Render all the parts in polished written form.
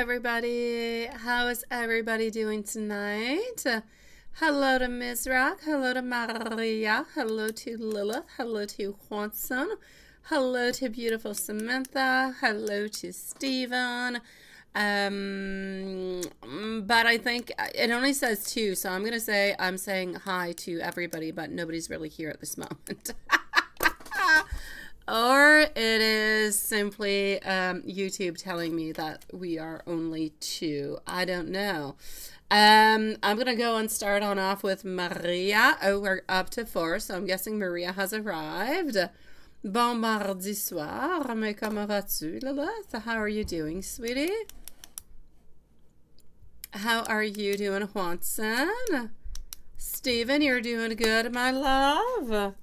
everybody. How is everybody doing tonight? Hello to Ms. Rock. Hello to Maria. Hello to Lilith. Hello to Juanson. Hello to beautiful Samantha. Hello to Stephen. But I think it only says two, so I'm going to say I'm saying hi to everybody, but nobody's really here at this moment. Or it is simply YouTube telling me that we are only two. I don't know. I'm going to go and start on off with Maria. Oh, we're up to 4, so I'm guessing Maria has arrived. Bon mardi soir. Mais comment vas-tu, Lilith? How are you doing, sweetie? How are you doing, Juanson? Stephen, you're doing good, my love.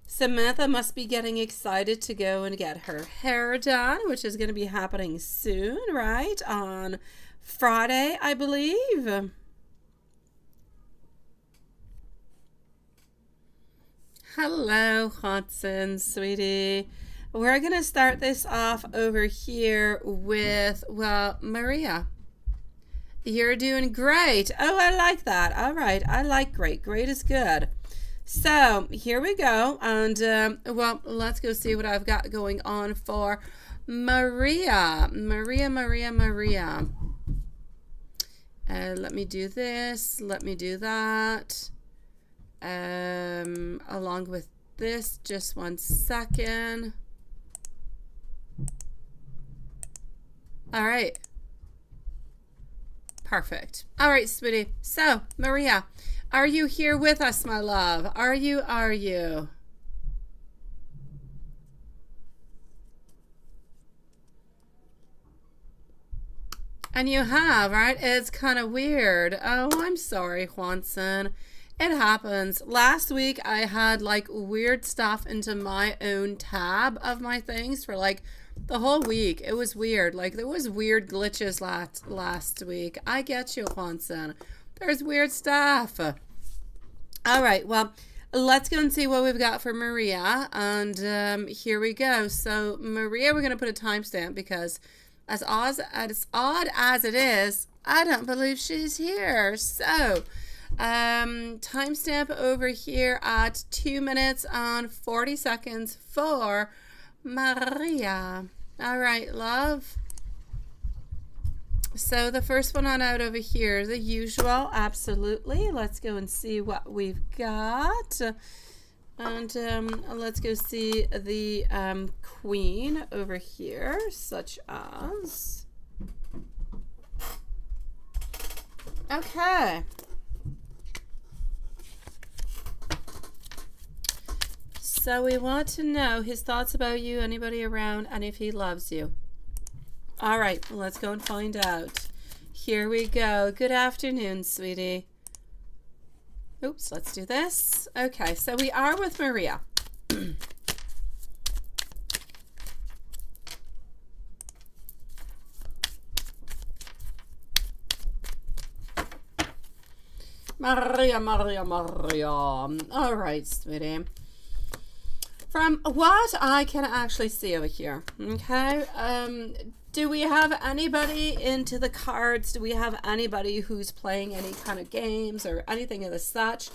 Samantha must be getting excited to go and get her hair done, which is going to be happening soon, right? On Friday, I believe. Hello, Hudson, sweetie. We're going to start this off over here with, well, Maria. You're doing great. Oh, I like that. All right. I like great. Great is good. So here we go, and well, let's go see what I've got going on for Maria. Maria. Let me do this. Let me do that. Along with this, just 1 second. All right. Perfect. All right, sweetie. So, Maria, are you here with us, my love? Are you? And you have, right? It's kind of weird. Oh, I'm sorry, Juanson. It happens. Last week, I had like weird stuff into my own tab of my things for like the whole week. It was weird. Like there was weird glitches last week. I get you, Juanson. There's weird stuff. All right, well, let's go and see what we've got for Maria. And here we go. So, Maria, we're going to put a timestamp because as odd as it is, I don't believe she's here. So, timestamp over here at 2 minutes and 40 seconds for Maria. All right, love. So the first one on out over here, the usual, absolutely. Let's go and see what we've got. And let's go see the queen over here, such as. Okay. So we want to know his thoughts about you, anybody around, and if he loves you. All right, let's go and find out. Here we go. Good afternoon, sweetie. Oops, let's do this. Okay, so we are with Maria. Maria. All right, sweetie. From what I can actually see over here, okay, do we have anybody into the cards? Do we have anybody who's playing any kind of games or anything of the such?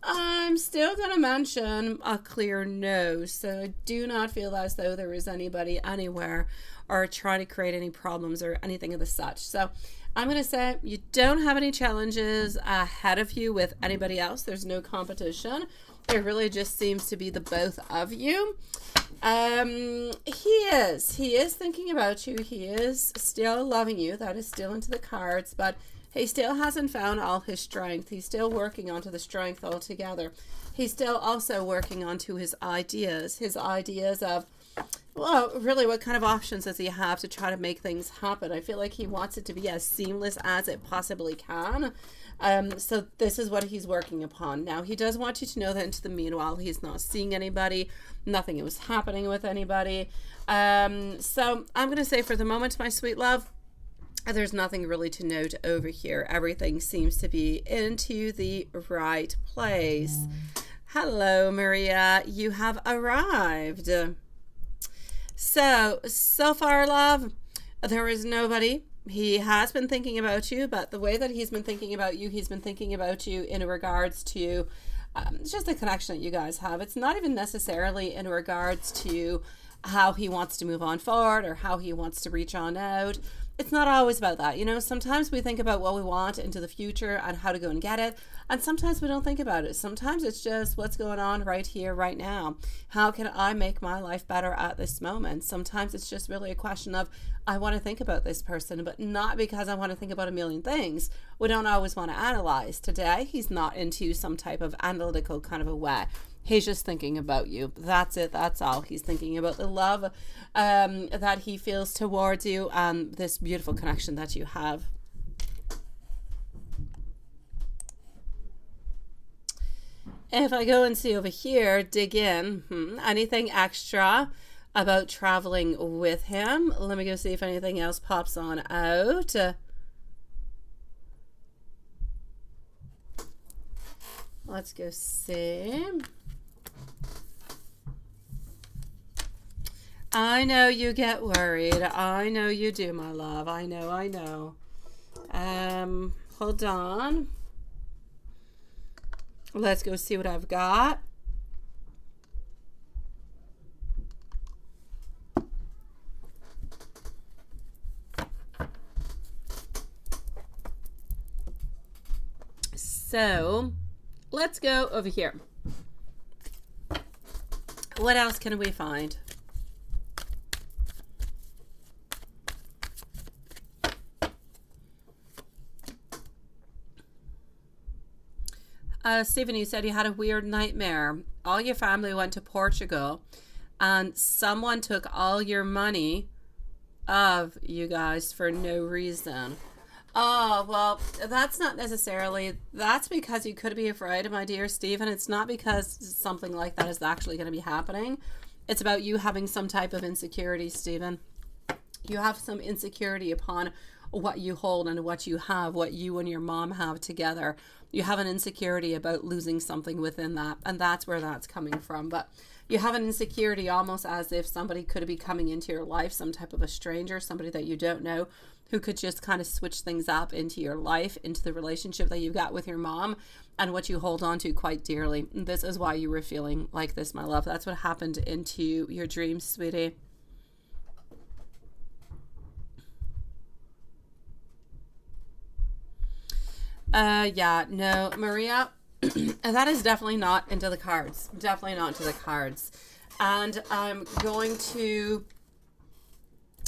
I'm still going to mention a clear no. So I do not feel as though there is anybody anywhere or trying to create any problems or anything of the such. So I'm going to say you don't have any challenges ahead of you with anybody else. There's no competition. It really just seems to be the both of you. He is thinking about you. He is still loving you. That is still into the cards, but he still hasn't found all his strength. He's still working onto the strength altogether. He's still also working onto his ideas of, well, really what kind of options does he have to try to make things happen? I feel like he wants it to be as seamless as it possibly can. So this is what he's working upon. Now, he does want you to know that into the meanwhile, he's not seeing anybody. Nothing was happening with anybody. So I'm going to say for the moment, my sweet love, there's nothing really to note over here. Everything seems to be into the right place. Hello, Maria. You have arrived. So far, love, there is nobody He has been thinking about you, but the way that he's been thinking about you, he's been thinking about you in regards to it's just the connection that you guys have. It's not even necessarily in regards to how he wants to move on forward or how he wants to reach on out. It's not always about that. You know, sometimes we think about what we want into the future and how to go and get it. And sometimes we don't think about it. Sometimes it's just what's going on right here, right now. How can I make my life better at this moment? Sometimes it's just really a question of, I want to think about this person, but not because I want to think about a million things. We don't always want to analyze. Today, he's not into some type of analytical kind of a way. He's just thinking about you. That's it. That's all. He's thinking about the love that he feels towards you and this beautiful connection that you have. If I go and see over here, dig in, anything extra about traveling with him? Let me go see if anything else pops on out. Let's go see. I know you get worried. I know you do, my love. I know. Hold on. Let's go see what I've got. So, let's go over here. What else can we find? Stephen, you said you had a weird nightmare. All your family went to Portugal and someone took all your money of you guys for no reason. Oh, well, that's not necessarily, that's because you could be afraid, my dear Stephen. It's not because something like that is actually going to be happening. It's about you having some type of insecurity, Stephen. You have some insecurity upon what you hold and what you have, what you and your mom have together. You have an insecurity about losing something within that, and that's where that's coming from. But you have an insecurity almost as if somebody could be coming into your life, some type of a stranger, somebody that you don't know, who could just kind of switch things up into your life, into the relationship that you've got with your mom and what you hold on to quite dearly. This is why you were feeling like this, my love. That's what happened into your dreams, sweetie. Yeah, no, Maria, that is definitely not into the cards. Definitely not into the cards. And I'm going to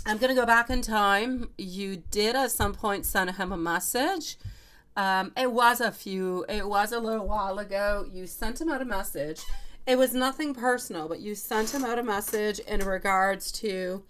go back in time. You did at some point send him a message. It was a little while ago. You sent him out a message. It was nothing personal, but you sent him out a message in regards to,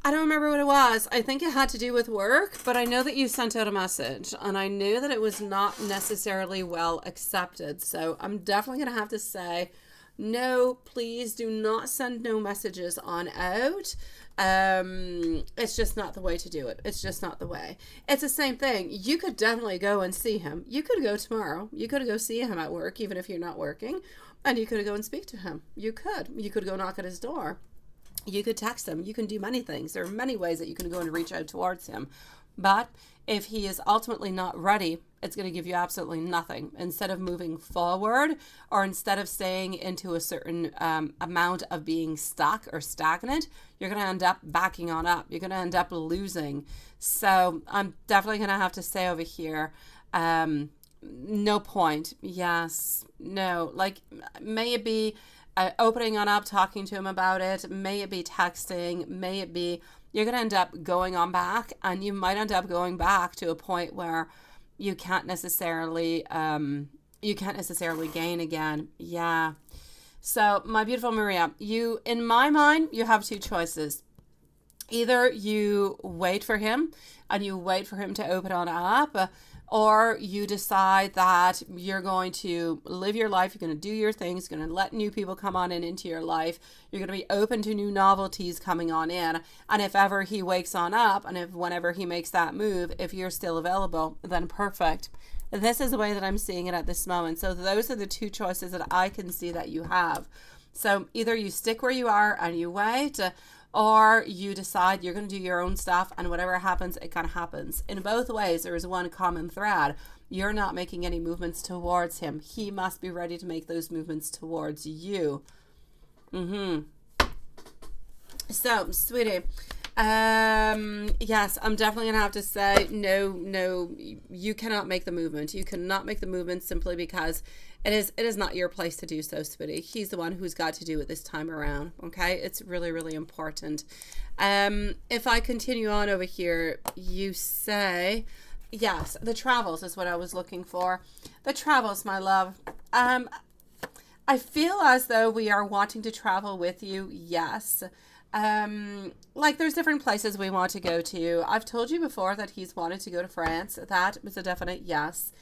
I don't remember what it was. I think it had to do with work, but I know that you sent out a message and I knew that it was not necessarily well accepted. So I'm definitely going to have to say, no, please do not send no messages on out. It's just not the way to do it. It's just not the way. It's the same thing. You could definitely go and see him. You could go tomorrow. You could go see him at work, even if you're not working, and you could go and speak to him. You could go knock at his door. You could text him. You can do many things. There are many ways that you can go and reach out towards him. But if he is ultimately not ready, it's going to give you absolutely nothing. Instead of moving forward, or instead of staying into a certain amount of being stuck or stagnant, you're going to end up backing on up. You're going to end up losing. So I'm definitely going to have to say over here, no point. Yes. No. Like, may it be opening on up, talking to him about it. May it be texting. May it be, you're going to end up going on back, and you might end up going back to a point where you can't necessarily gain again. Yeah. So my beautiful Maria, you, in my mind, you have two choices. Either you wait for him and you wait for him to open on up, or you decide that you're going to live your life, you're going to do your things, you're going to let new people come on in into your life, you're going to be open to new novelties coming on in, and if ever he wakes on up, and if whenever he makes that move, if you're still available, then perfect. This is the way that I'm seeing it at this moment. So those are the two choices that I can see that you have. So either you stick where you are and you wait, or you decide you're going to do your own stuff, and whatever happens, it kind of happens. In both ways, there is one common thread. You're not making any movements towards him. He must be ready to make those movements towards you. So, sweetie, yes, I'm definitely gonna have to say no, you cannot make the movement. You cannot make the movement simply because it is not your place to do so, sweetie. He's the one who's got to do it this time around. Okay, it's really, really important. If I continue on over here, you say, yes, the travels is what I was looking for. The travels, my love. I feel as though we are wanting to travel with you. Yes. Like there's different places we want to go to. I've told you before that he's wanted to go to France. That was a definite yes.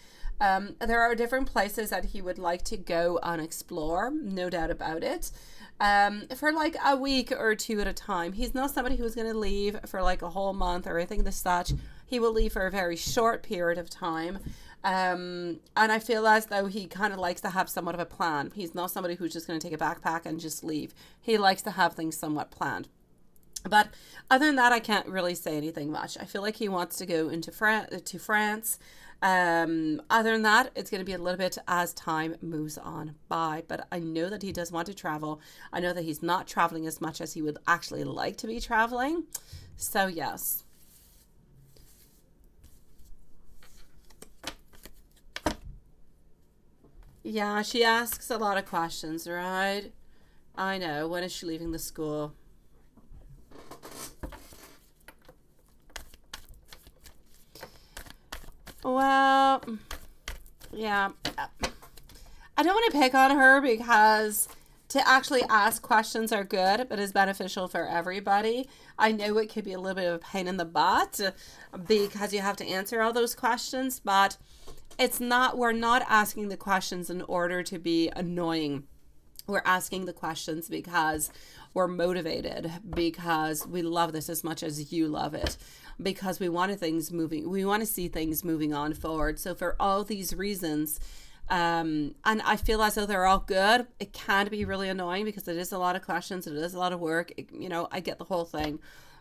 There are different places that he would like to go and explore, no doubt about it. For like a week or two at a time. He's not somebody who's going to leave for like a whole month or anything as such. He will leave for a very short period of time. And I feel as though he kind of likes to have somewhat of a plan. He's not somebody who's just going to take a backpack and just leave. He likes to have things somewhat planned. But other than that, I can't really say anything much. I feel like he wants to go into France. Other than that, it's going to be a little bit as time moves on by. But I know that he does want to travel. I know that he's not traveling as much as he would actually like to be traveling. So, yes. Yeah, she asks a lot of questions, right? I know. When is she leaving the school? Well, yeah. I don't want to pick on her because to actually ask questions are good, but is beneficial for everybody. I know it could be a little bit of a pain in the butt because you have to answer all those questions, but we're not asking the questions in order to be annoying. We're asking the questions because we're motivated, because we love this as much as you love it, because we want to see things moving on forward. So for all these reasons, and I feel as though they're all good. It can be really annoying because it is a lot of questions, it is a lot of work. I get the whole thing.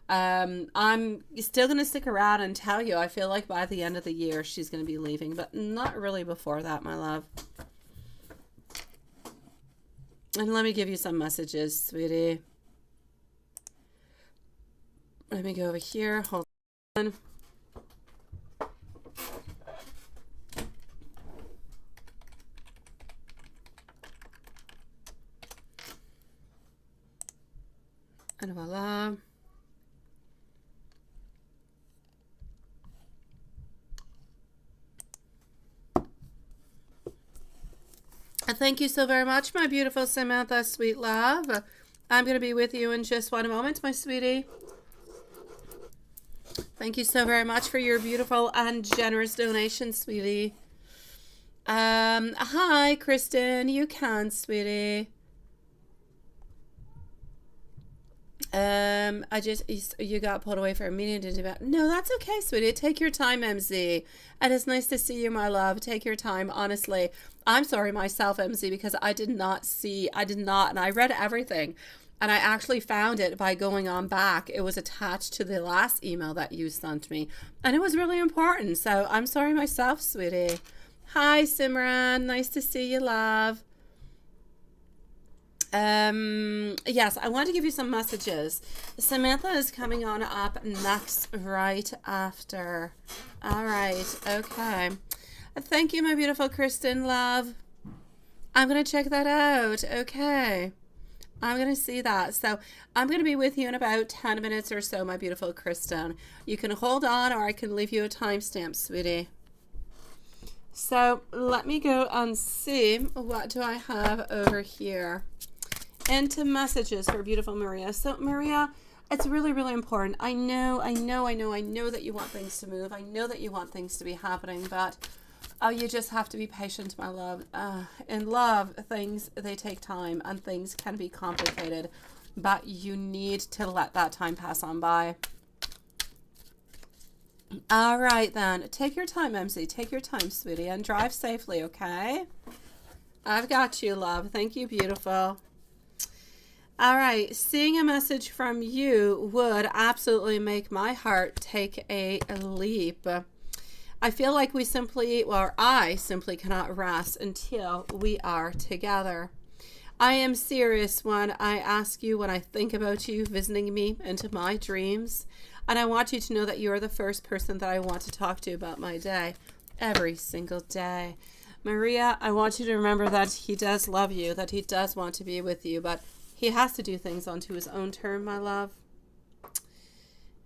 I'm still going to stick around and tell you, I feel like by the end of the year, she's going to be leaving, but not really before that, my love. And let me give you some messages, sweetie. Let me go over here. Hold on. And voila. Thank you so very much, my beautiful Samantha, sweet love. I'm going to be with you in just one moment, my sweetie. Thank you so very much for your beautiful and generous donation, sweetie. Hi, Kristen. You can, sweetie. You got pulled away for a meeting. No, that's okay, sweetie. Take your time, MZ. And it's nice to see you, my love. Take your time, honestly. I'm sorry myself, MZ, because I did not, and I read everything. And I actually found it by going on back. It was attached to the last email that you sent me. And it was really important. So I'm sorry myself, sweetie. Hi, Simran. Nice to see you, love. Yes, I want to give you some messages. Samantha is coming on up next right after. All right. Okay. Thank you, my beautiful Kristen, love. I'm going to check that out. Okay. I'm going to see that. So I'm going to be with you in about 10 minutes or so, my beautiful Kristen. You can hold on or I can leave you a timestamp, sweetie. So let me go and see what do I have over here. Into messages for beautiful Maria. So Maria, it's really, really important. I know that you want things to move. I know that you want things to be happening, but you just have to be patient, my love. In love, things, they take time and things can be complicated, but you need to let that time pass on by. All right, then. Take your time, MC. Take your time, sweetie, and drive safely, okay? I've got you, love. Thank you, beautiful. All right, seeing a message from you would absolutely make my heart take a leap. I feel like I simply cannot rest until we are together. I am serious when I ask you, when I think about you visiting me into my dreams. And I want you to know that you're the first person that I want to talk to about my day, every single day. Maria, I want you to remember that he does love you, that he does want to be with you, but he has to do things onto his own term, my love.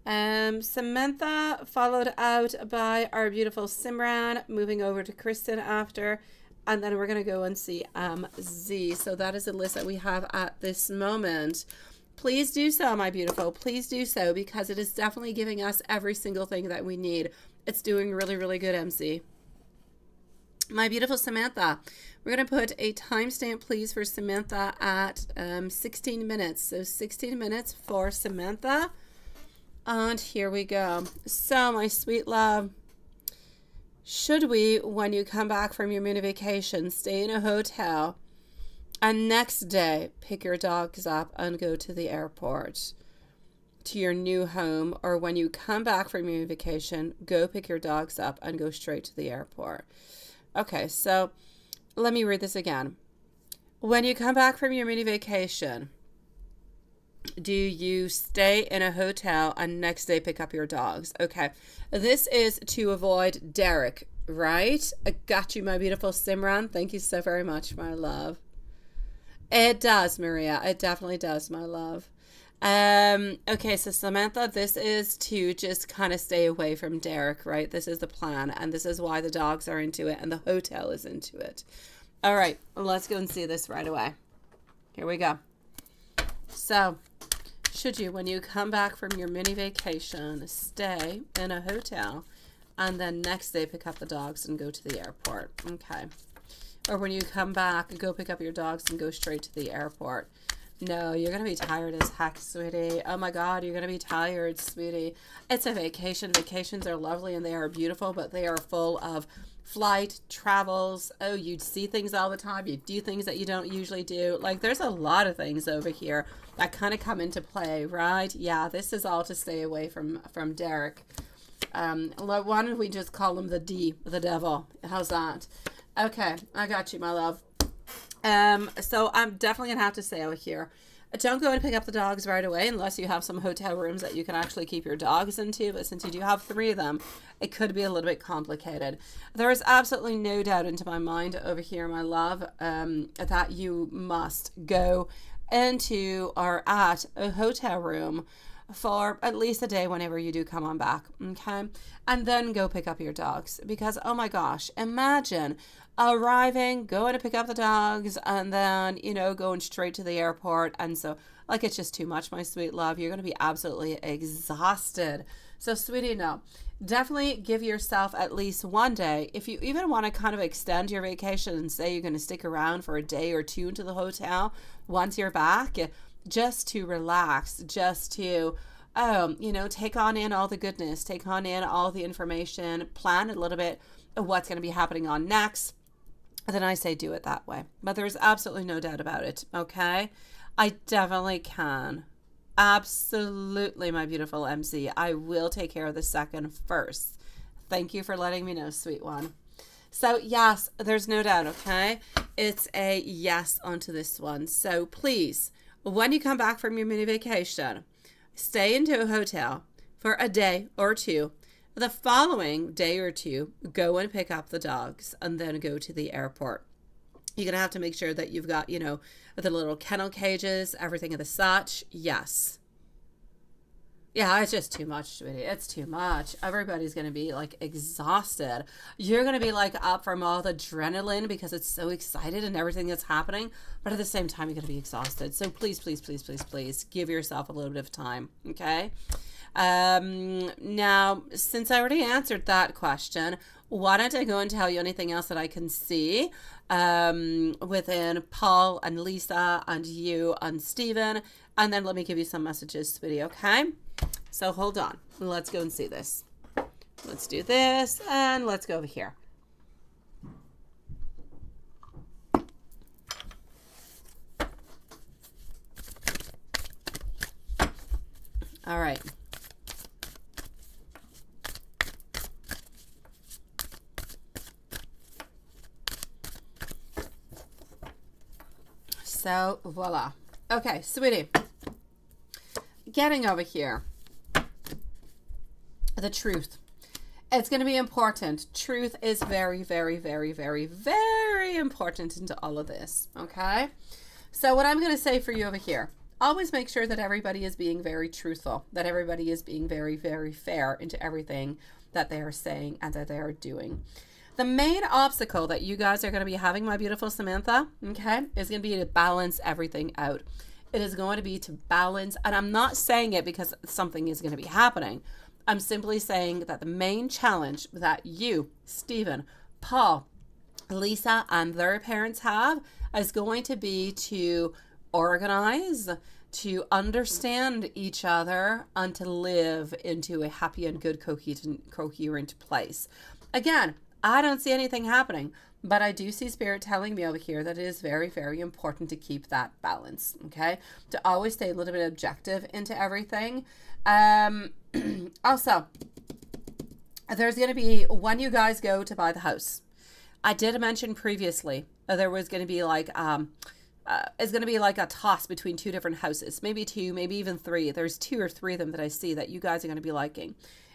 Samantha, followed out by our beautiful Simran, moving over to Kristen after. And then we're going to go and see Z. So that is the list that we have at this moment. Please do so, my beautiful. Please do so, because it is definitely giving us every single thing that we need. It's doing really, really good, MC. My beautiful Samantha, we're going to put a timestamp, please, for Samantha at 16 minutes. So 16 minutes for Samantha. And here we go. So, my sweet love, should we, when you come back from your mini vacation, stay in a hotel and next day pick your dogs up and go to the airport to your new home? Or when you come back from your vacation, go pick your dogs up and go straight to the airport? Okay, so let me read this again. When you come back from your mini vacation, do you stay in a hotel and next day pick up your dogs? Okay, this is to avoid Derek, right? I got you, my beautiful Simran. Thank you so very much, my love. It does, Maria. It definitely does, my love. Okay, so Samantha, this is to just kind of stay away from Derek, right? This is the plan, and this is why the dogs are into it and the hotel is into it. All right, let's go and see this right away. Here we go. So, should you, when you come back from your mini vacation, stay in a hotel and then next day pick up the dogs and go to the airport? Okay. Or when you come back, go pick up your dogs and go straight to the airport? No, you're going to be tired as heck, sweetie. Oh my God, you're going to be tired, sweetie. It's a vacation. Vacations are lovely and they are beautiful, but they are full of flight, travels. Oh, you see things all the time. You do things that you don't usually do. Like, there's a lot of things over here that kind of come into play, right? Yeah, this is all to stay away from Derek. Why don't we just call him the devil? How's that? Okay, I got you, my love. So I'm definitely gonna have to say over here, don't go and pick up the dogs right away unless you have some hotel rooms that you can actually keep your dogs into. But since you do have 3 of them, it could be a little bit complicated. There is absolutely no doubt into my mind over here, my love, that you must go into or at a hotel room for at least a day whenever you do come on back, okay? And then go pick up your dogs, because oh my gosh, imagine arriving, going to pick up the dogs, and then, you know, going straight to the airport. And so, like, it's just too much, my sweet love. You're going to be absolutely exhausted. So, sweetie, no, definitely give yourself at least one day. If you even want to kind of extend your vacation and say you're going to stick around for a day or 2 into the hotel once you're back, just to relax, just to, you know, take on in all the goodness, take on in all the information, plan a little bit of what's going to be happening on next. Then I say do it that way. But there's absolutely no doubt about it, okay? I definitely can. Absolutely, my beautiful MC. I will take care of the second first. Thank you for letting me know, sweet one. So, yes, there's no doubt, okay? It's a yes onto this one. So, please, when you come back from your mini vacation, stay into a hotel for a day or 2. The following day or 2, go and pick up the dogs and then go to the airport. You're going to have to make sure that you've got, you know, the little kennel cages, everything of the such. Yes. Yeah, it's just too much, sweetie. It's too much. Everybody's going to be like exhausted. You're going to be like up from all the adrenaline because it's so excited and everything that's happening. But at the same time, you're going to be exhausted. So please, please, please, please, please give yourself a little bit of time. Okay. Now, since I already answered that question, why don't I go and tell you anything else that I can see within Paul and Lisa and you and Stephen, and then let me give you some messages, sweetie, okay? So hold on. Let's go and see this. Let's do this, and let's go over here. All right. So, voila. Okay, sweetie. Getting over here. The truth. It's going to be important. Truth is very, very, very, very, very important into all of this. Okay? So what I'm going to say for you over here, always make sure that everybody is being very truthful, that everybody is being very, very fair into everything that they are saying and that they are doing. The main obstacle that you guys are going to be having, my beautiful Samantha, okay, is going to be to balance everything out. It is going to be to balance, and I'm not saying it because something is going to be happening. I'm simply saying that the main challenge that you, Stephen, Paul, Lisa, and their parents have is going to be to organize, to understand each other, and to live into a happy and good coherent place. Again, I don't see anything happening, but I do see Spirit telling me over here that it is very, very important to keep that balance, okay? To always stay a little bit objective into everything. Also, there's going to be, when you guys go to buy the house, I did mention previously, there was going to be like, it's going to be like a toss between two different houses, maybe two, maybe even three. There's 2 or 3 of them that I see that you guys are going to be liking.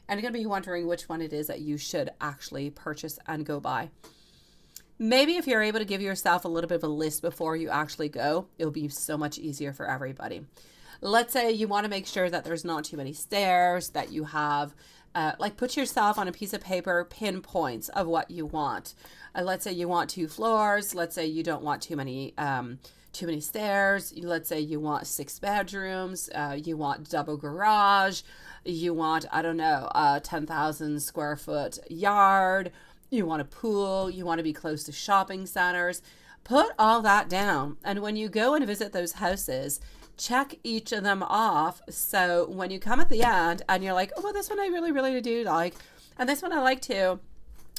And you're going to be wondering which one it is that you should actually purchase and go buy. Maybe if you're able to give yourself a little bit of a list before you actually go, it'll be so much easier for everybody. Let's say you want to make sure that there's not too many stairs, that you have, like put yourself on a piece of paper, pinpoints of what you want. Let's say you want 2 floors. Let's say you don't want too many stairs. Let's say you want 6 bedrooms. You want double garage. You want, I don't know, 10,000 square foot yard. You want a pool. You want to be close to shopping centers. Put all that down. And when you go and visit those houses, check each of them off. So when you come at the end and you're like, oh, well, this one I really, really do like, and this one I like too,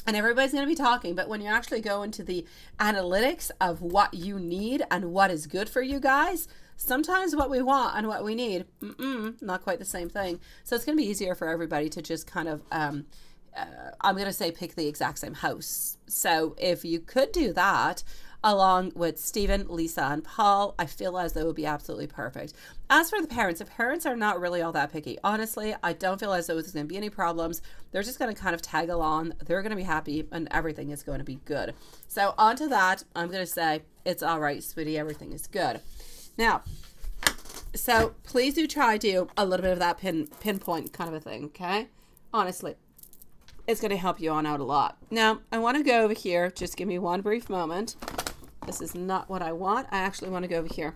and everybody's going to be talking, but when you actually go into the analytics of what you need and what is good for you guys, sometimes what we want and what we need, not quite the same thing. So it's going to be easier for everybody to just kind of, I'm going to say pick the exact same house. So if you could do that, along with Stephen, Lisa, and Paul, I feel as though it would be absolutely perfect. As for the parents are not really all that picky. Honestly, I don't feel as though there's going to be any problems. They're just going to kind of tag along. They're going to be happy and everything is going to be good. So onto that, I'm going to say, it's all right, sweetie. Everything is good. Now, so please do try to do a little bit of that pinpoint kind of a thing, okay? Honestly, it's going to help you on out a lot. Now, I want to go over here. Just give me one brief moment. This is not what I want. I actually want to go over here.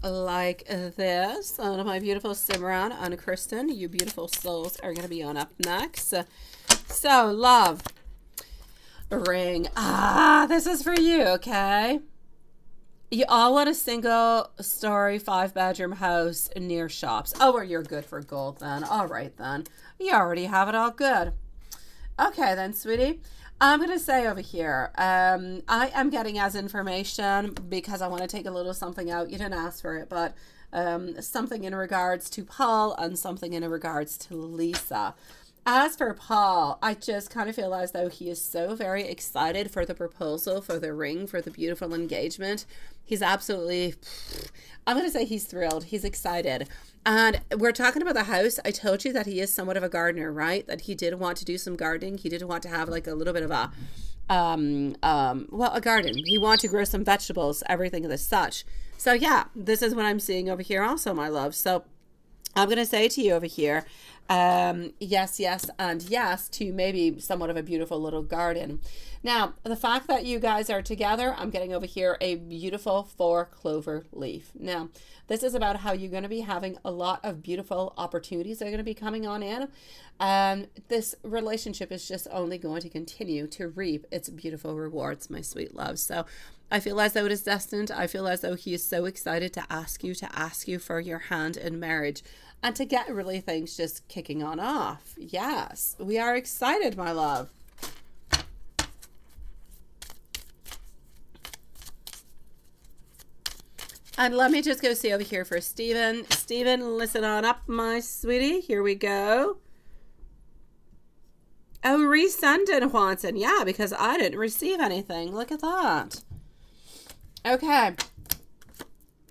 Like this. One of my beautiful Simran and Kristen, you beautiful souls, are going to be on up next. So, love. Ring. This is for you, okay? You all want a single story 5-bedroom house near shops. Oh, well, you're good for gold then. All right then. You already have it all good. Okay then, sweetie. I'm going to say over here, I am getting as information because I want to take a little something out. You didn't ask for it, but something in regards to Paul and something in regards to Lisa. As for Paul, I just kind of feel as though he is so very excited for the proposal, for the ring, for the beautiful engagement. He's absolutely, I'm going to say he's thrilled. He's excited. And we're talking about the house. I told you that he is somewhat of a gardener, right? That he did want to do some gardening. He did want to have like a little bit of a, a garden. He wanted to grow some vegetables, everything of the such. So yeah, this is what I'm seeing over here also, my love. So I'm going to say to you over here, yes, yes, and yes to maybe somewhat of a beautiful little garden. Now, the fact that you guys are together, I'm getting over here a beautiful 4-clover leaf. Now, this is about how you're going to be having a lot of beautiful opportunities that are going to be coming on in. And this relationship is just only going to continue to reap its beautiful rewards, my sweet love. So I feel as though it is destined. I feel as though he is so excited to ask you for your hand in marriage and to get really things just kicking on off. Yes, we are excited, my love. And let me just go see over here for Stephen. Stephen, listen on up, my sweetie. Here we go. Oh, resend it, Juanson. Yeah, because I didn't receive anything. Look at that. Okay.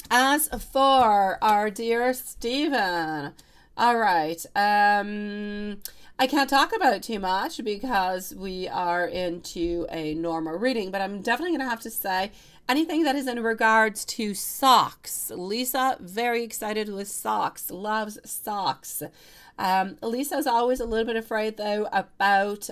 As for our dear Stephen, all right. I can't talk about it too much because we are into a normal reading, but I'm definitely going to have to say anything that is in regards to socks. Lisa, very excited with socks, loves socks. Lisa's always a little bit afraid though about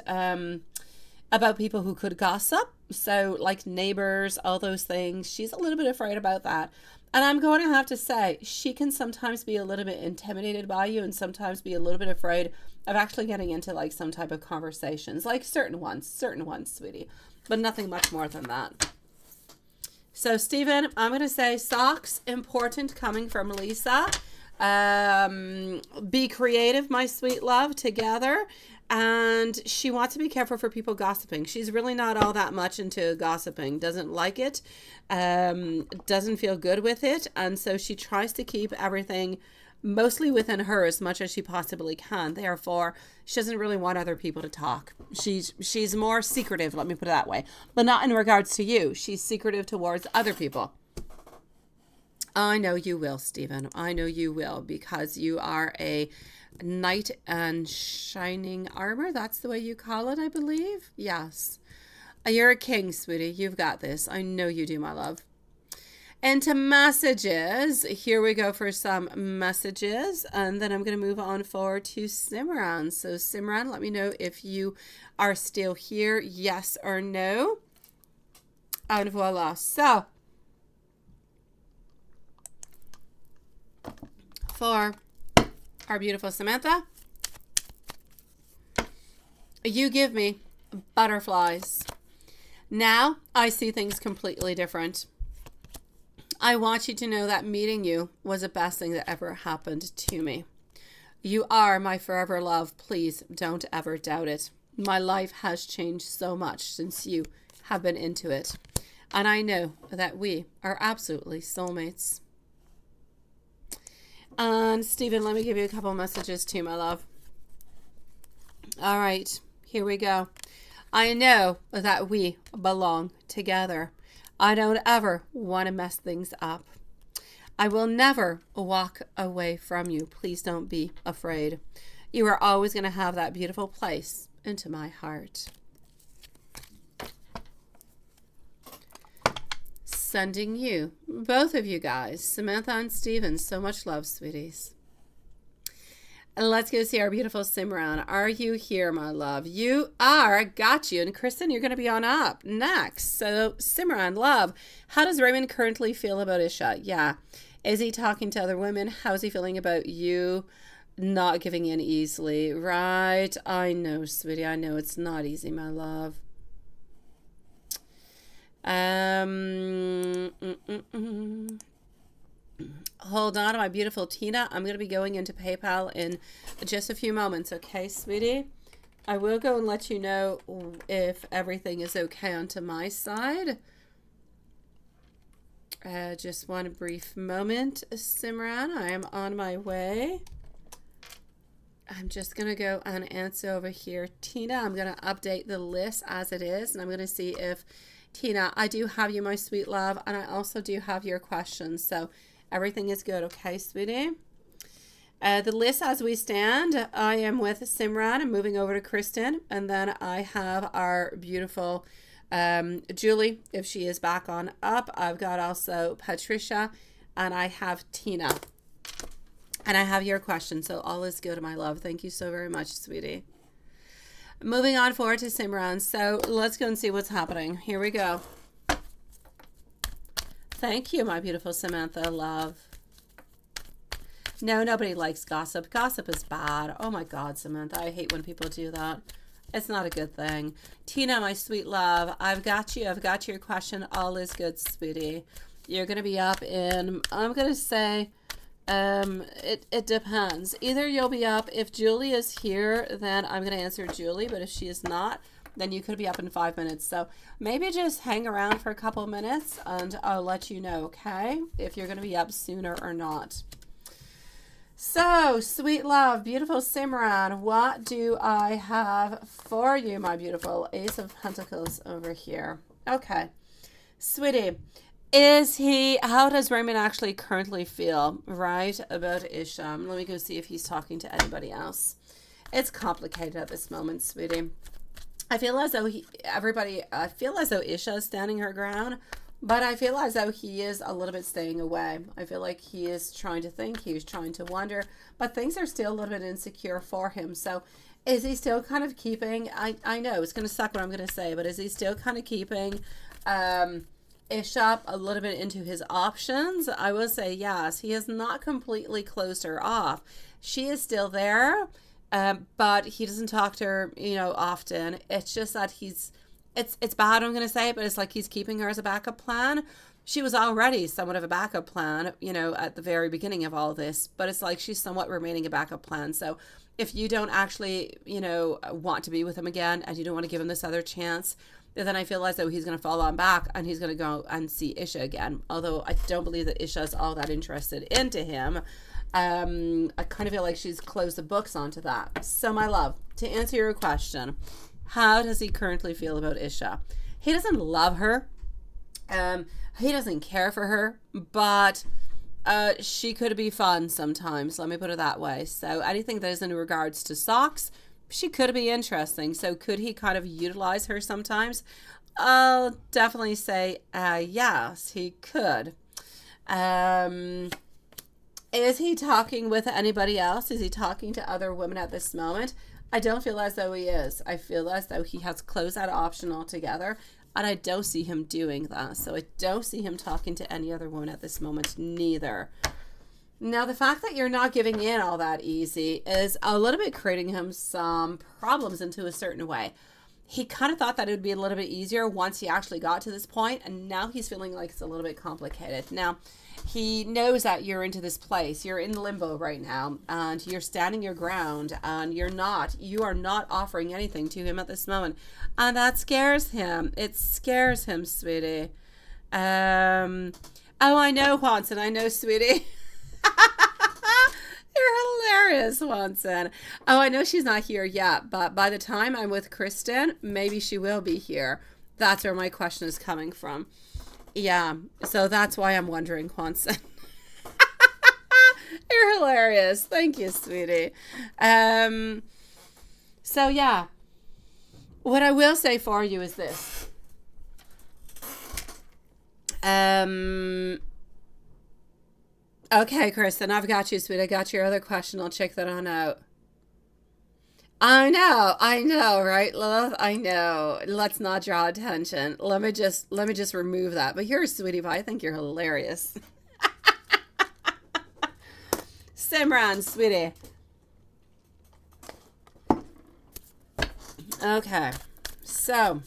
people who could gossip. So like neighbors, all those things. She's a little bit afraid about that. And I'm going to have to say, she can sometimes be a little bit intimidated by you and sometimes be a little bit afraid of actually getting into like some type of conversations, like certain ones, sweetie, but nothing much more than that. So Stephen, I'm going to say socks, important, coming from Lisa. Be creative, my sweet love, together. And she wants to be careful for people gossiping. She's really not all that much into gossiping, doesn't like it, doesn't feel good with it. And so she tries to keep everything mostly within her as much as she possibly can. Therefore, she doesn't really want other people to talk. She's more secretive, let me put it that way. But not in regards to you. She's secretive towards other people. I know you will, Stephen. I know you will, because you are a knight in shining armor. That's the way you call it, I believe. Yes. You're a king, sweetie. You've got this. I know you do, my love. Into messages. Here we go for some messages. And then I'm going to move on forward to Simran. So Simran, let me know if you are still here, yes or no. And voila. So for our beautiful Samantha, you give me butterflies. Now I see things completely different. I want you to know that meeting you was the best thing that ever happened to me. You are my forever love. Please don't ever doubt it. My life has changed so much since you have been into it. And I know that we are absolutely soulmates. And Stephen, let me give you a couple messages too, my love. All right, here we go. I know that we belong together. I don't ever want to mess things up. I will never walk away from you. Please don't be afraid. You are always going to have that beautiful place into my heart. Sending you, both of you guys, Samantha and Stephen, so much love, sweeties. And let's go see our beautiful Simran. Are you here, my love? You are. Got you. And Kristen, you're going to be on up next. So Simran, love, how does Raymond currently feel about Isha? Yeah. Is he talking to other women? How's he feeling about you not giving in easily? Right. I know, sweetie. I know it's not easy, my love. Hold on, my beautiful Tina. I'm going to be going into PayPal in just a few moments, okay, sweetie? I will go and let you know if everything is okay onto my side. Just one brief moment, Simran. I am on my way. I'm just going to go and answer over here. Tina, I'm going to update the list as it is, and I'm going to see if, Tina, I do have you, my sweet love, and I also do have your questions, so everything is good, okay, sweetie? The list as we stand, I am with Simran. I'm moving over to Kristen, and then I have our beautiful Julie, if she is back on up. I've got also Patricia, and I have Tina. And I have your question, so all is good, my love. Thank you so very much, sweetie. Moving on forward to Simran. So let's go and see what's happening. Here we go. Thank you, my beautiful Samantha, love. No, nobody likes gossip. Gossip is bad. Oh my God, Samantha, I hate when people do that. It's not a good thing. Tina, my sweet love, I've got you. I've got your question. All is good, sweetie. You're going to be up in, I'm going to say, it depends. Either you'll be up, if Julie is here, then I'm going to answer Julie, but if she is not, then you could be up in 5 minutes. So maybe just hang around for a couple of minutes and I'll let you know, okay, if you're going to be up sooner or not. So, sweet love, beautiful Simran, what do I have for you, my beautiful Ace of Pentacles over here? Okay, sweetie, how does Raymond actually currently feel, right, about Isham? Let me go see if he's talking to anybody else. It's complicated at this moment, sweetie. I feel as though I feel as though Isha is standing her ground, but I feel as though he is a little bit staying away. I feel like he is trying to think, he's trying to wonder, but things are still a little bit insecure for him. So is he still kind of keeping, I know it's going to suck what I'm going to say, but is he still kind of keeping Isha a little bit into his options? I will say yes. He has not completely closed her off. She is still there, but he doesn't talk to her, often. It's just that it's bad, I'm going to say, but it's like he's keeping her as a backup plan. She was already somewhat of a backup plan, at the very beginning of all this, but it's like she's somewhat remaining a backup plan. So if you don't actually, want to be with him again and you don't want to give him this other chance, then I feel as though he's going to fall on back and he's going to go and see Isha again. Although I don't believe that Isha is all that interested into him. I kind of feel like she's closed the books onto that. So my love, to answer your question, how does he currently feel about Isha? He doesn't love her. He doesn't care for her, but she could be fun sometimes. Let me put it that way. So anything that is in regards to socks, she could be interesting. So could he kind of utilize her sometimes? I'll definitely say yes, he could. Is he talking with anybody else? Is he talking to other women at this moment? I don't feel as though he is. I feel as though he has closed that option altogether, and I don't see him doing that. So I don't see him talking to any other woman at this moment, neither. Now, the fact that you're not giving in all that easy is a little bit creating him some problems into a certain way. He kind of thought that it would be a little bit easier once he actually got to this point, and now he's feeling like it's a little bit complicated. Now, he knows that you're into this place. You're in limbo right now, and you're standing your ground, and you are not offering anything to him at this moment, and that scares him. It scares him, sweetie. Oh, I know, Juanson. I know, sweetie. You're hilarious, Juanson. Oh, I know she's not here yet, but by the time I'm with Kristen, maybe she will be here. That's where my question is coming from. Yeah, so that's why I'm wondering, Juanson. You're hilarious. Thank you, sweetie. So yeah, what I will say for you is this. Okay, Kristen, I've got you, sweet. I got your other question. I'll check that on out. I know, right, love? I know. Let's not draw attention. Let me just remove that. But you're a sweetie pie. I think you're hilarious. Simran, sweetie. Okay, so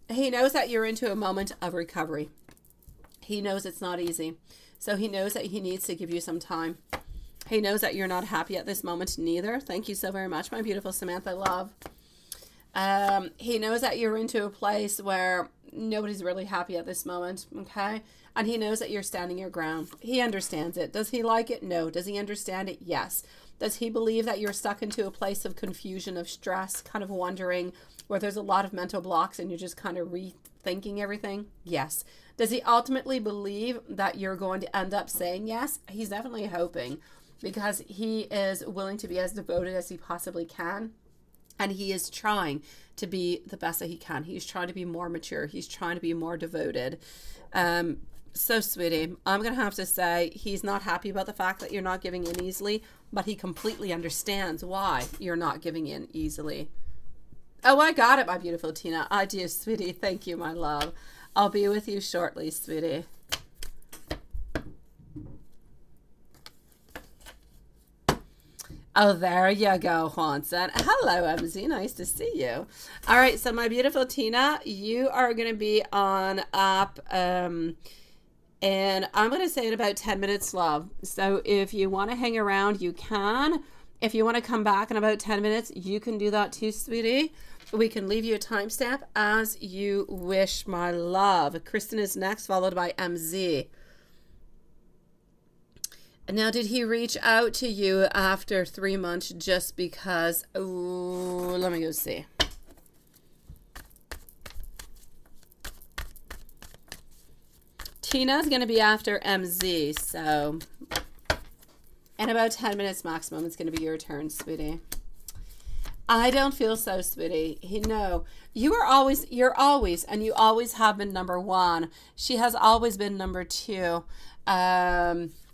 he knows that you're into a moment of recovery. He knows it's not easy. So he knows that he needs to give you some time. He knows that you're not happy at this moment neither. Thank you so very much, my beautiful Samantha love. He knows that you're into a place where nobody's really happy at this moment, okay? And he knows that you're standing your ground. He understands it. Does he like it? No. Does he understand it? Yes. Does he believe that you're stuck into a place of confusion, of stress, kind of wondering where there's a lot of mental blocks and you're just kind of rethinking everything? Yes. Does he ultimately believe that you're going to end up saying yes? He's definitely hoping, because he is willing to be as devoted as he possibly can. And he is trying to be the best that he can. He's trying to be more mature. He's trying to be more devoted. So, sweetie, I'm going to have to say he's not happy about the fact that you're not giving in easily, but he completely understands why you're not giving in easily. Oh, I got it, my beautiful Tina. I do, sweetie. Thank you, my love. I'll be with you shortly, sweetie. Oh, there you go, Juanson. Hello, MZ. Nice to see you. All right, so my beautiful Tina, you are going to be on app And I'm going to say in about 10 minutes, love. So if you want to hang around, you can. If you want to come back in about 10 minutes, you can do that too, sweetie. We can leave you a timestamp as you wish, my love. Kristen is next, followed by MZ. Now, did he reach out to you after 3 months just because? Oh, let me go see. Tina's going to be after MZ, so in about 10 minutes maximum, it's going to be your turn, sweetie. I don't feel so, sweetie. No, you're always, and you always have been number one. She has always been number two.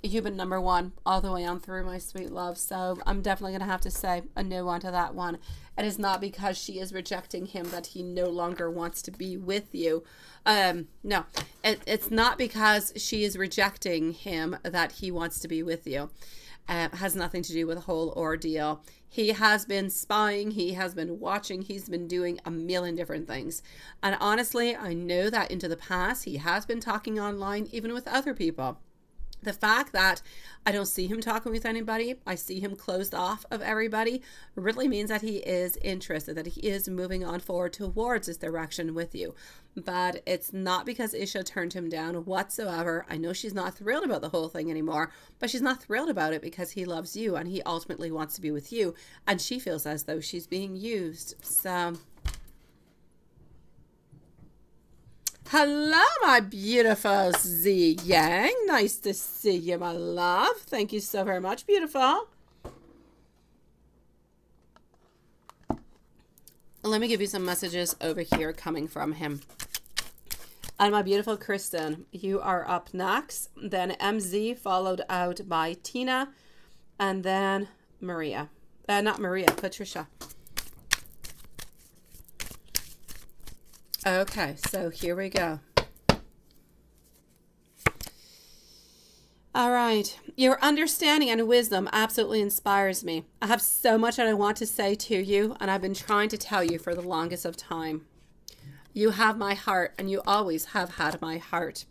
You've been number one all the way on through, my sweet love. So I'm definitely going to have to say a no onto that one. It is not because she is rejecting him that he no longer wants to be with you. No, it's not because she is rejecting him that he wants to be with you. Has nothing to do with the whole ordeal. He has been spying, he has been watching, he's been doing a million different things. And honestly, I know that into the past, he has been talking online, even with other people. The fact that I don't see him talking with anybody, I see him closed off of everybody, really means that he is interested, that he is moving on forward towards this direction with you. But it's not because Isha turned him down whatsoever. I know she's not thrilled about the whole thing anymore, but she's not thrilled about it because he loves you and he ultimately wants to be with you. And she feels as though she's being used. So... hello, my beautiful Z Yang. Nice to see you, my love. Thank you so very much, beautiful. Let me give you some messages over here coming from him. And my beautiful Kristen, you are up next. Then MZ, followed out by Tina. And then Maria. Not Maria, Patricia. Okay, so here we go. All right. Your understanding and wisdom absolutely inspires me. I have so much that I want to say to you, and I've been trying to tell you for the longest of time. You have my heart, and you always have had my heart.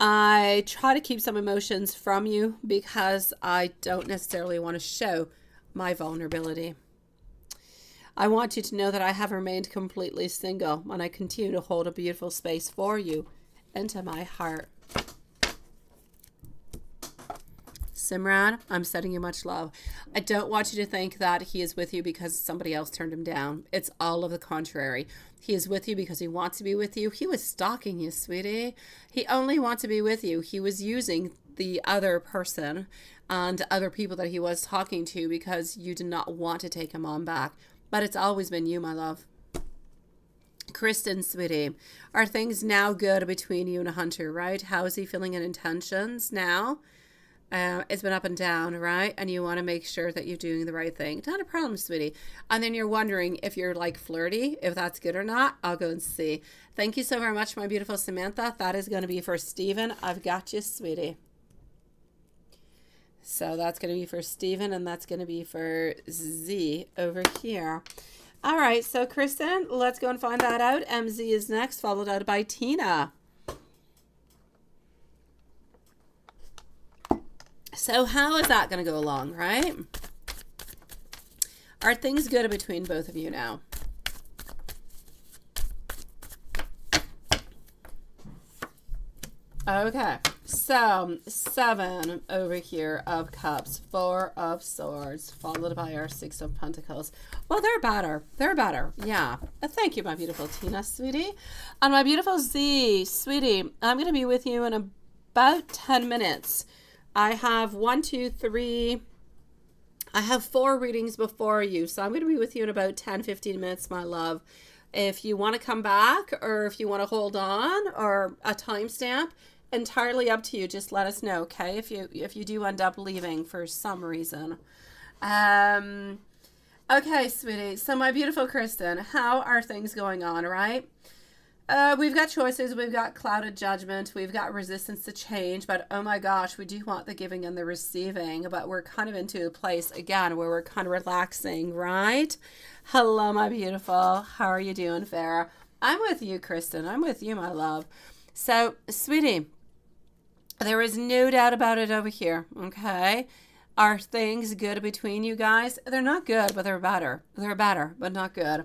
I try to keep some emotions from you because I don't necessarily want to show my vulnerability. I want you to know that I have remained completely single and I continue to hold a beautiful space for you into my heart. Simran, I'm sending you much love. I don't want you to think that he is with you because somebody else turned him down. It's all of the contrary. He is with you because he wants to be with you. He was stalking you, sweetie. He only wants to be with you. He was using the other person and other people that he was talking to because you did not want to take him on back. But it's always been you, my love. Kristen, sweetie, are things now good between you and Hunter, right? How is he feeling in intentions now? It's been up and down, right? And you want to make sure that you're doing the right thing. Not a problem, sweetie. And then you're wondering if you're like flirty, if that's good or not. I'll go and see. Thank you so very much, my beautiful Samantha. That is going to be for Stephen. I've got you, sweetie. So that's going to be for Stephen, and that's going to be for Z over here. All right, so Kristen, let's go and find that out. MZ is next, followed out by Tina. So how is that going to go along, right? Are things good between both of you now? Okay, so 7 over here of Cups, 4 of Swords, followed by our 6 of Pentacles. Well, they're better. They're better. Yeah. Thank you, my beautiful Tina, sweetie. And my beautiful Z, sweetie, I'm going to be with you in about 10 minutes. I have 1, 2, 3. I have 4 readings before you. So I'm going to be with you in about 10, 15 minutes, my love. If you want to come back or if you want to hold on or a timestamp, entirely up to you. Just let us know, okay? If you do end up leaving for some reason. Okay, sweetie. So my beautiful Kristen, how are things going on, right? We've got choices. We've got clouded judgment. We've got resistance to change. But oh my gosh, we do want the giving and the receiving. But we're kind of into a place, again, where we're kind of relaxing, right? Hello, my beautiful. How are you doing, Farah? I'm with you, Kristen. I'm with you, my love. So, sweetie, There is no doubt about it over here, okay? Are things good between you guys? They're not good, but they're better. They're better, but not good.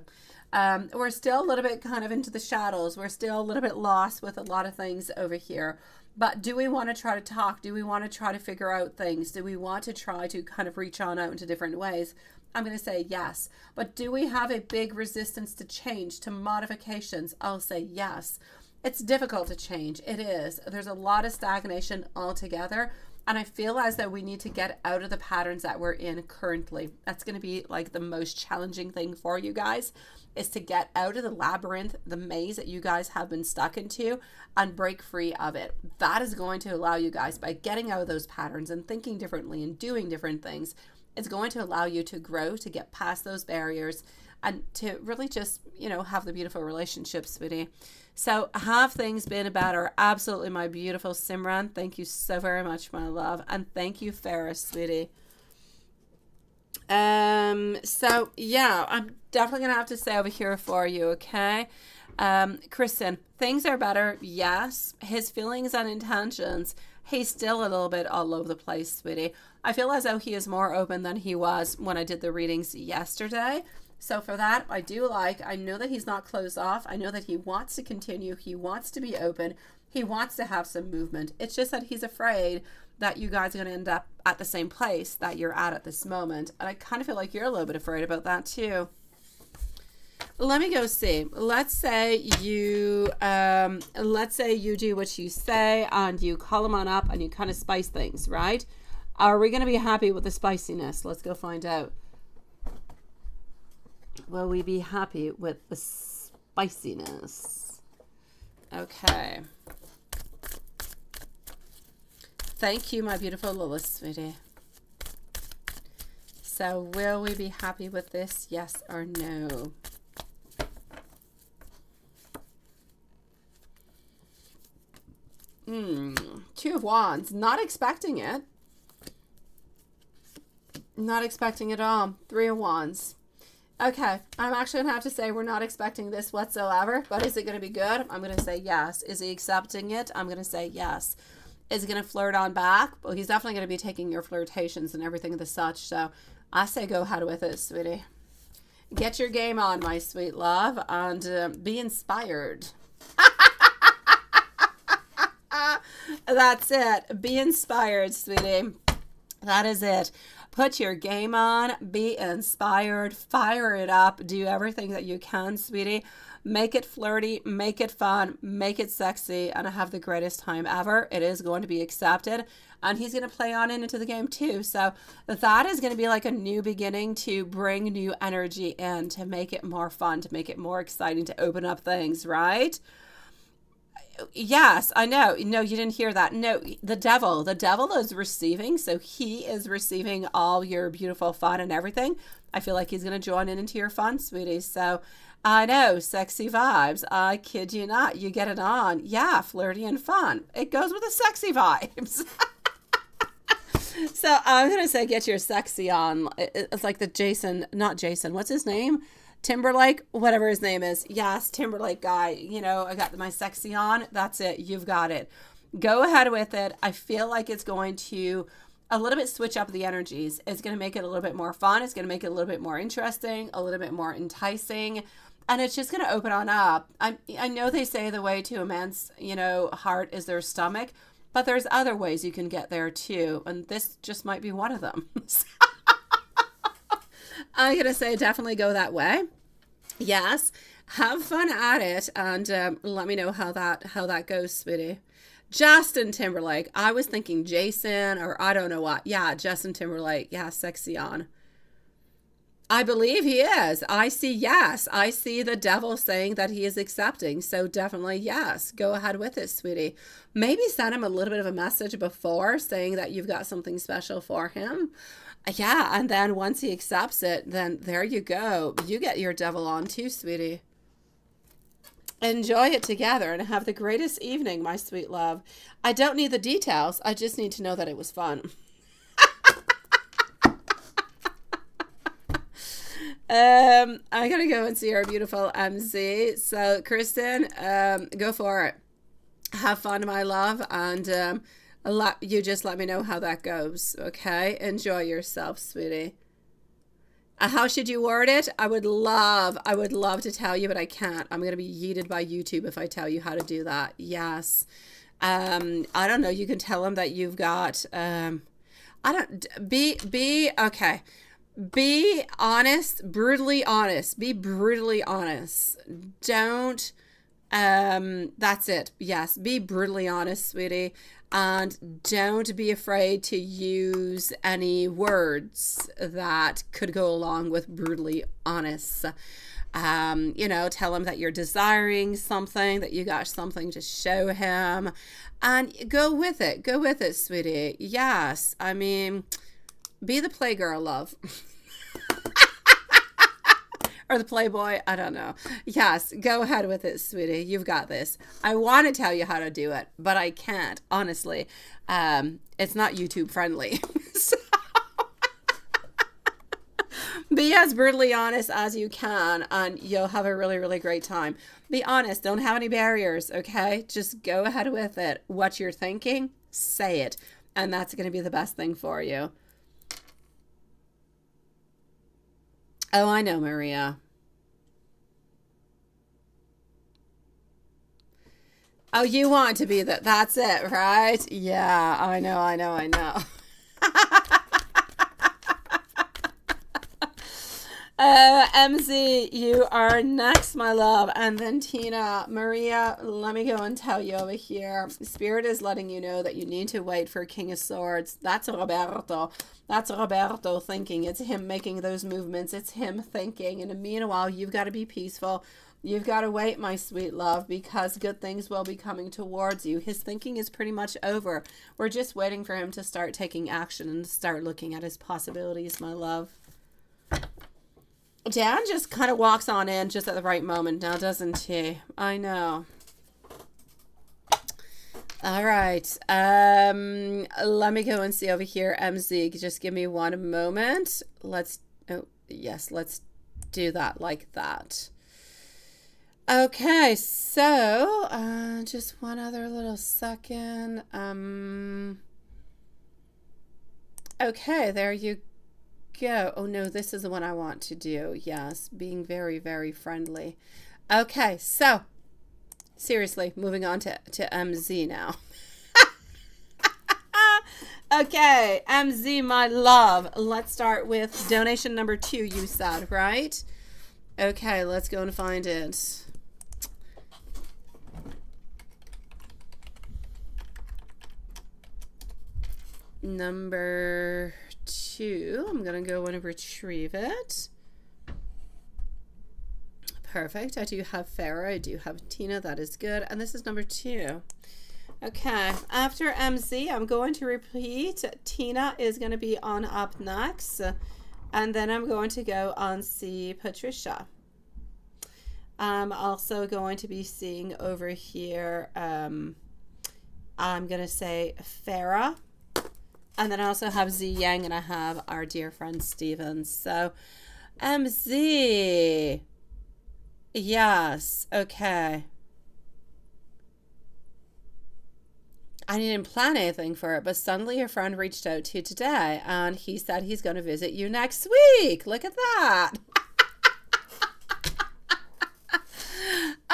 We're still a little bit kind of into the shadows. We're still a little bit lost with a lot of things over here. But do we want to try to talk? Do we want to try to figure out things? Do we want to try to kind of reach on out into different ways? I'm going to say yes. But do we have a big resistance to change, to modifications? I'll say yes. It's difficult to change. It is. There's a lot of stagnation altogether. And I feel as though we need to get out of the patterns that we're in currently. That's going to be like the most challenging thing for you guys, is to get out of the labyrinth, the maze that you guys have been stuck into, and break free of it. That is going to allow you guys, by getting out of those patterns and thinking differently and doing different things, it's going to allow you to grow, to get past those barriers, and to really just, you know, have the beautiful relationships, sweetie. So have things been better? Absolutely, my beautiful Simran. Thank you so very much, my love. And thank you, Ferris, sweetie. So yeah, I'm definitely gonna have to stay over here for you, okay? Kristen, things are better, yes. His feelings and intentions, he's still a little bit all over the place, sweetie. I feel as though he is more open than he was when I did the readings yesterday. So for that, I know that he's not closed off. I know that he wants to continue. He wants to be open. He wants to have some movement. It's just that he's afraid that you guys are going to end up at the same place that you're at this moment. And I kind of feel like you're a little bit afraid about that too. Let me go see. Let's say you do what you say and you call him on up and you kind of spice things, right? Are we going to be happy with the spiciness? Let's go find out. Will we be happy with the spiciness? Okay. Thank you, my beautiful Lilith, sweetie. So will we be happy with this? Yes or no? Two of Wands. Not expecting it. Not expecting it at all. Three of Wands. Okay, I'm actually going to have to say we're not expecting this whatsoever, but is it going to be good? I'm going to say yes. Is he accepting it? I'm going to say yes. Is he going to flirt on back? Well, he's definitely going to be taking your flirtations and everything of the such, so I say go ahead with it, sweetie. Get your game on, my sweet love, and be inspired. That's it. Be inspired, sweetie. That is it. Put your game on, be inspired, fire it up, do everything that you can, sweetie. Make it flirty, make it fun, make it sexy, and have the greatest time ever. It is going to be accepted, and he's going to play on into the game too. So that is going to be like a new beginning to bring new energy in, to make it more fun, to make it more exciting, to open up things, right? Yes, I know. No, you didn't hear that. No, the devil is receiving. So he is receiving all your beautiful fun and everything. I feel like he's going to join in into your fun, sweeties. So I know, sexy vibes. I kid you not. You get it on. Yeah, flirty and fun. It goes with the sexy vibes. So I'm going to say get your sexy on. It's like not Jason. What's his name? Timberlake, whatever his name is. Yes, Timberlake guy. You know, I got my sexy on. That's it. You've got it. Go ahead with it. I feel like it's going to a little bit switch up the energies. It's going to make it a little bit more fun. It's going to make it a little bit more interesting, a little bit more enticing. And it's just going to open on up. I know they say the way to a man's, heart is their stomach, but there's other ways you can get there too. And this just might be one of them. I'm going to say definitely go that way. Yes. Have fun at it. And let me know how that goes, sweetie. Justin Timberlake. I was thinking Jason or I don't know what. Yeah, Justin Timberlake. Yeah, sexy on. I believe he is. I see yes. I see the devil saying that he is accepting. So definitely yes. Go ahead with it, sweetie. Maybe send him a little bit of a message before saying that you've got something special for him. Yeah, and then once he accepts it, then there you go. You get your devil on too, sweetie. Enjoy it together and have the greatest evening, my sweet love. I don't need the details. I just need to know that it was fun. I'm going to go and see our beautiful MC. So, Kristen, go for it. Have fun, my love, and You just let me know how that goes, okay? Enjoy yourself, sweetie. How should you word it? I would love to tell you, but I can't. I'm going to be yeeted by YouTube if I tell you how to do that. Yes. I don't know. You can tell them that you've got, okay. Be honest, brutally honest. Be brutally honest. Don't, that's it. Yes. Be brutally honest, sweetie. And don't be afraid to use any words that could go along with brutally honest. You know, tell him that you're desiring something, that you got something to show him, and go with it. Go with it, sweetie. Yes. I mean, be the playgirl, love. Or the playboy, I don't know. Yes, go ahead with it, sweetie. You've got this. I want to tell you how to do it, but I can't, honestly. It's not YouTube friendly. So, be as brutally honest as you can, and you'll have a really, really great time. Be honest. Don't have any barriers, okay? Just go ahead with it. What you're thinking, say it. And that's going to be the best thing for you. Oh, I know, Maria. Oh, you want to be that. That's it, right? Yeah, I know. MZ, you are next, my love. And then Tina. Maria, let me go and tell you over here. Spirit is letting you know that you need to wait for King of Swords. That's Roberto. That's Roberto thinking. It's him making those movements. It's him thinking. And meanwhile, you've got to be peaceful. You've got to wait, my sweet love, because good things will be coming towards you. His thinking is pretty much over. We're just waiting for him to start taking action and start looking at his possibilities, my love. Dan just kind of walks on in just at the right moment now, doesn't he? I know. All right. Let me go and see over here. MZ, just give me one moment. Let's do that like that. Okay, so just one other little second. Okay, there you go. Oh no, this is the one I want to do. Yes, being very, very friendly. Okay, so seriously, moving on to MZ now. Okay, MZ, my love. Let's start with donation number 2, you said, right? Okay, let's go and find it. Number 2. I'm going to go and retrieve it. Perfect. I do have Farah. I do have Tina. That is good. And this is number 2. Okay. After MZ, I'm going to repeat. Tina is going to be on up next. And then I'm going to go and see Patricia. I'm also going to be seeing over here, I'm going to say Farah. And then I also have Z Yang, and I have our dear friend Steven. So, MZ. Yes. Okay. I didn't plan anything for it, but suddenly a friend reached out to you today, and he said he's going to visit you next week. Look at that.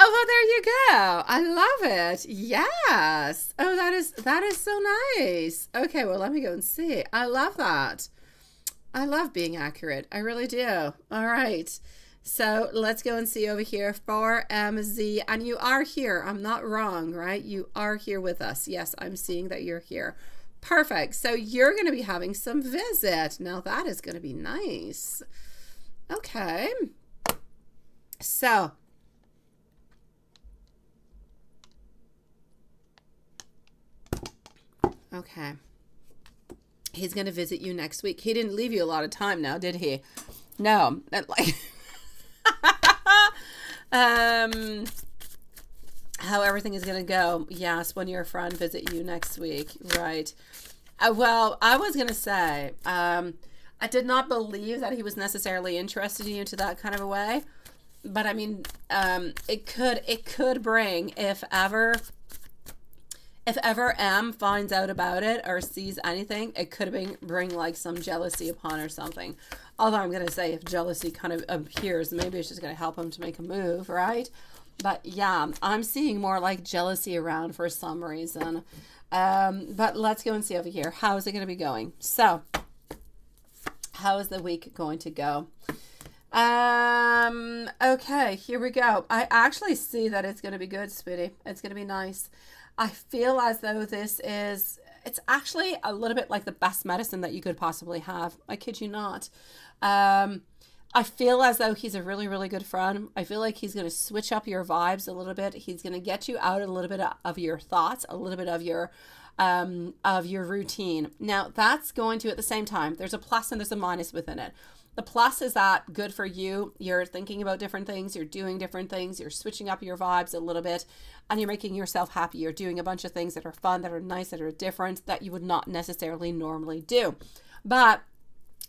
Oh, well, there you go. I love it. Yes. Oh, that is so nice. Okay, well, let me go and see. I love that. I love being accurate. I really do. All right. So let's go and see over here for MZ. And you are here. I'm not wrong, right? You are here with us. Yes, I'm seeing that you're here. Perfect. So you're going to be having some visit. Now that is going to be nice. Okay. So okay. He's going to visit you next week. He didn't leave you a lot of time now, did he? No. Like how everything is going to go. Yes, when your friend visit you next week. Right. Well, I was going to say, I did not believe that he was necessarily interested in you to that kind of a way. But I mean, it could bring, if ever If ever M finds out about it or sees anything, it could bring like some jealousy upon or something. Although I'm going to say if jealousy kind of appears, maybe it's just going to help him to make a move, right? But yeah, I'm seeing more like jealousy around for some reason. But let's go and see over here. How is it going to be going? So, how is the week going to go? Okay, here we go. I actually see that it's going to be good, sweetie. It's going to be nice. I feel as though it's actually a little bit like the best medicine that you could possibly have. I kid you not. I feel as though he's a really, really good friend. I feel like he's going to switch up your vibes a little bit. He's going to get you out a little bit of your thoughts, a little bit of your routine. Now, that's going to, at the same time, there's a plus and there's a minus within it. The plus is that good for you. You're thinking about different things. You're doing different things. You're switching up your vibes a little bit and you're making yourself happy. You're doing a bunch of things that are fun, that are nice, that are different, that you would not necessarily normally do. But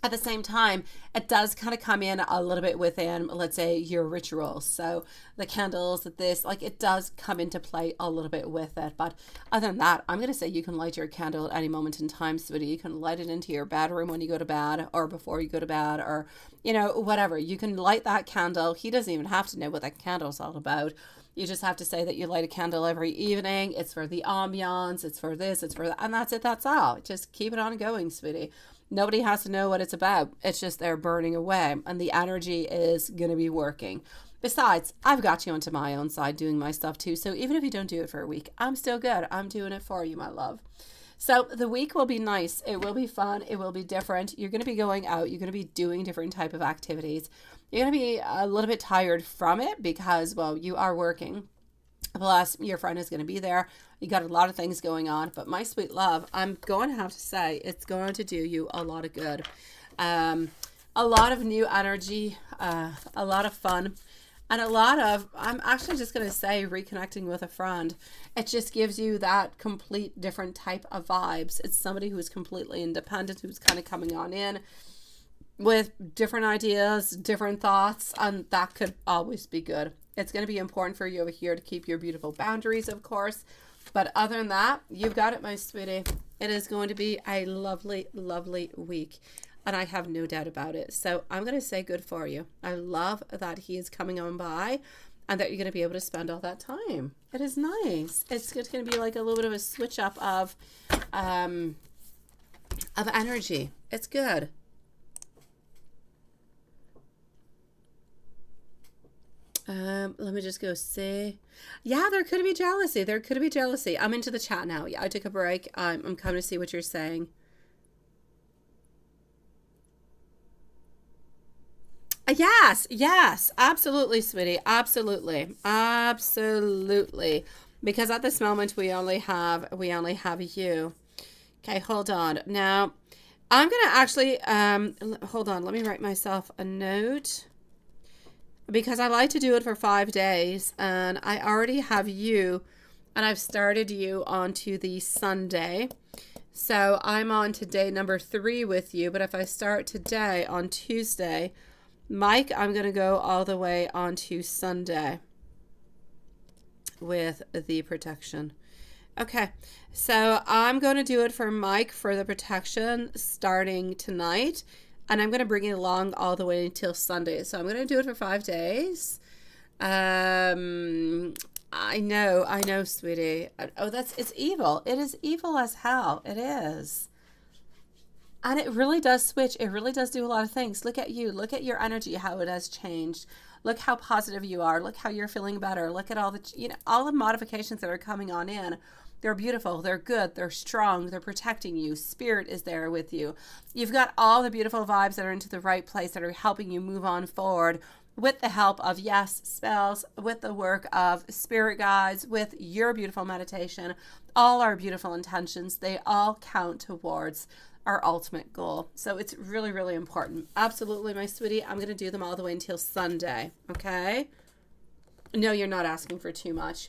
at the same time, it does kind of come in a little bit within, let's say, your rituals. So the candles, this, like it does come into play a little bit with it. But other than that, I'm going to say you can light your candle at any moment in time, sweetie. You can light it into your bedroom when you go to bed or before you go to bed or, you know, whatever. You can light that candle. He doesn't even have to know what that candle's all about. You just have to say that you light a candle every evening. It's for the ambiance. It's for this. It's for that. And that's it. That's all. Just keep it on going, sweetie. Nobody has to know what it's about. It's just they're burning away and the energy is going to be working. Besides, I've got you onto my own side doing my stuff too. So even if you don't do it for a week, I'm still good. I'm doing it for you, my love. So the week will be nice. It will be fun. It will be different. You're going to be going out. You're going to be doing different type of activities. You're going to be a little bit tired from it because, well, you are working. Plus, your friend is going to be there. You got a lot of things going on. But my sweet love, I'm going to have to say it's going to do you a lot of good. A lot of new energy, a lot of fun, and a lot of, I'm actually just going to say, reconnecting with a friend. It just gives you that complete different type of vibes. It's somebody who's completely independent, who's kind of coming on in with different ideas, different thoughts, and that could always be good. It's going to be important for you over here to keep your beautiful boundaries, of course. But other than that, you've got it, my sweetie. It is going to be a lovely, lovely week. And I have no doubt about it. So I'm going to say good for you. I love that he is coming on by and that you're going to be able to spend all that time. It is nice. It's going to be like a little bit of a switch up of energy. It's good. Let me just go see. Yeah, there could be jealousy. There could be jealousy. I'm into the chat now. Yeah, I took a break. I'm coming to see what you're saying. Yes, absolutely, sweetie. Absolutely. Because at this moment we only have you. Okay, hold on. Now, I'm going to actually, hold on. Let me write myself a note. Because I like to do it for 5 days, and I already have you, and I've started you onto the Sunday. So I'm on to day number 3 with you, but if I start today on Tuesday, Mike, I'm going to go all the way onto Sunday with the protection. Okay, so I'm going to do it for Mike for the protection starting tonight. And I'm going to bring it along all the way until Sunday. So I'm going to do it for 5 days. I know, sweetie. Oh, it's evil. It is evil as hell. It is. And it really does switch. It really does do a lot of things. Look at you. Look at your energy, how it has changed. Look how positive you are. Look how you're feeling better. Look at all the modifications that are coming on in. They're beautiful. They're good. They're strong. They're protecting you. Spirit is there with you. You've got all the beautiful vibes that are into the right place that are helping you move on forward with the help of, yes, spells, with the work of spirit guides, with your beautiful meditation, all our beautiful intentions. They all count towards our ultimate goal. So it's really, really important. Absolutely, my sweetie. I'm going to do them all the way until Sunday. Okay? No, you're not asking for too much.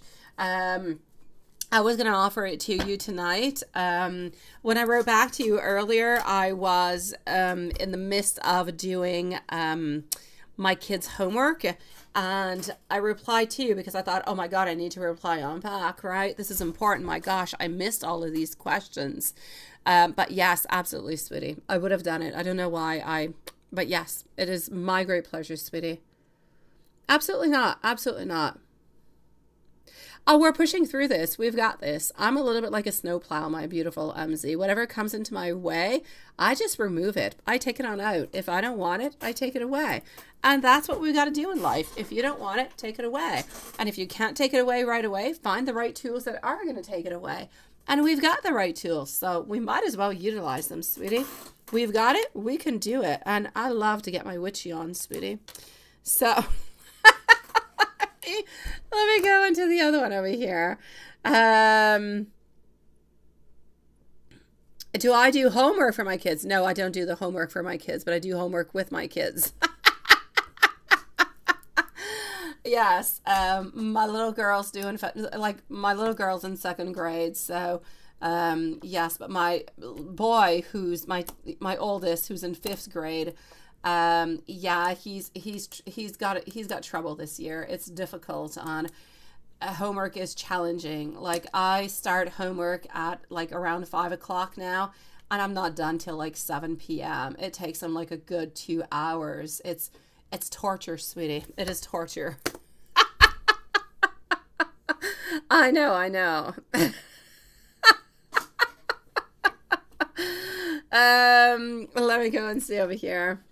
I was going to offer it to you tonight. When I wrote back to you earlier, I was in the midst of doing my kids' homework. And I replied to you because I thought, oh my God, I need to reply on back, right? This is important. My gosh, I missed all of these questions. But yes, absolutely, sweetie. I would have done it. I don't know why but yes, it is my great pleasure, sweetie. Absolutely not. Absolutely not. Oh, we're pushing through this. We've got this. I'm a little bit like a snowplow, my beautiful MZ. Whatever comes into my way, I just remove it. I take it on out. If I don't want it, I take it away. And that's what we've got to do in life. If you don't want it, take it away. And if you can't take it away right away, find the right tools that are going to take it away. And we've got the right tools, so we might as well utilize them, sweetie. We've got it. We can do it. And I love to get my witchy on, sweetie. So... let me go into the other one over here. Do I do homework for my kids? No, I don't do the homework for my kids, but I do homework with my kids. Yes, my little girl's doing, like, my little girl's in 2nd grade, so yes, but my boy, who's my oldest, who's in 5th grade, yeah, he's got trouble this year. It's difficult, on homework is challenging. Like, I start homework at like around 5 o'clock now, and I'm not done till like 7 p.m. It takes him like a good 2 hours. It's torture, sweetie. It is torture. I know. Let me go and see over here.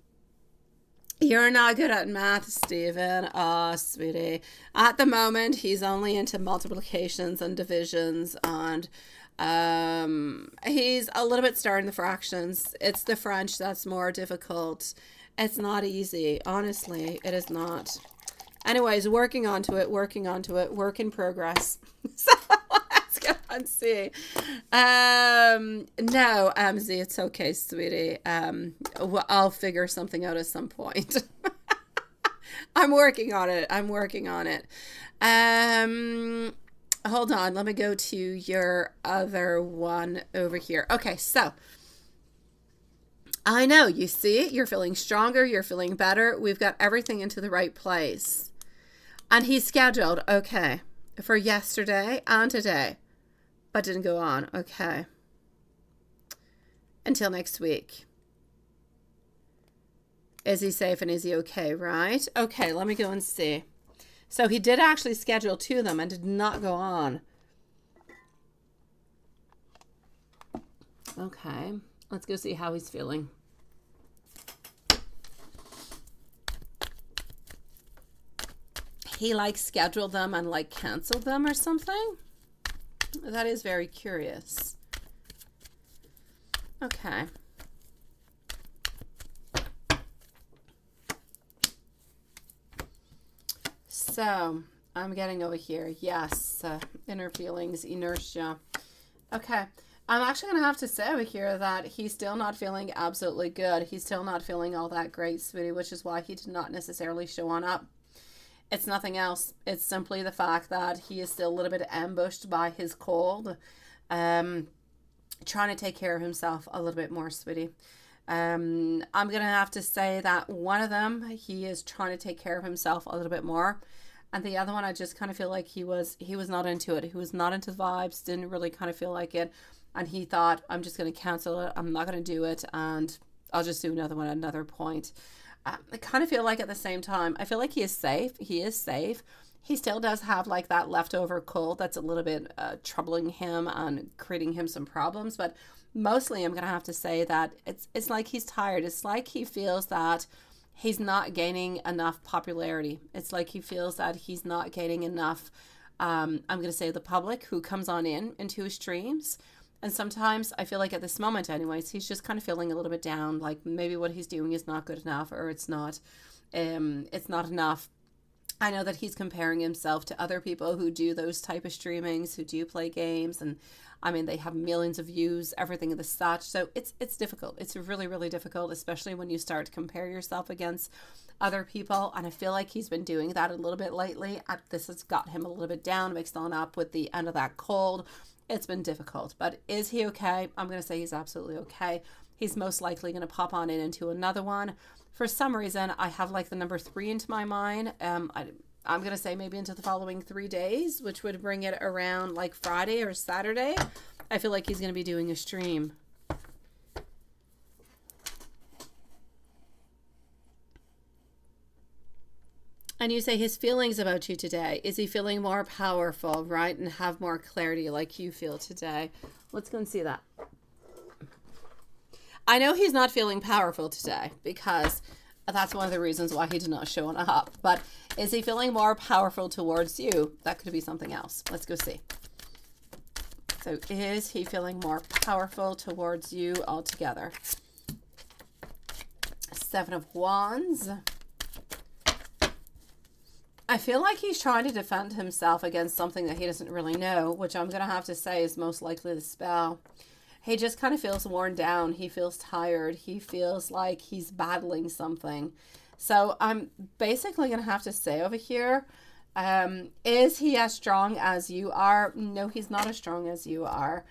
You're not good at math, Stephen. Oh, sweetie. At the moment, he's only into multiplications and divisions, and he's a little bit starting the fractions. It's the French that's more difficult. It's not easy. Honestly, it is not. Anyways, working onto it, work in progress. So let's go and see. No, MZ, it's okay, sweetie. I'll figure something out at some point. I'm working on it. Hold on. Let me go to your other one over here. Okay, so I know, you see it. You're feeling stronger. You're feeling better. We've got everything into the right place. And he's scheduled, okay, for yesterday and today, but didn't go on. Okay. Until next week. Is he safe and is he okay, right? Okay, let me go and see. So he did actually schedule 2 of them and did not go on. Okay, let's go see how he's feeling. He like scheduled them and like canceled them or something. That is very curious. Okay. So I'm getting over here. Yes, inner feelings, inertia. Okay. I'm actually going to have to say over here that he's still not feeling absolutely good. He's still not feeling all that great, sweetie, which is why he did not necessarily show on up. It's nothing else. It's simply the fact that he is still a little bit ambushed by his cold. Trying to take care of himself a little bit more, sweetie. I'm going to have to say that one of them, he is trying to take care of himself a little bit more. And the other one, I just kind of feel like he was not into it. He was not into the vibes, didn't really kind of feel like it. And he thought, I'm just going to cancel it. I'm not going to do it. And I'll just do another one at another point. I kind of feel like at the same time, I feel like he is safe. He is safe. He still does have like that leftover cold that's a little bit troubling him and creating him some problems. But mostly I'm going to have to say that it's like he's tired. It's like he feels that he's not gaining enough popularity. It's like he feels that he's not gaining enough, I'm going to say the public who comes on into his streams. And sometimes I feel like at this moment anyways, he's just kind of feeling a little bit down, like maybe what he's doing is not good enough, or it's not enough. I know that he's comparing himself to other people who do those type of streamings, who do play games, and I mean, they have millions of views, everything of the such. So it's difficult. It's really, really difficult, especially when you start to compare yourself against other people. And I feel like he's been doing that a little bit lately. This has got him a little bit down, mixed on up with the end of that cold. It's been difficult, but is he okay? I'm going to say he's absolutely okay. He's most likely going to pop on into another one For some reason, I have like the number 3 into my mind. I'm going to say maybe into the following 3 days, which would bring it around like Friday or Saturday. I feel like he's going to be doing a stream. And you say his feelings about you today. Is he feeling more powerful, right? And have more clarity like you feel today? Let's go and see that. I know he's not feeling powerful today because that's one of the reasons why he did not show up. But is he feeling more powerful towards you? That could be something else. Let's go see. So is he feeling more powerful towards you altogether? 7 of Wands. I feel like he's trying to defend himself against something that he doesn't really know, which I'm going to have to say is most likely the spell. He just kind of feels worn down. He feels tired. He feels like he's battling something. So I'm basically going to have to say over here, is he as strong as you are? No, he's not as strong as you are.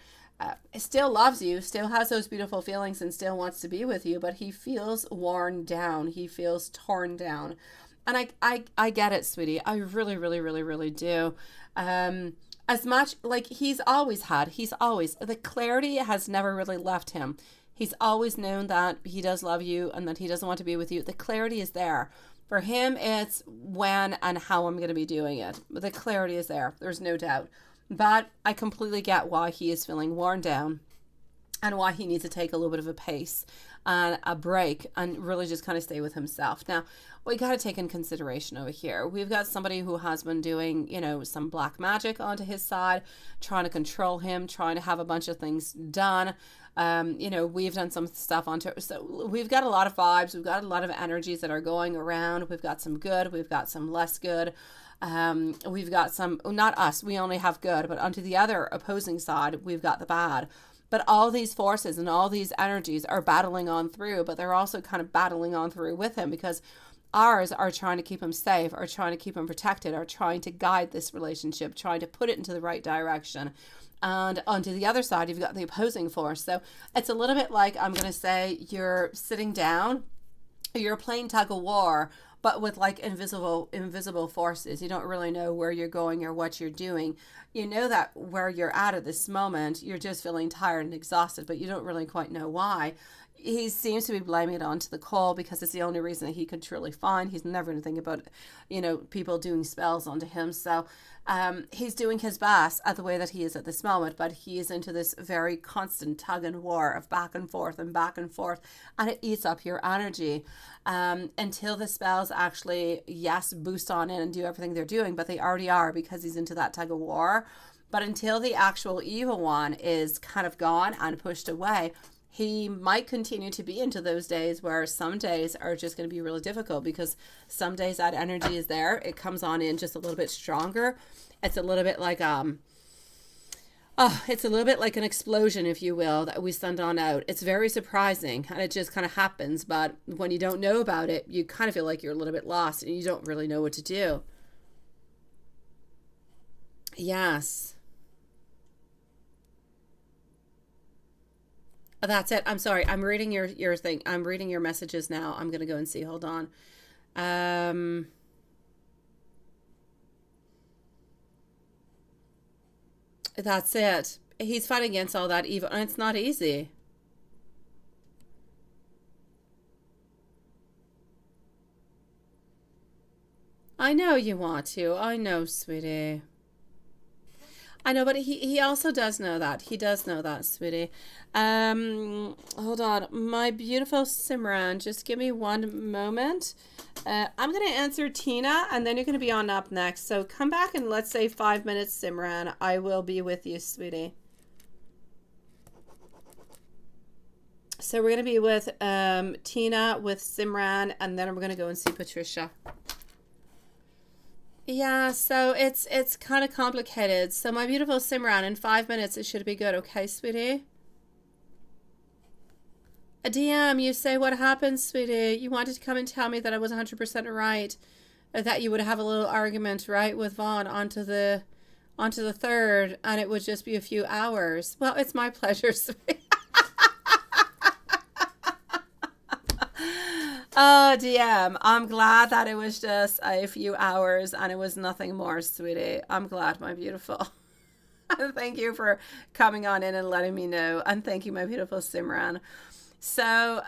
Still loves you, still has those beautiful feelings and still wants to be with you, but he feels worn down. He feels torn down. And I get it, sweetie. I really, really, really, really do. As much like he's always, the clarity has never really left him. He's always known that he does love you and that he doesn't want to be with you. The clarity is there. For him, it's when and how I'm going to be doing it. The clarity is there. There's no doubt. But I completely get why he is feeling worn down and why he needs to take a little bit of a pace and a break and really just kind of stay with himself. Now, we got to take in consideration over here. We've got somebody who has been doing, some black magic onto his side, trying to control him, trying to have a bunch of things done. We've done some stuff onto it. So we've got a lot of vibes. We've got a lot of energies that are going around. We've got some good. We've got some less good. We've got some, not us, we only have good, but onto the other opposing side, we've got the bad. But all these forces and all these energies are battling on through, but they're also kind of battling on through with him because ours are trying to keep him safe, are trying to keep him protected, are trying to guide this relationship, trying to put it into the right direction. And onto the other side, you've got the opposing force. So it's a little bit like, I'm going to say, you're sitting down, you're playing tug of war, but with like invisible forces. You don't really know where you're going or what you're doing. You know that where you're at this moment, you're just feeling tired and exhausted, but you don't really quite know why. He seems to be blaming it onto the coal because it's the only reason that he could truly find. He's never going to think about, people doing spells onto him. So he's doing his best at the way that he is at this moment, but he is into this very constant tug and war of back and forth, and it eats up your energy until the spells actually, yes, boost on in and do everything they're doing, but they already are because he's into that tug of war. But until the actual evil one is kind of gone and pushed away, he might continue to be into those days where some days are just going to be really difficult because some days that energy is there. It comes on in just a little bit stronger. It's a little bit like it's a little bit like an explosion, if you will, that we send on out. It's very surprising and it just kind of happens. But when you don't know about it, you kind of feel like you're a little bit lost and you don't really know what to do. Yes. That's it. I'm sorry. I'm reading your thing. I'm reading your messages now. I'm going to go and see. Hold on. That's it. He's fighting against all that evil, and it's not easy. I know you want to. I know, sweetie. I know, but he also does know that. He does know that, sweetie. Hold on. My beautiful Simran, just give me one moment. I'm going to answer Tina, and then you're going to be on up next. So come back in, let's say, 5 minutes, Simran. I will be with you, sweetie. So we're going to be with Tina, with Simran, and then we're going to go and see Patricia. Yeah, so it's kind of complicated. So my beautiful Simran, in 5 minutes, it should be good. Okay, sweetie? A DM, you say, what happened, sweetie? You wanted to come and tell me that I was 100% right. That you would have a little argument, right, with Vaughn onto the 3rd, and it would just be a few hours. Well, it's my pleasure, sweetie. Oh, DM. I'm glad that it was just a few hours and it was nothing more, sweetie. I'm glad, my beautiful. Thank you for coming on in and letting me know. And thank you, my beautiful Simran. So,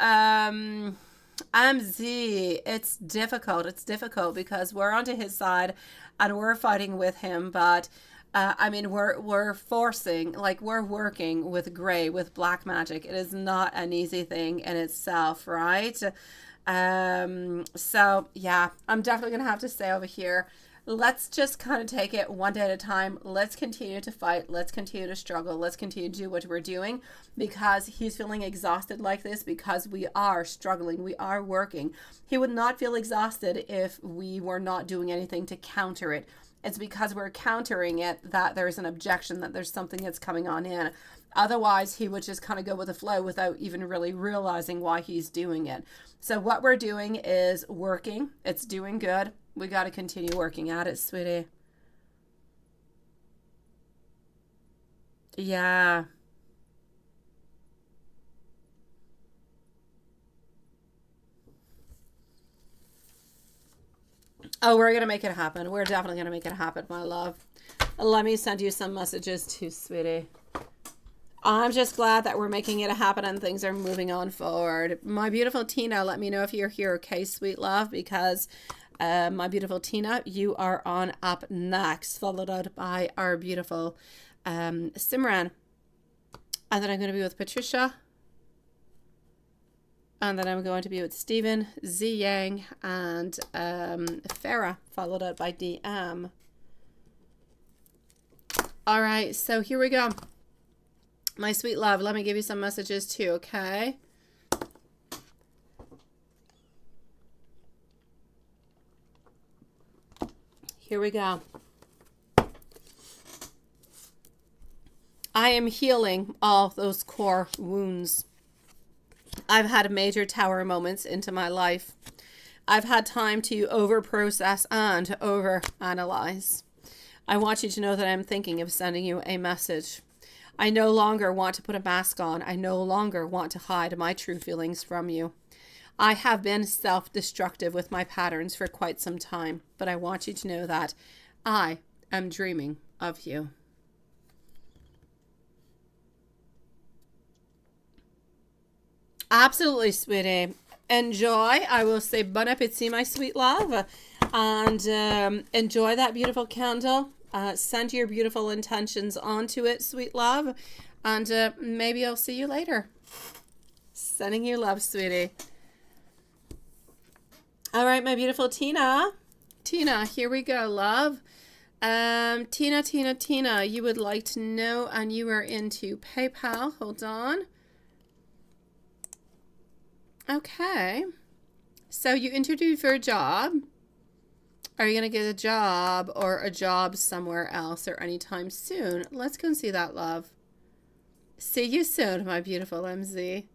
MZ, it's difficult. It's difficult because we're onto his side and we're fighting with him, but I mean, we're forcing, like we're working with gray, with black magic. It is not an easy thing in itself, right? So yeah, I'm definitely gonna have to stay over here. Let's just kind of take it one day at a time. Let's continue to fight. Let's continue to struggle. Let's continue to do what we're doing because he's feeling exhausted like this because we are struggling. We are working. He would not feel exhausted if we were not doing anything to counter it. It's because we're countering it that there's an objection, that there's something that's coming on in. Otherwise, he would just kind of go with the flow without even really realizing why he's doing it. So what we're doing is working. It's doing good. We got to continue working at it, sweetie. Yeah. Oh, we're going to make it happen. We're definitely going to make it happen, my love. Let me send you some messages too, sweetie. I'm just glad that we're making it happen and things are moving on forward. My beautiful Tina, let me know if you're here, okay, sweet love, because my beautiful Tina, you are on up next, followed out by our beautiful Simran. And then I'm going to be with Patricia. And then I'm going to be with Stephen, Z Yang, and Farah, followed out by DM. All right, so here we go. My sweet love, let me give you some messages too, okay? Here we go. I am healing all those core wounds. I've had major tower moments into my life. I've had time to over-process and over-analyze. I want you to know that I'm thinking of sending you a message. I no longer want to put a mask on. I no longer want to hide my true feelings from you. I have been self-destructive with my patterns for quite some time, but I want you to know that I am dreaming of you. Absolutely, sweetie. Enjoy. I will say bon appetit, my sweet love. And enjoy that beautiful candle. Send your beautiful intentions onto it, sweet love. And maybe I'll see you later. Sending you love, sweetie. All right, my beautiful Tina. Tina, here we go, love. Tina, you would like to know, and you are into PayPal. Hold on. Okay. So you interviewed for a job. Are you going to get a job or a job somewhere else or anytime soon? Let's go and see that, love. See you soon, my beautiful MZ.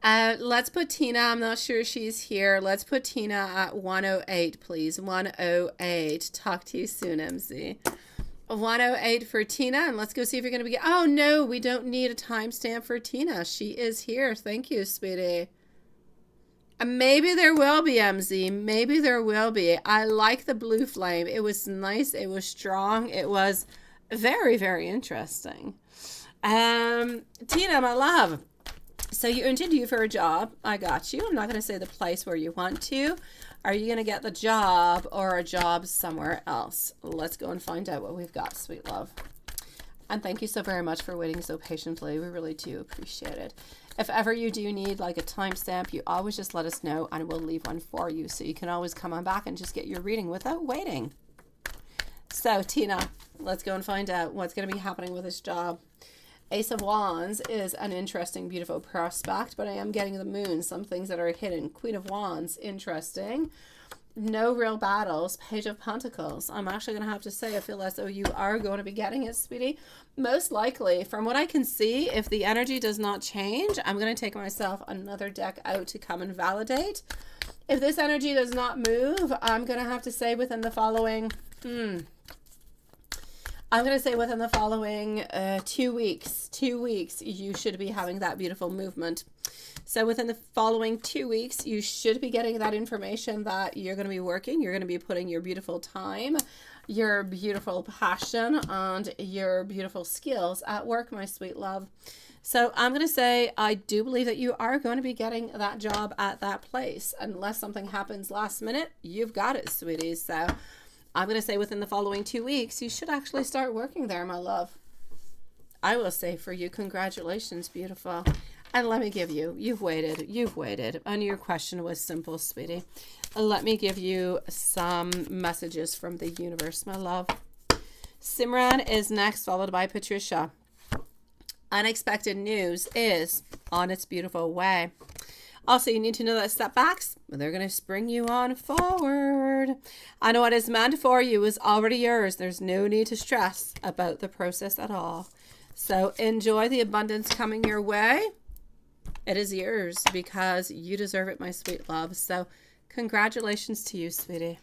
Let's put Tina. I'm not sure she's here. Let's put Tina at 108, please. 108. Talk to you soon, MZ. 108 for Tina. And let's go see if you're going to be... Oh, no, we don't need a timestamp for Tina. She is here. Thank you, sweetie. Maybe there will be, MZ. Maybe there will be. I like the blue flame. It was nice. It was strong. It was very, very interesting. Tina, my love. So you interviewed for a job. I got you. I'm not going to say the place where you want to. Are you going to get the job or a job somewhere else? Let's go and find out what we've got, sweet love. And thank you so very much for waiting so patiently. We really do appreciate it. If ever you do need like a timestamp, you always just let us know and we'll leave one for you. So you can always come on back and just get your reading without waiting. So Tina, let's go and find out what's going to be happening with this job. Ace of Wands is an interesting, beautiful prospect, but I am getting the moon, some things that are hidden. Queen of Wands, interesting. No real battles. Page of Pentacles. I'm actually going to have to say, I feel as though you are going to be getting it, sweetie. Most likely, from what I can see, if the energy does not change, I'm going to take myself another deck out to come and validate. If this energy does not move, I'm going to have to say within the following... I'm going to say within the following 2 weeks, you should be having that beautiful movement. So within the following 2 weeks, you should be getting that information that you're going to be working. You're going to be putting your beautiful time, your beautiful passion, and your beautiful skills at work, my sweet love. So I'm going to say I do believe that you are going to be getting that job at that place. Unless something happens last minute, you've got it, sweeties. So I'm going to say within the following 2 weeks, you should actually start working there, my love. I will say for you, congratulations, beautiful. And let me give you, you've waited. And your question was simple, sweetie. Let me give you some messages from the universe, my love. Simran is next, followed by Patricia. Unexpected news is on its beautiful way. Also, you need to know that setbacks, they're going to spring you on forward. I know what is meant for you is already yours. There's no need to stress about the process at all. So enjoy the abundance coming your way. It is yours because you deserve it, my sweet love. So congratulations to you, sweetie.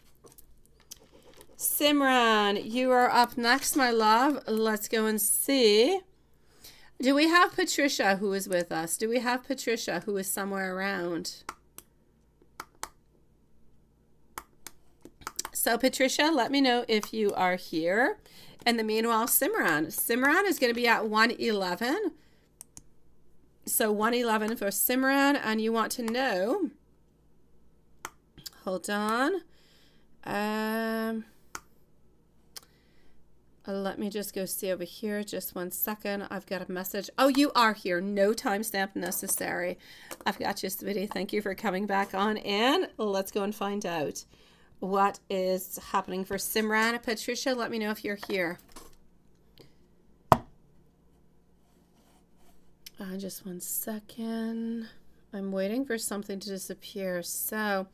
Simran, you are up next, my love. Let's go and see. Do we have Patricia who is with us? Do we have Patricia who is somewhere around? So Patricia, let me know if you are here. In the meanwhile, Simran is going to be at 111. So 111 for Simran, and you want to know. Hold on. Let me just go see over here. Just 1 second. I've got a message. Oh, you are here. No timestamp necessary. I've got you, sweetie. Thank you for coming back on. And let's go and find out what is happening for Simran. Patricia, let me know if you're here. Just 1 second. I'm waiting for something to disappear. So,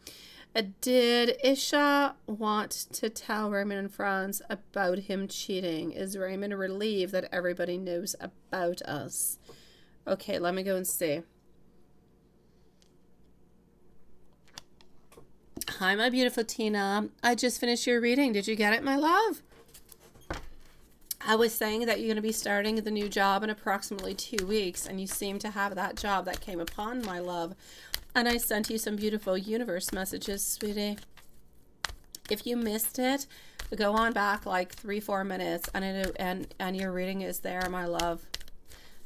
did Isha want to tell Raymond and Franz about him cheating? Is Raymond relieved that everybody knows about us? Okay, let me go and see. Hi, my beautiful Tina. I just finished your reading. Did you get it, my love? I was saying that you're going to be starting the new job in approximately 2 weeks, and you seem to have that job that came upon, my love. And I sent you some beautiful universe messages, sweetie. If you missed it, go on back like 3-4 minutes, and your reading is there, my love.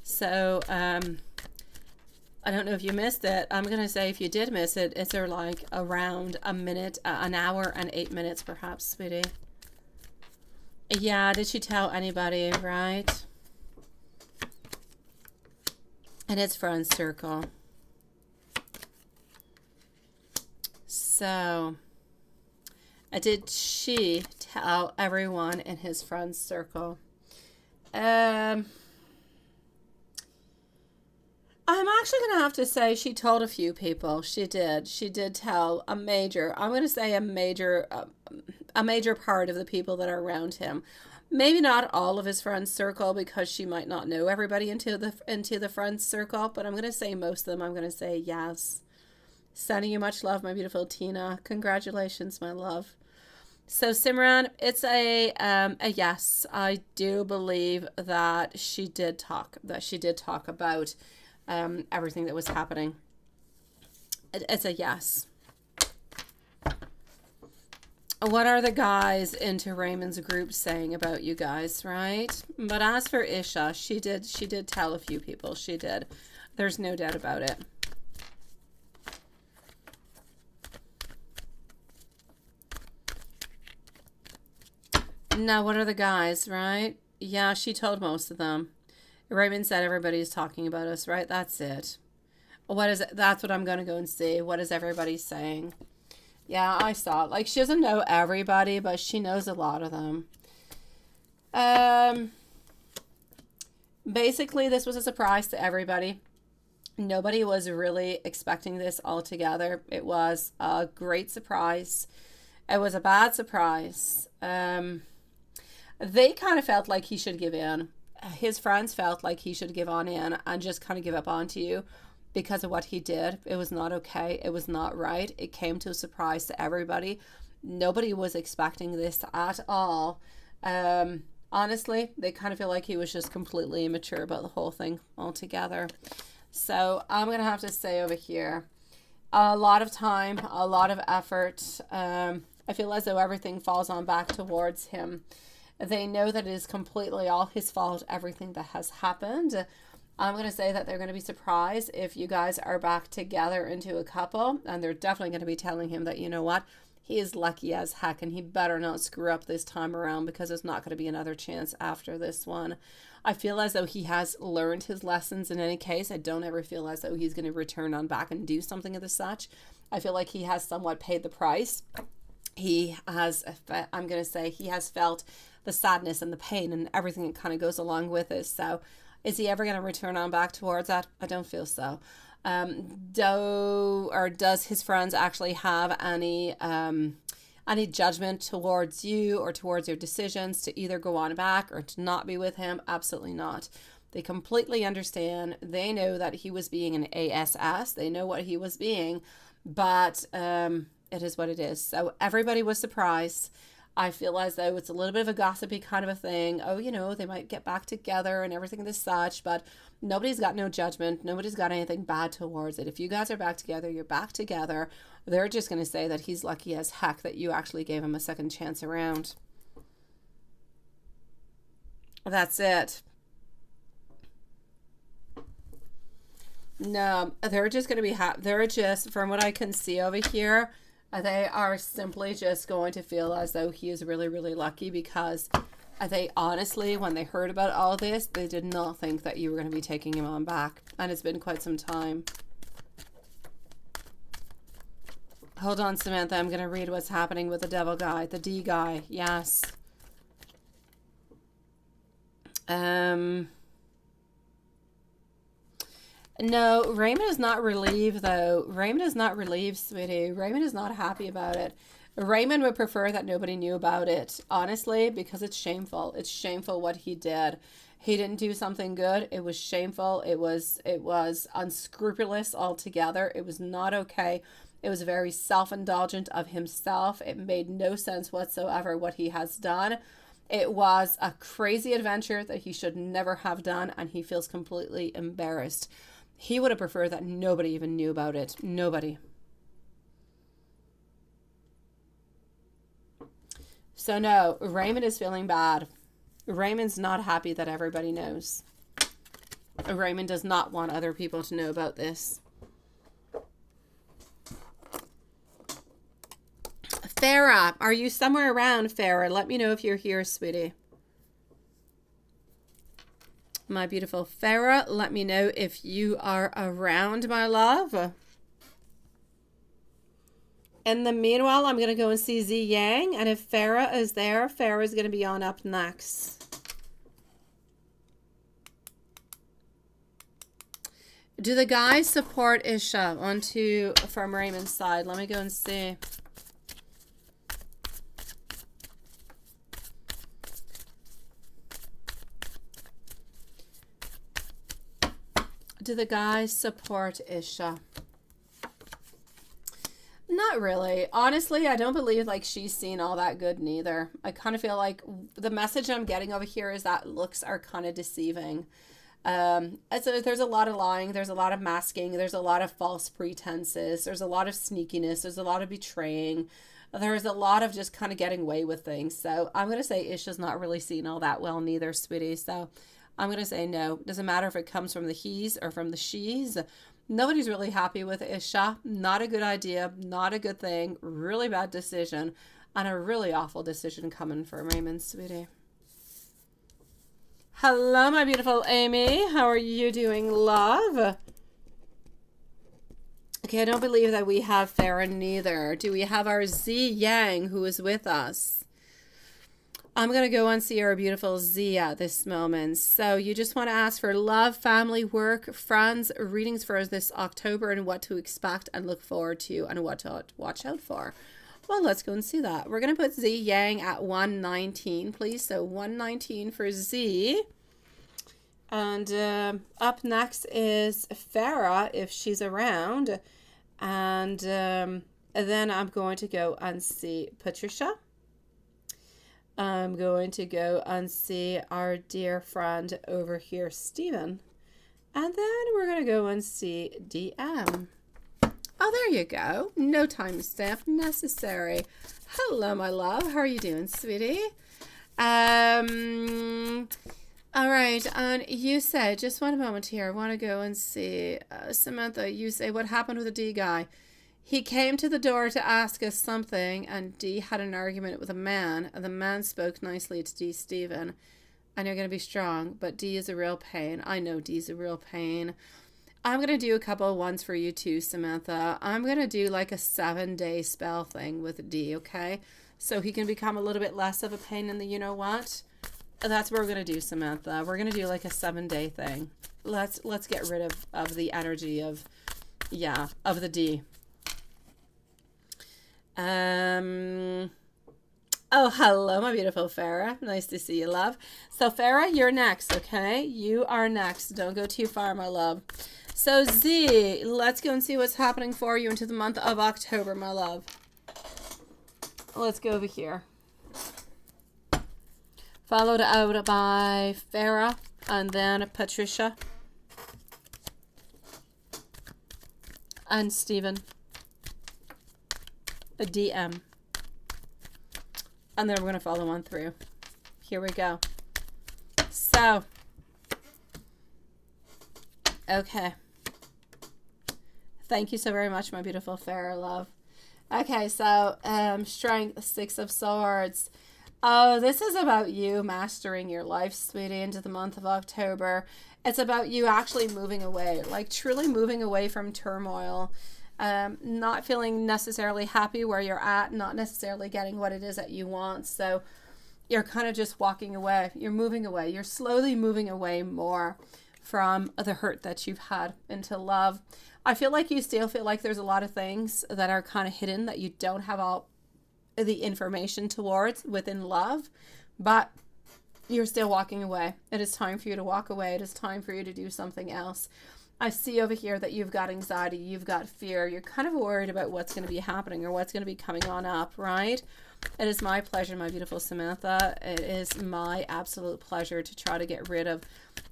So I don't know if you missed it. I'm gonna say if you did miss it, it's like around a minute, an hour and 8 minutes, perhaps, sweetie. Yeah, did she tell anybody, right? And it's friend circle. So, did she tell everyone in his friend circle? I'm actually going to have to say she told a few people. She did. She did tell a major, I'm going to say a major part of the people that are around him. Maybe not all of his friend circle, because she might not know everybody into the friend circle, but I'm going to say most of them. I'm going to say yes. Sending you much love, my beautiful Tina. Congratulations, my love. So Simran, it's a yes. I do believe that she did talk about everything that was happening. It's a yes. What are the guys into Raymond's group saying about you guys, right? But as for Isha, she did tell a few people. She did. There's no doubt about it. Now, what are the guys, right? Yeah, she told most of them. Raymond said everybody's talking about us, right? That's it. What is it? That's what I'm going to go and see. What is everybody saying? Yeah, I saw it. Like, she doesn't know everybody, but she knows a lot of them. Basically, this was a surprise to everybody. Nobody was really expecting this altogether. It was a great surprise. It was a bad surprise. They kind of felt like he should give in. His friends felt like he should give on in and just kind of give up on to you because of what he did. It was not okay. It was not right. It came to a surprise to everybody. Nobody was expecting this at all. Honestly, they kind of feel like he was just completely immature about the whole thing altogether. So I'm going to have to say over here, a lot of time, a lot of effort. I feel as though everything falls on back towards him. They know that it is completely all his fault, everything that has happened. I'm going to say that they're going to be surprised if you guys are back together into a couple. And they're definitely going to be telling him that, you know what, he is lucky as heck and he better not screw up this time around, because there's not going to be another chance after this one. I feel as though he has learned his lessons in any case. I don't ever feel as though he's going to return on back and do something of the such. I feel like he has somewhat paid the price. He has, I'm going to say, he has felt the sadness and the pain and everything that kind of goes along with it. So is he ever going to return on back towards that? I don't feel so. Does his friends actually have any judgment towards you or towards your decisions to either go on back or to not be with him? Absolutely not. They completely understand. They know that he was being an ASS. They know what he was being, but it is what it is. So everybody was surprised. I feel as though it's a little bit of a gossipy kind of a thing. Oh, you know, they might get back together and everything as such, but nobody's got no judgment. Nobody's got anything bad towards it. If you guys are back together, you're back together. They're just going to say that he's lucky as heck that you actually gave him a second chance around. That's it. No, they're just going to be happy. They're just, from what I can see over here, they are simply just going to feel as though he is really, really lucky, because they honestly, when they heard about all this, they did not think that you were going to be taking him on back. And it's been quite some time. Hold on, Samantha. I'm going to read what's happening with the devil guy, the D guy. Yes. No, Raymond is not relieved, though. Raymond is not relieved, sweetie. Raymond is not happy about it. Raymond would prefer that nobody knew about it, honestly, because it's shameful. It's shameful what he did. He didn't do something good. It was shameful. It was unscrupulous altogether. It was not okay. It was very self-indulgent of himself. It made no sense whatsoever what he has done. It was a crazy adventure that he should never have done, and he feels completely embarrassed. He would have preferred that nobody even knew about it. Nobody. So no, Raymond is feeling bad. Raymond's not happy that everybody knows. Raymond does not want other people to know about this. Farah, are you somewhere around, Farah? Let me know if you're here, sweetie. My beautiful Farah, let me know if you are around, my love. In the meanwhile, I'm going to go and see Z Yang, and if Farah is there, Farah is going to be on up next. Do the guys support Isha from Raymond's side? Let me go and see. Do the guys support Isha? Not really. Honestly, I don't believe like she's seen all that good neither. I kind of feel like the message I'm getting over here is that looks are kind of deceiving. There's a lot of lying. There's a lot of masking. There's a lot of false pretenses. There's a lot of sneakiness. There's a lot of betraying. There's a lot of just kind of getting away with things. So I'm going to say Isha's not really seen all that well neither, sweetie. So I'm going to say no. Doesn't matter if it comes from the he's or from the she's. Nobody's really happy with Isha. Not a good idea. Not a good thing. Really bad decision. And a really awful decision coming from Raymond, sweetie. Hello, my beautiful Amy. How are you doing, love? Okay, I don't believe that we have Farah neither. Do we have our Z Yang who is with us? I'm going to go and see our beautiful Z at this moment. So you just want to ask for love, family, work, friends, readings for this October and what to expect and look forward to and what to watch out for. Well, let's go and see that. We're going to put Z Yang at 119, please. So 119 for Z. And up next is Farah, if she's around. And then I'm going to go and see Patricia. I'm going to go and see our dear friend over here, Stephen. And then we're going to go and see DM. Oh, there you go. No timestamp necessary. Hello, my love. How are you doing, sweetie? All right. And you say, just one moment here. I want to go and see. Samantha, you say, what happened with the D guy? He came to the door to ask us something, and D had an argument with a man, and the man spoke nicely to D. Stephen. And you're going to be strong, but D is a real pain. I know D's a real pain. I'm going to do a couple of ones for you too, Samantha. I'm going to do like a 7-day spell thing with D, okay? So he can become a little bit less of a pain in the you-know-what. That's what we're going to do, Samantha. We're going to do like a 7-day thing. Let's get rid of the energy of the D. Oh, hello, my beautiful Farah. Nice to see you, love. So, Farah, you're next, okay? You are next. Don't go too far, my love. So, Z, let's go and see what's happening for you into the month of October, my love. Let's go over here. Followed out by Farah and then Patricia and Stephen. A DM. And then we're going to follow on through. Here we go. So, okay. Thank you so very much, my beautiful Farah love. Okay, so strength, 6 of Swords. Oh, this is about you mastering your life, sweetie, into the month of October. It's about you actually moving away, like truly moving away from turmoil. Not feeling necessarily happy where you're at, not necessarily getting what it is that you want. So you're kind of just walking away. You're moving away. You're slowly moving away more from the hurt that you've had into love. I feel like you still feel like there's a lot of things that are kind of hidden that you don't have all the information towards within love, but you're still walking away. It is time for you to walk away. It is time for you to do something else. I see over here that you've got anxiety, you've got fear, you're kind of worried about what's going to be happening or what's going to be coming on up, right? It is my pleasure, my beautiful Samantha. It is my absolute pleasure to try to get rid of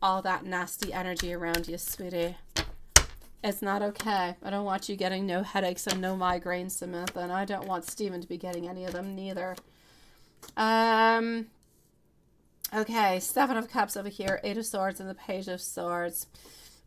all that nasty energy around you, sweetie. It's not okay. I don't want you getting no headaches and no migraines, Samantha, and I don't want Stephen to be getting any of them neither. Okay, 7 of Cups over here, 8 of Swords, and the Page of Swords.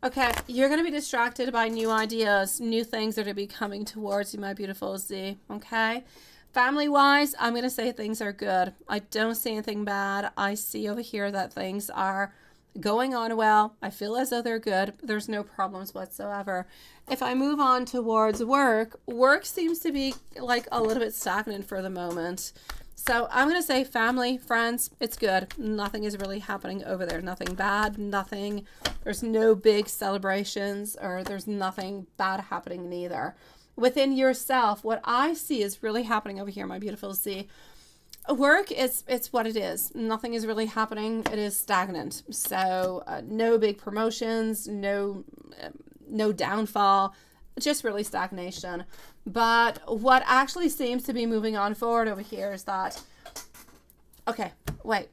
Okay, you're going to be distracted by new ideas, new things that are be coming towards you, my beautiful Z, okay? Family-wise, I'm going to say things are good. I don't see anything bad. I see over here that things are going on well. I feel as though they're good. There's no problems whatsoever. If I move on towards work, work seems to be like a little bit stagnant for the moment. So I'm going to say family, friends, it's good. Nothing is really happening over there. Nothing bad, nothing. There's no big celebrations or there's nothing bad happening neither. Within yourself, what I see is really happening over here, my beautiful Z. Work, it's what it is. Nothing is really happening. It is stagnant. So no big promotions, no downfall, just really stagnation. But what actually seems to be moving on forward over here is that, okay, wait.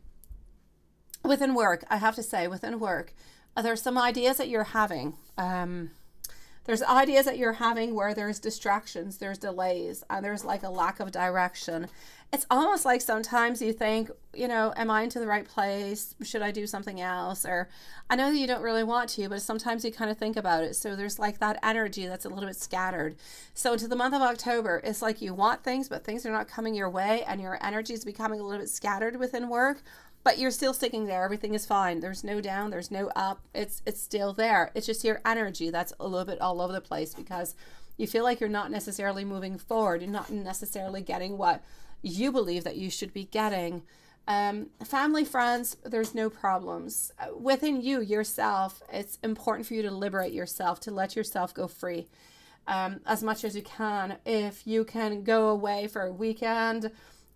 Within work, I have to say, within work, there's some ideas that you're having. There's ideas that you're having where there's distractions, there's delays, and there's like a lack of direction. It's almost like sometimes you think, you know, am I into the right place? Should I do something else? Or I know that you don't really want to, but sometimes you kind of think about it. So there's like that energy that's a little bit scattered. So into the month of October, it's like you want things, but things are not coming your way and your energy is becoming a little bit scattered within work. But you're still sticking there. Everything is fine. There's no down. There's no up. It's still there. It's just your energy that's a little bit all over the place because you feel like you're not necessarily moving forward. You're not necessarily getting what you believe that you should be getting. Family, friends, there's no problems. Within you, yourself, it's important for you to liberate yourself, to let yourself go free as much as you can. If you can go away for a weekend,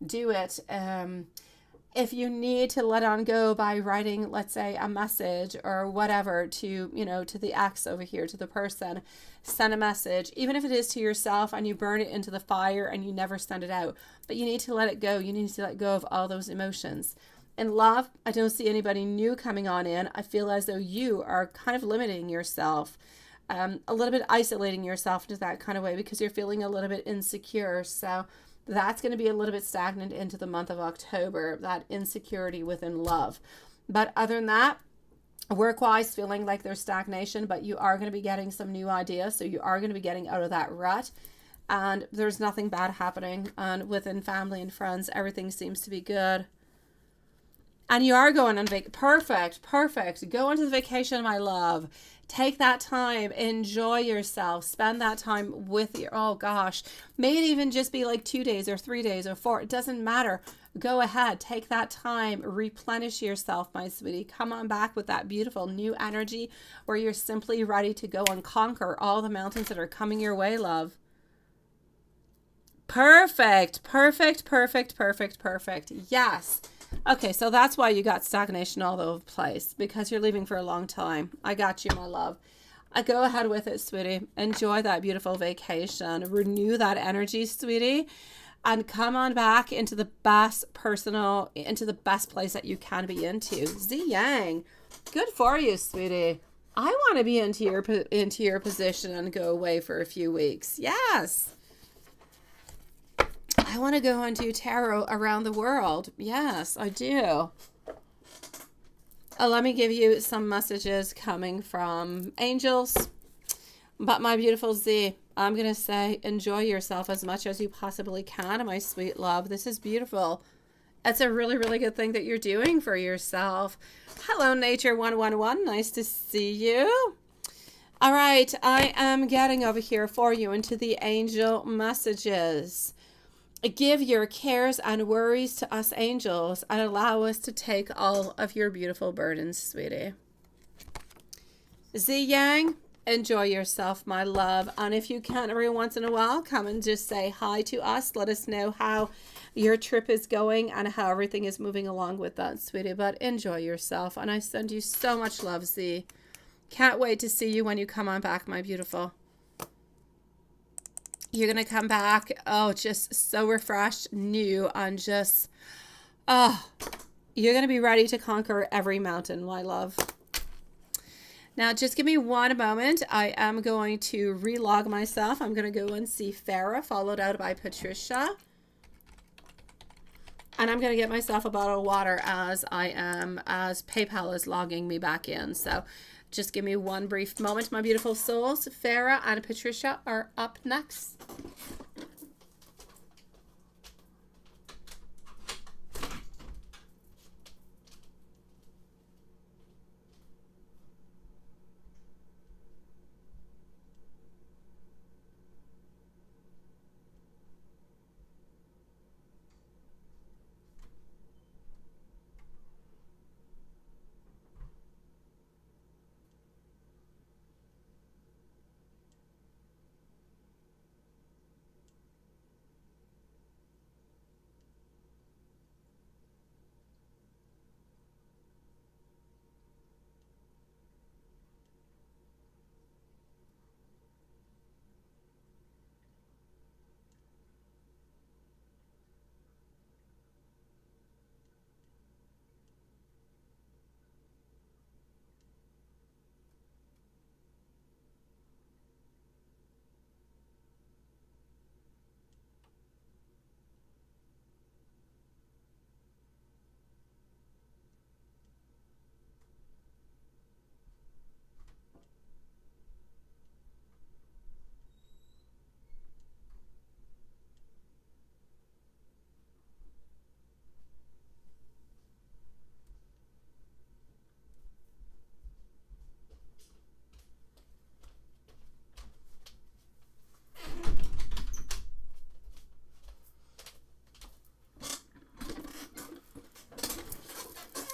do it. If you need to let on go by writing, let's say, a message or whatever to, you know, to the ex over here, to the person, send a message, even if it is to yourself and you burn it into the fire and you never send it out, but you need to let it go. You need to let go of all those emotions. In love, I don't see anybody new coming on in. I feel as though you are kind of limiting yourself, a little bit isolating yourself into that kind of way because you're feeling a little bit insecure. So that's going to be a little bit stagnant into the month of October, that insecurity within love. But other than that, work-wise, feeling like there's stagnation, but you are going to be getting some new ideas. So you are going to be getting out of that rut. And there's nothing bad happening. And within family and friends, everything seems to be good. And you are going on vacation. Perfect. Go on to the vacation, my love. Take that time. Enjoy yourself. Spend that time with your, oh gosh. May it even just be like 2 days or 3 days or 4. It doesn't matter. Go ahead. Take that time. Replenish yourself, my sweetie. Come on back with that beautiful new energy where you're simply ready to go and conquer all the mountains that are coming your way, love. Perfect. Yes. Okay, so that's why you got stagnation all over the place, because you're leaving for a long time. I got you, my love. Go ahead with it, sweetie. Enjoy that beautiful vacation. Renew that energy, sweetie, and come on back into the best into the best place that you can be into. Z Yang, good for you, sweetie. I want to be into your position and go away for a few weeks. Yes. I want to go and do tarot around the world. Yes, I do. Let me give you some messages coming from angels. But my beautiful Z, I'm going to say enjoy yourself as much as you possibly can, my sweet love. This is beautiful. It's a really, really good thing that you're doing for yourself. Hello, Nature 111. Nice to see you. All right, I am getting over here for you into the angel messages. Give your cares and worries to us angels and allow us to take all of your beautiful burdens, sweetie. Z Yang, enjoy yourself, my love. And if you can, every once in a while, come and just say hi to us. Let us know how your trip is going and how everything is moving along with that, sweetie. But enjoy yourself. And I send you so much love, Z. Can't wait to see you when you come on back, my beautiful. You're going to come back, oh, just so refreshed, new, and just, oh, you're going to be ready to conquer every mountain, my love. Now, just give me one moment. I am going to relog myself. I'm going to go and see Farah, followed out by Patricia. And I'm going to get myself a bottle of water as PayPal is logging me back in. So just give me one brief moment, my beautiful souls. Farah and Patricia are up next.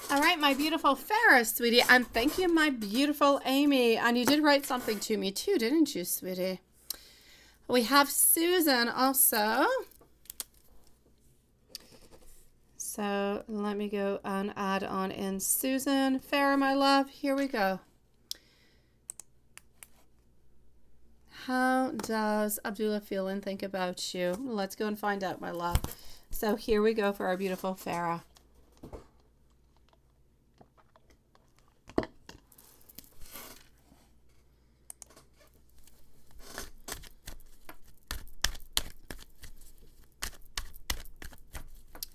All right, my beautiful Farah, sweetie. And thank you, my beautiful Amy. And you did write something to me too, didn't you, sweetie? We have Susan also. So let me go and add on in Susan. Farah, my love, here we go. How does Abdullah feel and think about you? Let's go and find out, my love. So here we go for our beautiful Farah.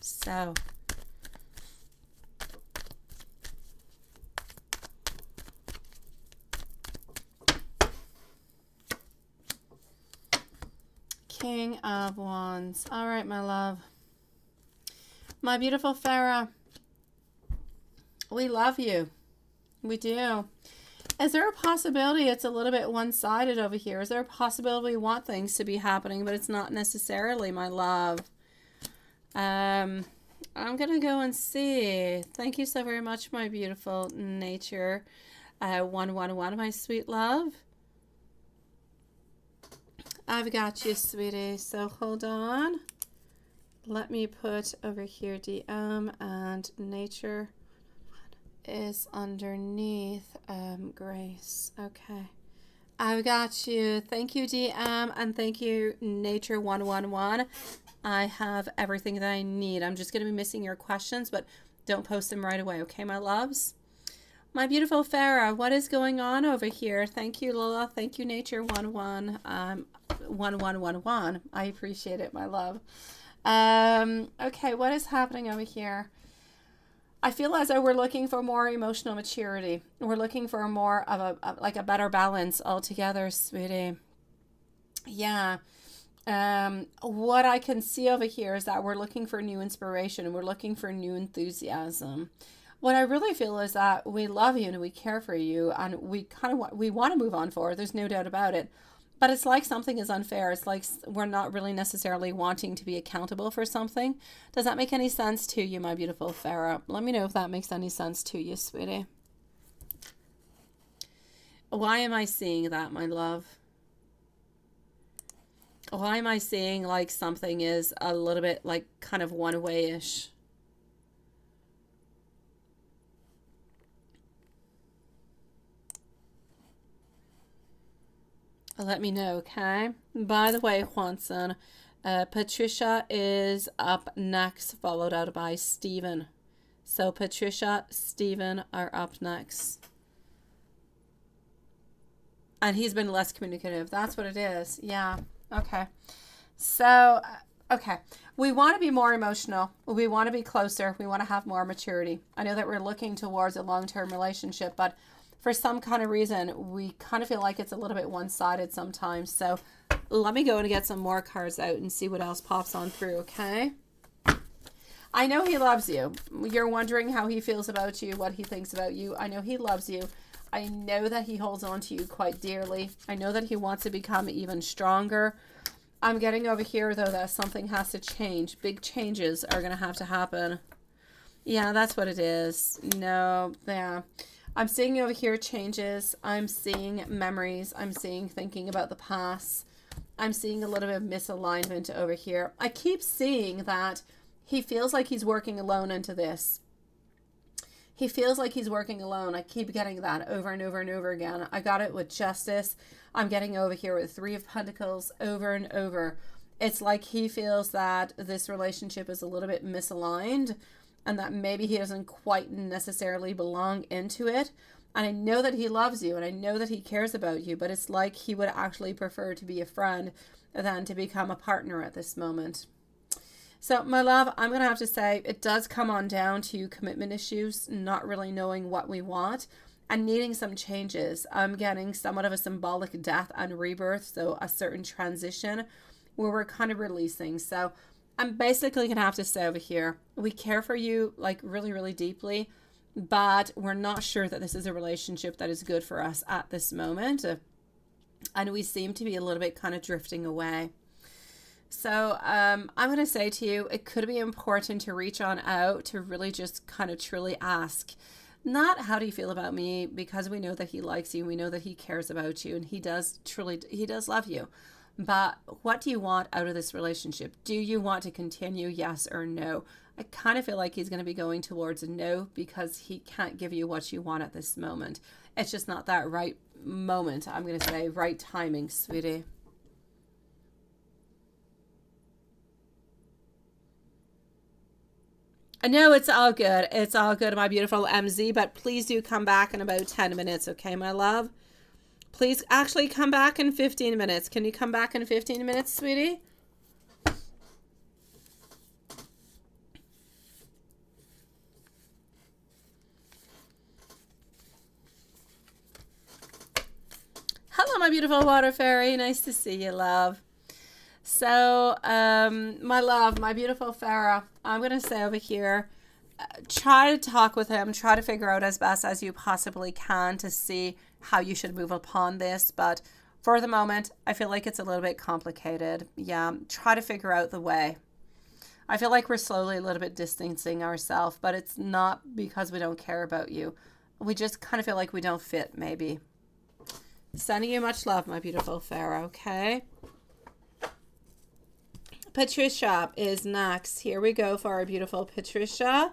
So, King of Wands. All right, my love. My beautiful Farah, we love you. We do. Is there a possibility it's a little bit one-sided over here? Is there a possibility we want things to be happening, but it's not necessarily, my love? I'm going to go and see. Thank you so very much, my beautiful nature. 111, my sweet love. I've got you, sweetie. So hold on. Let me put over here DM and nature is underneath Grace. Okay. I've got you. Thank you, DM, and thank you, nature 111. I have everything that I need. I'm just going to be missing your questions, but don't post them right away. Okay, my loves? My beautiful Farah, what is going on over here? Thank you, Lola. Thank you, nature 1111. I appreciate it, my love. Okay, what is happening over here? I feel as though we're looking for more emotional maturity. We're looking for more of a better balance altogether, sweetie. Yeah. What I can see over here is that we're looking for new inspiration and we're looking for new enthusiasm. What I really feel is that we love you and we care for you and we want to move on forward. There's no doubt about it. But it's like something is unfair. It's like we're not really necessarily wanting to be accountable for something. Does that make any sense to you, my beautiful Farah? Let me know if that makes any sense to you, sweetie. Why am I seeing that, my love? Why am I seeing like something is a little bit like kind of one-way-ish? Let me know, okay? By the way, Juanson, Patricia is up next, followed out by Stephen. So Patricia, Stephen are up next. And he's been less communicative. That's what it is. Yeah. Okay. So, okay. We want to be more emotional. We want to be closer. We want to have more maturity. I know that we're looking towards a long-term relationship, but for some kind of reason, we kind of feel like it's a little bit one-sided sometimes. So let me go and get some more cards out and see what else pops on through, okay? I know he loves you. You're wondering how he feels about you, what he thinks about you. I know he loves you. I know that he holds on to you quite dearly. I know that he wants to become even stronger. I'm getting over here, though, that something has to change. Big changes are going to have to happen. Yeah, that's what it is. No, yeah. I'm seeing over here changes. I'm seeing memories. I'm seeing thinking about the past. I'm seeing a little bit of misalignment over here. I keep seeing that he feels like he's working alone into this. He feels like he's working alone. I keep getting that over and over and over again. I got it with Justice. I'm getting over here with Three of Pentacles over and over. It's like he feels that this relationship is a little bit misaligned and that maybe he doesn't quite necessarily belong into it. And I know that he loves you and I know that he cares about you, but it's like he would actually prefer to be a friend than to become a partner at this moment. So, my love, I'm going to have to say it does come on down to commitment issues, not really knowing what we want and needing some changes. I'm getting somewhat of a symbolic death and rebirth, so a certain transition where we're kind of releasing. So, I'm basically going to have to say over here, we care for you like really, really deeply, but we're not sure that this is a relationship that is good for us at this moment. And we seem to be a little bit kind of drifting away. So I'm going to say to you, it could be important to reach on out to really just kind of truly ask, not how do you feel about me, because we know that he likes you. We know that he cares about you and he does love you. But what do you want out of this relationship? Do you want to continue? Yes or no? I kind of feel like he's going to be going towards a no because he can't give you what you want at this moment. It's just not that right moment. I'm going to say right timing, sweetie. No, it's all good. It's all good, my beautiful MZ, but please do come back in about 10 minutes, okay, my love? Please actually come back in 15 minutes. Can you come back in 15 minutes, sweetie? my beautiful water fairy. Nice to see you, love. So, my love, my beautiful Pharaoh, I'm going to say over here, try to talk with him, try to figure out as best as you possibly can to see how you should move upon this. But for the moment, I feel like it's a little bit complicated. Yeah, try to figure out the way. I feel like we're slowly a little bit distancing ourselves, but it's not because we don't care about you. We just kind of feel like we don't fit, maybe. Sending you much love, my beautiful Pharaoh, okay? Patricia is next. Here we go for our beautiful Patricia.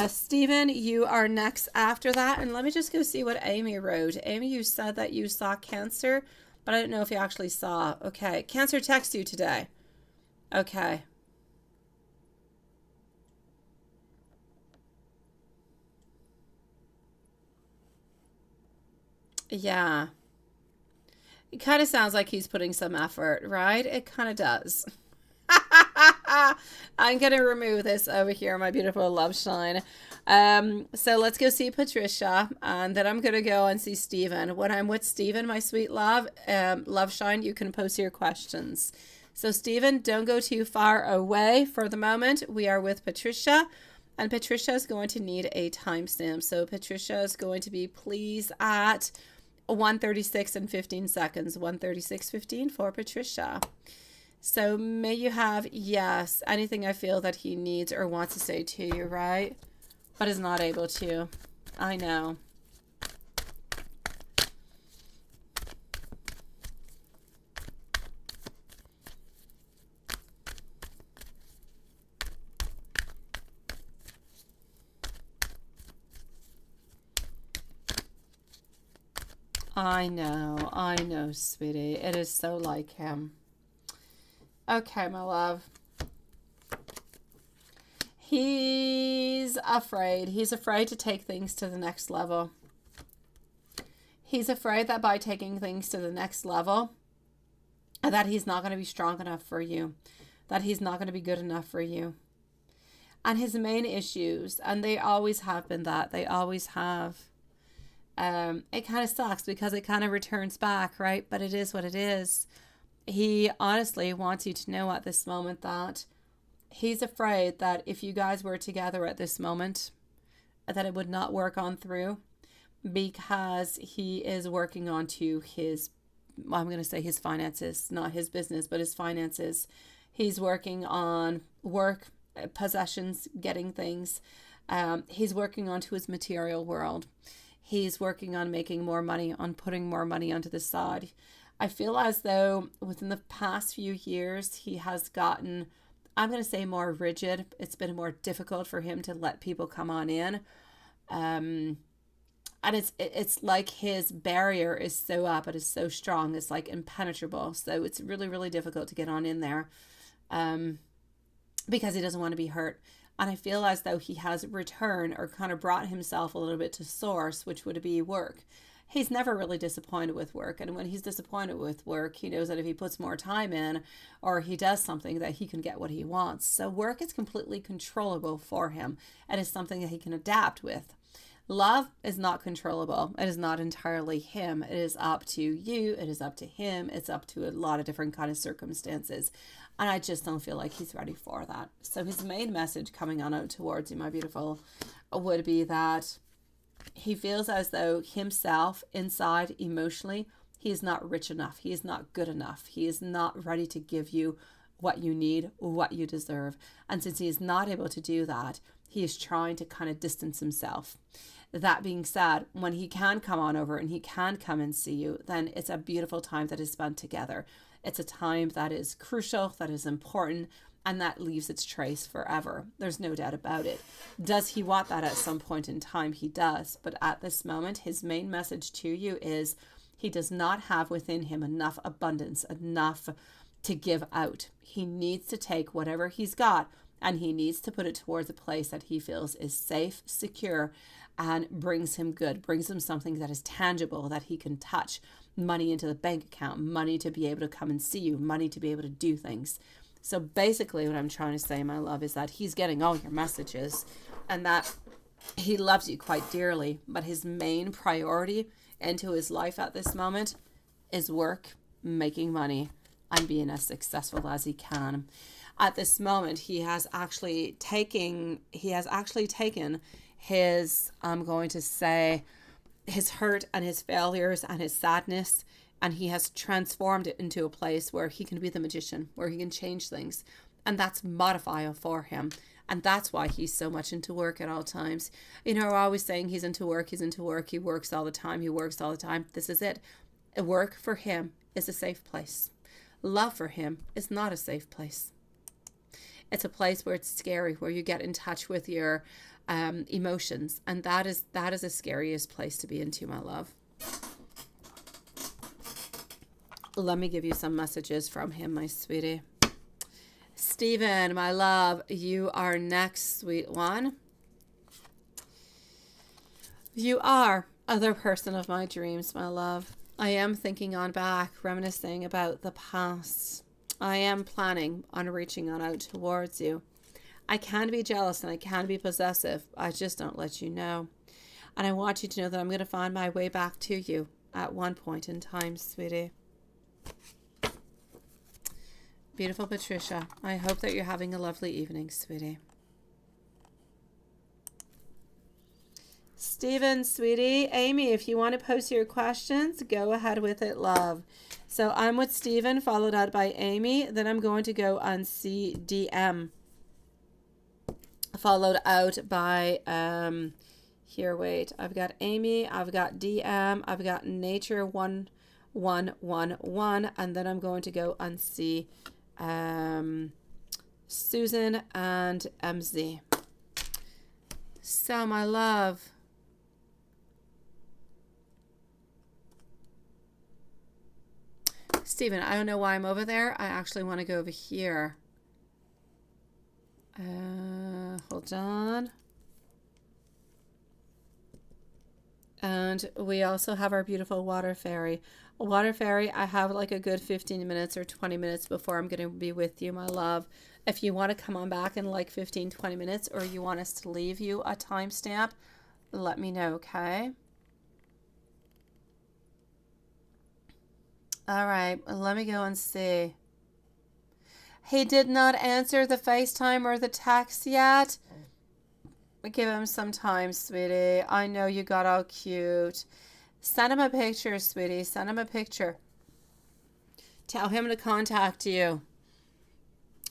Stephen, you are next after that. And let me just go see what Amy wrote. Amy, you said that you saw Cancer, but I don't know if you actually saw. Okay. Cancer texted you today. Okay. Yeah. It kind of sounds like he's putting some effort, right? It kind of does. I'm going to remove this over here, my beautiful love shine. So let's go see Patricia, and then I'm going to go and see Stephen. When I'm with Stephen, my sweet love, love shine, you can post your questions. So Stephen, don't go too far away for the moment. We are with Patricia, and Patricia is going to need a timestamp. So Patricia is going to be please at 1:36 and 15 seconds. 1:36:15 for Patricia. So may you have, yes, anything I feel that he needs or wants to say to you, right? But is not able to. I know. I know, sweetie. It is so like him. Okay, my love. He's afraid. He's afraid to take things to the next level. He's afraid that by taking things to the next level, that he's not going to be strong enough for you, that he's not going to be good enough for you. And his main issues, and they always have been that, they always have. It kind of sucks because it kind of returns back, right? But it is what it is. He honestly wants you to know at this moment that he's afraid that if you guys were together at this moment, that it would not work on through, because he is working on to his, I'm going to say his finances, not his business, but his finances. He's working on work, possessions, getting things. He's working on to his material world. He's working on making more money, on putting more money onto the side. I feel as though within the past few years, he has gotten, I'm going to say, more rigid. It's been more difficult for him to let people come on in. And it's like his barrier is so up, it is so strong, it's like impenetrable. So it's really, really difficult to get on in there because he doesn't want to be hurt. And I feel as though he has returned or kind of brought himself a little bit to source, which would be work. He's never really disappointed with work. And when he's disappointed with work, he knows that if he puts more time in or he does something, that he can get what he wants. So work is completely controllable for him. It is something that he can adapt with. Love is not controllable. It is not entirely him. It is up to you. It is up to him. It's up to a lot of different kind of circumstances. And I just don't feel like he's ready for that. So his main message coming on out towards you, my beautiful, would be that he feels as though himself inside emotionally, he is not rich enough. He is not good enough. He is not ready to give you what you need, what you deserve. And since he is not able to do that, he is trying to kind of distance himself. That being said, when he can come on over and he can come and see you, then it's a beautiful time that is spent together. It's a time that is crucial, that is important, and that leaves its trace forever. There's no doubt about it. Does he want that at some point in time? He does. But at this moment, his main message to you is he does not have within him enough abundance, enough to give out. He needs to take whatever he's got and he needs to put it towards a place that he feels is safe, secure, and brings him good, brings him something that is tangible, that he can touch, money into the bank account, money to be able to come and see you, money to be able to do things. So basically what I'm trying to say, my love, is that he's getting all your messages and that he loves you quite dearly, but his main priority into his life at this moment is work, making money, and being as successful as he can. At this moment, he has actually taken his, I'm going to say, his hurt and his failures and his sadness, and he has transformed it into a place where he can be the magician, where he can change things. And that's modifiable for him. And that's why he's so much into work at all times. You know, we're always saying he's into work, he works all the time, This is it. Work for him is a safe place. Love for him is not a safe place. It's a place where it's scary, where you get in touch with your emotions. And that is the scariest place to be into, my love. Let me give you some messages from him, my sweetie. Stephen, my love, you are next, sweet one. You are other person of my dreams, my love. I am thinking on back, reminiscing about the past. I am planning on reaching on out towards you. I can be jealous and I can be possessive. I just don't let you know. And I want you to know that I'm going to find my way back to you at one point in time, sweetie. Beautiful Patricia, I hope that you're having a lovely evening, sweetie. Stephen, sweetie. Amy, if you want to post your questions, go ahead with it, love. So I'm with Stephen, followed out by Amy. Then I'm going to go on CDM. Followed out by, here, wait. I've got Amy, I've got DM, I've got Nature 1111, and then I'm going to go on C. Susan and MZ. So, my love, Stephen, I don't know why I'm over there. I actually want to go over here. Hold on. And we also have our beautiful water fairy. Water fairy, I have like a good 15 minutes or 20 minutes before I'm going to be with you, my love. If you want to come on back in like 15, 20 minutes, or you want us to leave you a timestamp, let me know, okay? All right, let me go and see. He did not answer the FaceTime or the text yet. Give him some time, sweetie. I know you got all cute. Send him a picture, sweetie. Send him a picture. Tell him to contact you.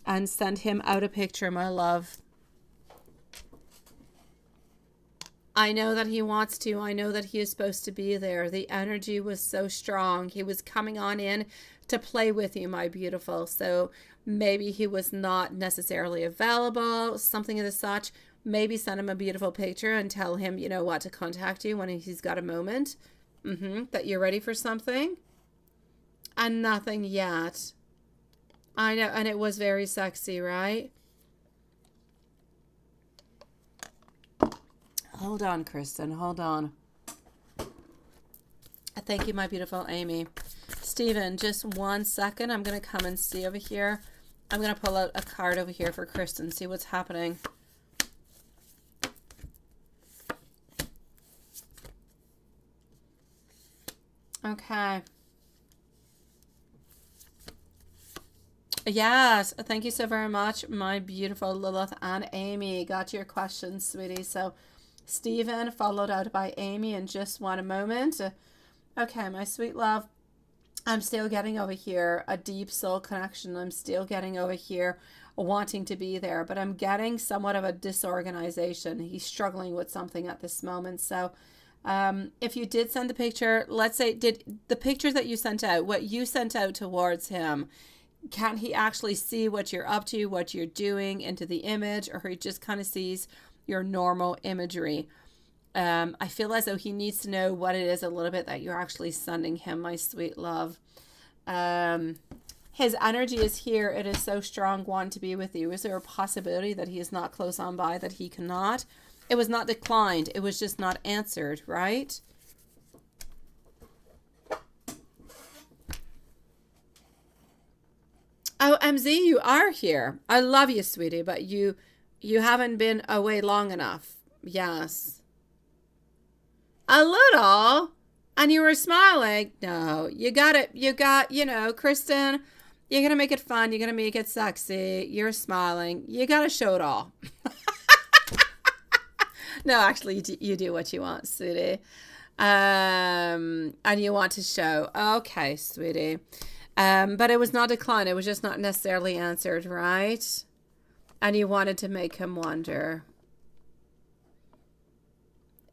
And send him out a picture, my love. I know that he wants to. I know that he is supposed to be there. The energy was so strong. He was coming on in to play with you, my beautiful. So maybe he was not necessarily available, something of the such. Maybe send him a beautiful picture and tell him, you know what, to contact you when he's got a moment. That you're ready for something. And nothing yet. I know, and it was very sexy, right? Hold on, Kristen, hold on. Thank you, my beautiful Amy. Stephen, just 1 second. I'm going to come and see over here. I'm going to pull out a card over here for Kristen, see what's happening. Okay. Yes, thank you so very much, my beautiful Lilith and Amy. Got your questions, sweetie. So, Stephen, followed out by Amy in just one moment. Okay, my sweet love, I'm still getting over here a deep soul connection. I'm still getting over here wanting to be there, but I'm getting somewhat of a disorganization. He's struggling with something at this moment. So, if you did send the picture, let's say, did the picture that you sent out, what you sent out towards him, can he actually see what you're up to, what you're doing into the image, or he just kind of sees your normal imagery? I feel as though he needs to know what it is a little bit that you're actually sending him, my sweet love. His energy is here. It is so strong, wanting to be with you. Is there a possibility that he is not close on by, that he cannot? It was not declined. It was just not answered, right? Oh, MZ, you are here. I love you, sweetie, but you haven't been away long enough. Yes. A little. And you were smiling. No, you got it. Kristen, you're going to make it fun. You're going to make it sexy. You're smiling. You got to show it all. No, actually, you do what you want, sweetie. And you want to show. Okay, sweetie. But it was not declined. It was just not necessarily answered, right? And you wanted to make him wonder.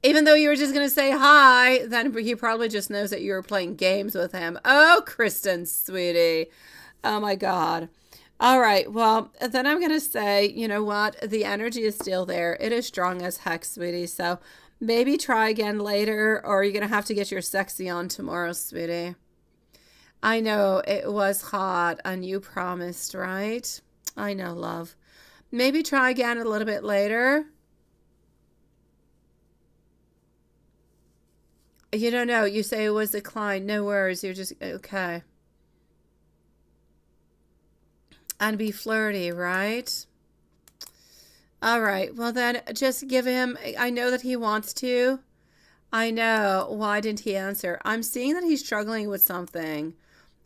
Even though you were just going to say hi, then he probably just knows that you were playing games with him. Oh, Kristen, sweetie. Oh, my God. All right. Well, then I'm going to say, you know what? The energy is still there. It is strong as heck, sweetie. So maybe try again later, or you're going to have to get your sexy on tomorrow, sweetie. I know it was hot and you promised, right? I know, love. Maybe try again a little bit later. You don't know. You say it was declined. No worries. You're just, okay. And be flirty, right? All right. Well, then just give him, I know that he wants to. I know. Why didn't he answer? I'm seeing that he's struggling with something.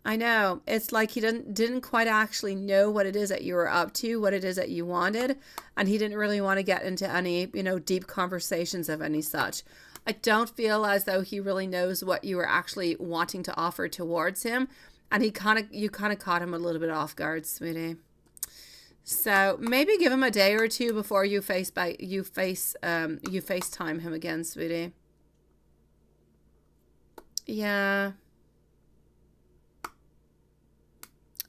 I know. It's like he didn't quite actually know what it is that you were up to, what it is that you wanted. And he didn't really want to get into any, deep conversations of any such. I don't feel as though he really knows what you were actually wanting to offer towards him. And you kind of caught him a little bit off guard, sweetie. So maybe give him a day or two before you FaceTime him again, sweetie. Yeah.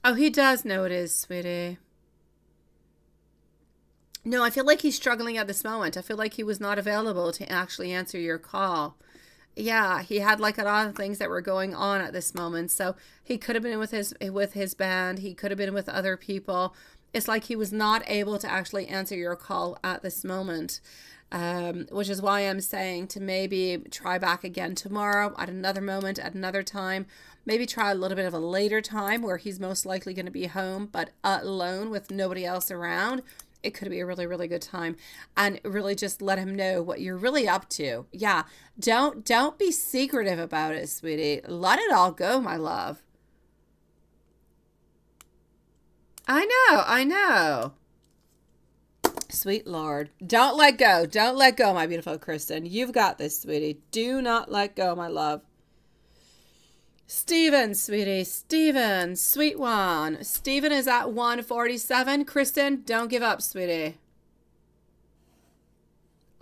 Oh, he does know it is, sweetie. No, I feel like he's struggling at this moment. I feel like he was not available to actually answer your call. Yeah, he had like a lot of things that were going on at this moment. So he could have been with his band. He could have been with other people. It's like he was not able to actually answer your call at this moment, which is why I'm saying to maybe try back again tomorrow at another moment, at another time. Maybe try a little bit of a later time where he's most likely going to be home, but alone with nobody else around. It could be a really, really good time, and really just let him know what you're really up to. Yeah. Don't be secretive about it, sweetie. Let it all go, my love. I know. Sweet Lord. Don't let go. Don't let go, my beautiful Kristen. You've got this, sweetie. Do not let go, my love. Steven, sweetie. Steven, sweet one. Steven is at 147. Kristen, don't give up, sweetie.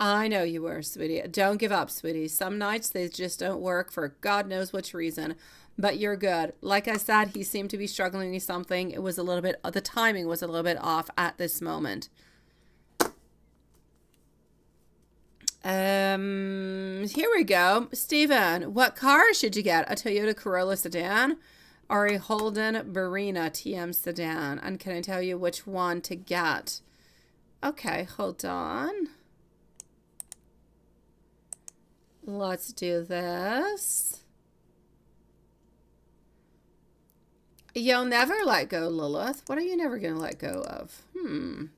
I know you were, sweetie. Don't give up, sweetie. Some nights they just don't work for God knows which reason. But you're good. Like I said, he seemed to be struggling with something. It was a little bit, the timing was a little bit off at this moment. Here we go. Steven, what car should you get? A Toyota Corolla sedan or a Holden Barina TM sedan? And can I tell you which one to get? Okay, hold on. Let's do this. You'll never let go, Lilith. What are you never going to let go of?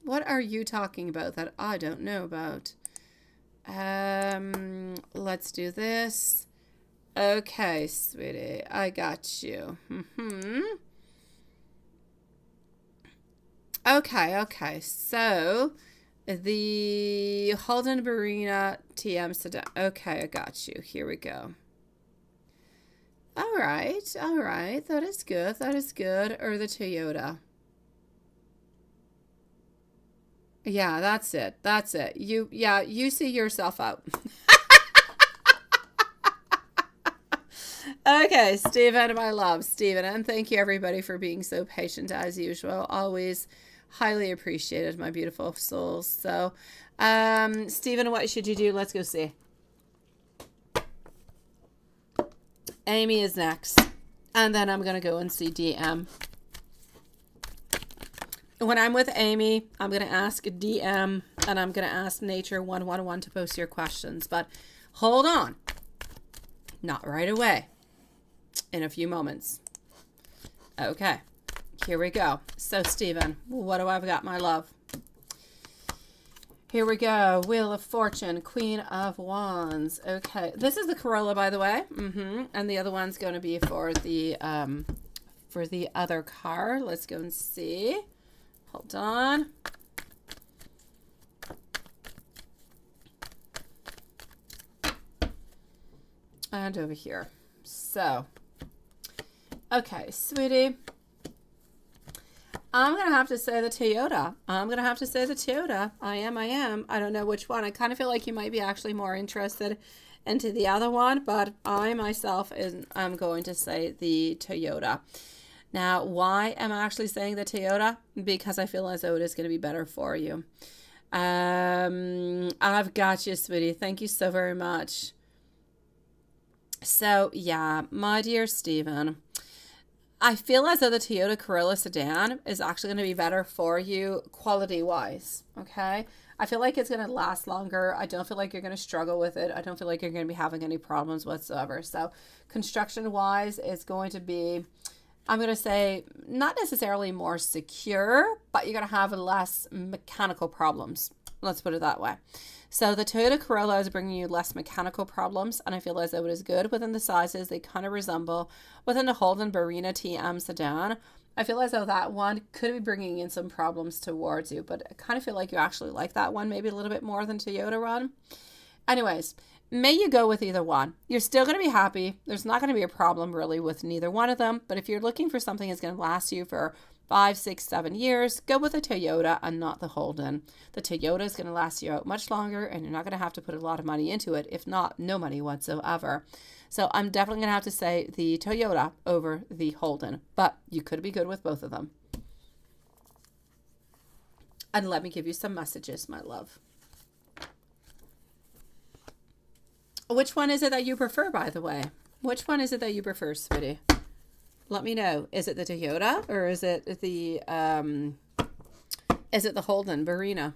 What are you talking about that I don't know about? Let's do this. Okay, sweetie, I got you. Okay. So, the Holden Barina TM sedan. Okay, I got you. Here we go. All right. That is good. Or the Toyota. Yeah, that's it. You see yourself out. Okay, Stephen, my love, Stephen, and thank you everybody for being so patient as usual. Always highly appreciated, my beautiful souls. So, Stephen, what should you do? Let's go see. Amy is next, and then I'm gonna go and see DM. When I'm with Amy, I'm going to ask DM, and I'm going to ask Nature 111 to post your questions. But hold on. Not right away. In a few moments. Okay. Here we go. So, Stephen, what do I've got, my love? Here we go. Wheel of Fortune, Queen of Wands. Okay, this is the Corolla, by the way. And the other one's going to be for the other car. Let's go and see. Hold on. And over here. So, okay, sweetie. I'm going to have to say the Toyota. I am. I don't know which one. I kind of feel like you might be actually more interested into the other one, but I myself I'm going to say the Toyota. Now, why am I actually saying the Toyota? Because I feel as though it is going to be better for you. I've got you, sweetie. Thank you so very much. So, yeah, my dear Stephen, I feel as though the Toyota Corolla sedan is actually going to be better for you quality-wise, okay? I feel like it's going to last longer. I don't feel like you're going to struggle with it. I don't feel like you're going to be having any problems whatsoever. So construction-wise, it's going to be, I'm going to say, not necessarily more secure, but you're going to have less mechanical problems. Let's put it that way. So the Toyota Corolla is bringing you less mechanical problems, and I feel as though it is good within the sizes. They kind of resemble within the Holden Barina TM sedan. I feel as though that one could be bringing in some problems towards you, but I kind of feel like you actually like that one maybe a little bit more than Toyota one. Anyways, may you go with either one. You're still going to be happy. There's not going to be a problem really with neither one of them, but if you're looking for something that's going to last you for 5, 6, 7 years, go with a Toyota and not the Holden. The Toyota is going to last you out much longer, and you're not going to have to put a lot of money into it, if not no money whatsoever. So I'm definitely going to have to say the Toyota over the Holden, but you could be good with both of them. And let me give you some messages, my love. Which one is it that you prefer, by the way? Which one is it that you prefer, sweetie? Let me know. Is it the Toyota or is it the Holden Barina?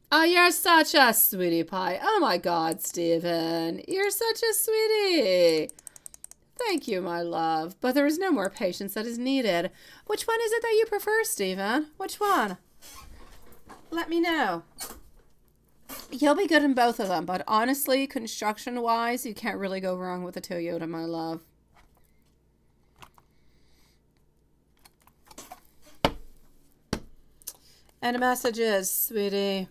Oh, you're such a sweetie pie. Oh my God, Stephen. You're such a sweetie. Thank you, my love. But there is no more patience that is needed. Which one is it that you prefer, Stephen? Which one? Let me know. You'll be good in both of them, but honestly, construction-wise, you can't really go wrong with a Toyota, my love. And a message is, sweetie,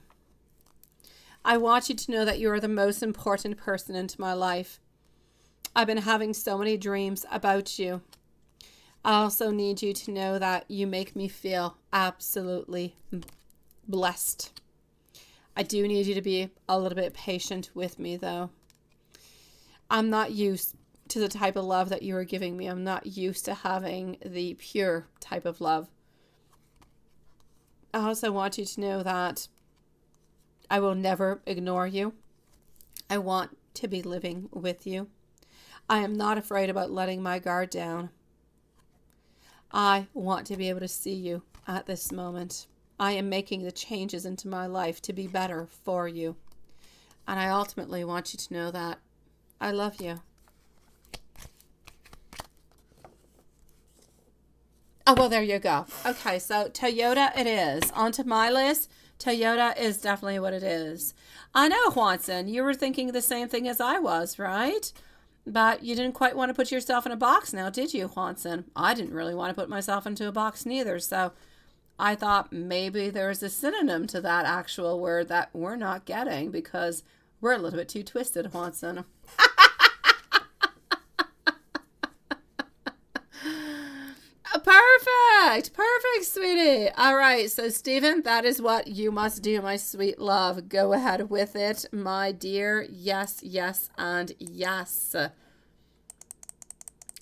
I want you to know that you are the most important person into my life. I've been having so many dreams about you. I also need you to know that you make me feel absolutely blessed. I do need you to be a little bit patient with me, though. I'm not used to the type of love that you are giving me. I'm not used to having the pure type of love. I also want you to know that I will never ignore you. I want to be living with you. I am not afraid about letting my guard down. I want to be able to see you at this moment. I am making the changes into my life to be better for you. And I ultimately want you to know that I love you. Oh, well, there you go. Okay, so Toyota it is. Onto my list. Toyota is definitely what it is. I know, Juanson, you were thinking the same thing as I was, right? But you didn't quite want to put yourself in a box now, did you, Juanson? I didn't really want to put myself into a box neither, so I thought maybe there's a synonym to that actual word that we're not getting because we're a little bit too twisted, Juanson. Perfect, sweetie. All right, so Stephen, that is what you must do, my sweet love. Go ahead with it, my dear. Yes, yes, and yes.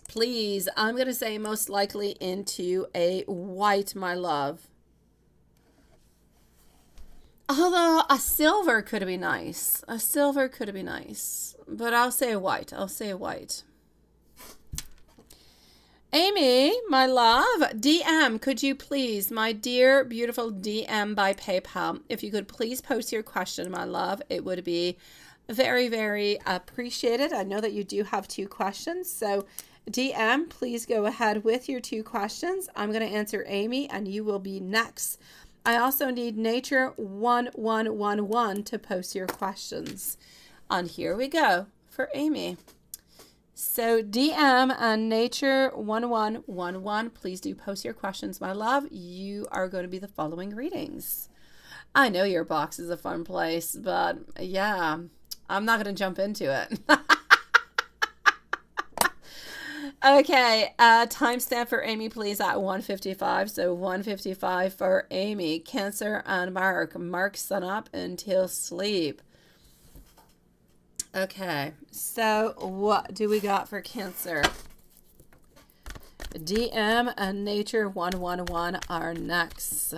Please, I'm going to say most likely into a white, my love. Although a silver could be nice. A silver could be nice. But I'll say a white. I'll say a white. Amy, my love, DM, could you please, my dear, beautiful DM by PayPal, if you could please post your question, my love, it would be Very, very appreciated. I know that you do have 2 questions. So DM, please go ahead with your 2 questions. I'm going to answer Amy and you will be next. I also need Nature 1111 to post your questions. And here we go for Amy. So DM and Nature 1111, please do post your questions, my love. You are going to be the following readings. I know your box is a fun place, but yeah, I'm not going to jump into it. Okay, timestamp for Amy, please, at 1:55. So 1:55 for Amy, Cancer, and Mark. Mark, sun up until sleep. Okay, so what do we got for Cancer? DM and Nature 111 are next.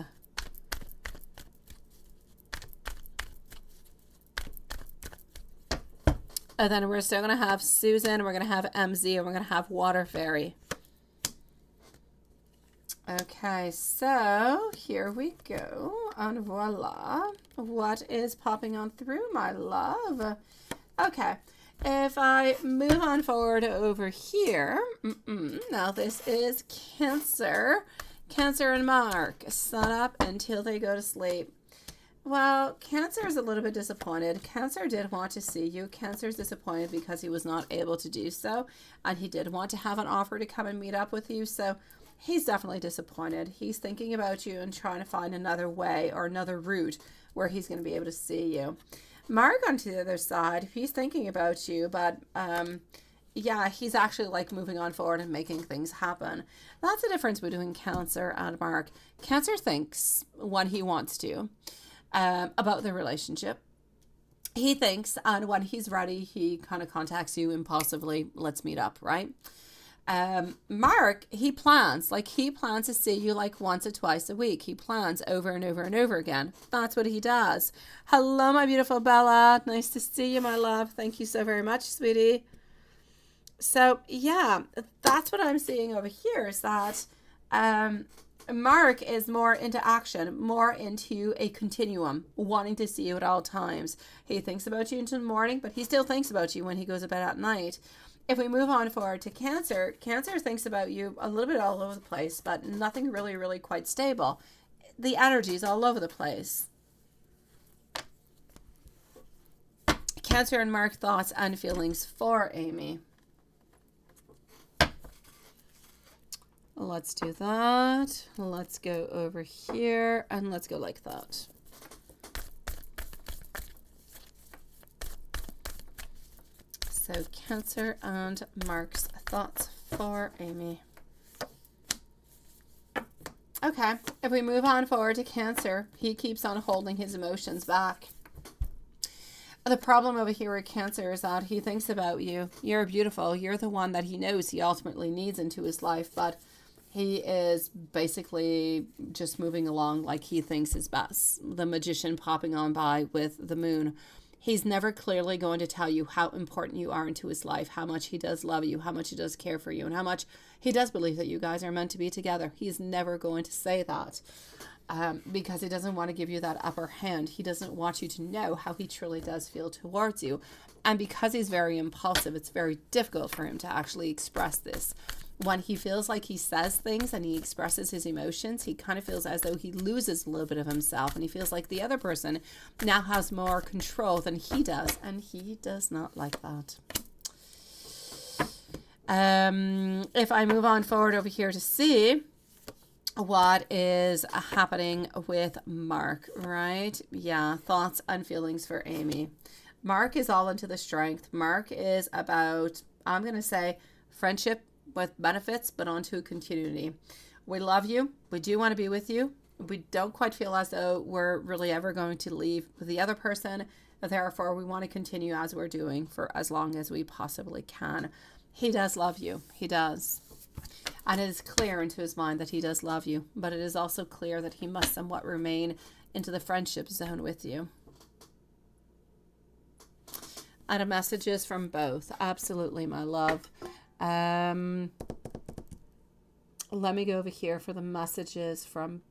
And then we're still going to have Susan, we're going to have MZ, and we're going to have Water Fairy. Okay, so here we go. And voila. What is popping on through, my love? Okay, if I move on forward over here, now this is Cancer. Cancer and Mark, sun up until they go to sleep. Well, Cancer is a little bit disappointed. Cancer did want to see you. Cancer is disappointed because he was not able to do so. And he did want to have an offer to come and meet up with you. So he's definitely disappointed. He's thinking about you and trying to find another way or another route where he's going to be able to see you. Mark, on to the other side, he's thinking about you, but yeah, he's actually like moving on forward and making things happen. That's the difference between Cancer and Mark. Cancer thinks when he wants to. About the relationship. He thinks, and when he's ready, he kind of contacts you impulsively, let's meet up, right? Mark, he plans to see you like once or twice a week. He plans over and over and over again. That's what he does. Hello, my beautiful Bella. Nice to see you, my love. Thank you so very much, sweetie. So yeah, that's what I'm seeing over here is that, Mark is more into action, more into a continuum, wanting to see you at all times. He thinks about you until the morning, but he still thinks about you when he goes to bed at night. If we move on forward to Cancer, Cancer thinks about you a little bit all over the place, but nothing really, really quite stable. The energy is all over the place. Cancer and Mark, thoughts and feelings for Amy. Let's do that. Let's go over here and let's go like that. So Cancer and Mark's thoughts for Amy. Okay, if we move on forward to Cancer, he keeps on holding his emotions back. The problem over here with Cancer is that he thinks about you. You're beautiful. You're the one that he knows he ultimately needs into his life, but he is basically just moving along like he thinks is best. The Magician popping on by with the moon. He's never clearly going to tell you how important you are into his life, how much he does love you, how much he does care for you, and how much he does believe that you guys are meant to be together. He's never going to say that because he doesn't want to give you that upper hand. He doesn't want you to know how he truly does feel towards you. And because he's very impulsive, it's very difficult for him to actually express this. When he feels like he says things and he expresses his emotions, he kind of feels as though he loses a little bit of himself, and he feels like the other person now has more control than he does, and he does not like that. If I move on forward over here to see what is happening with Mark, right? Yeah, thoughts and feelings for Amy. Mark is all into the strength. Mark is about, I'm going to say, friendship with benefits, but onto a continuity. We love you. We do want to be with you. We don't quite feel as though we're really ever going to leave the other person. Therefore, we want to continue as we're doing for as long as we possibly can. He does love you. He does. And it is clear into his mind that he does love you, but it is also clear that he must somewhat remain into the friendship zone with you. And a message is from both. Absolutely, my love. Let me go over here for the messages from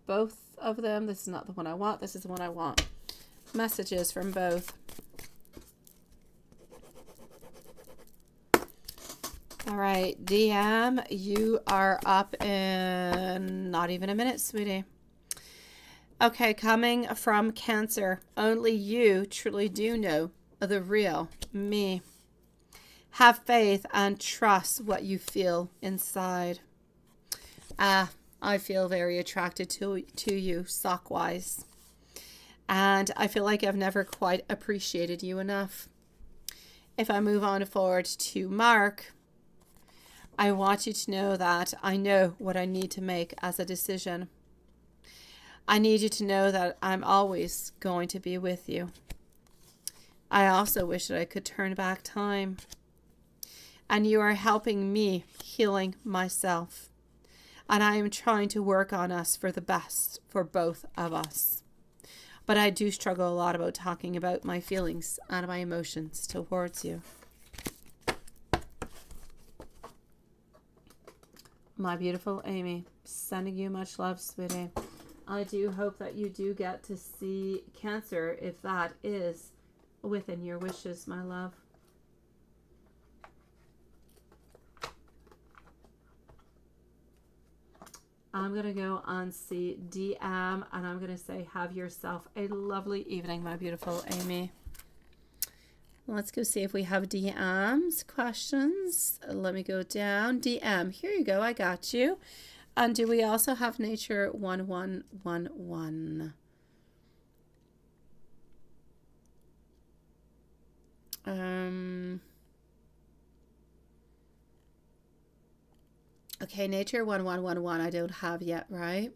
both of them. This is not the one I want. This is the one I want. Messages from both. All right, DM, you are up in not even a minute, sweetie. Okay, coming from Cancer, only you truly do know the real me. Have faith and trust what you feel inside. I feel very attracted to you, sock-wise. And I feel like I've never quite appreciated you enough. If I move on forward to Mark, I want you to know that I know what I need to make as a decision. I need you to know that I'm always going to be with you. I also wish that I could turn back time. And you are helping me healing myself. And I am trying to work on us for the best for both of us. But I do struggle a lot about talking about my feelings and my emotions towards you. My beautiful Amy, sending you much love, sweetie. I do hope that you do get to see Cancer if that is within your wishes, my love. I'm going to go on see DM and I'm going to say have yourself a lovely evening, my beautiful Amy. Let's go see if we have DMs, questions. Let me go down. DM, here you go, I got you. And do we also have Nature 1111? Okay, Nature 1111 I don't have yet, right?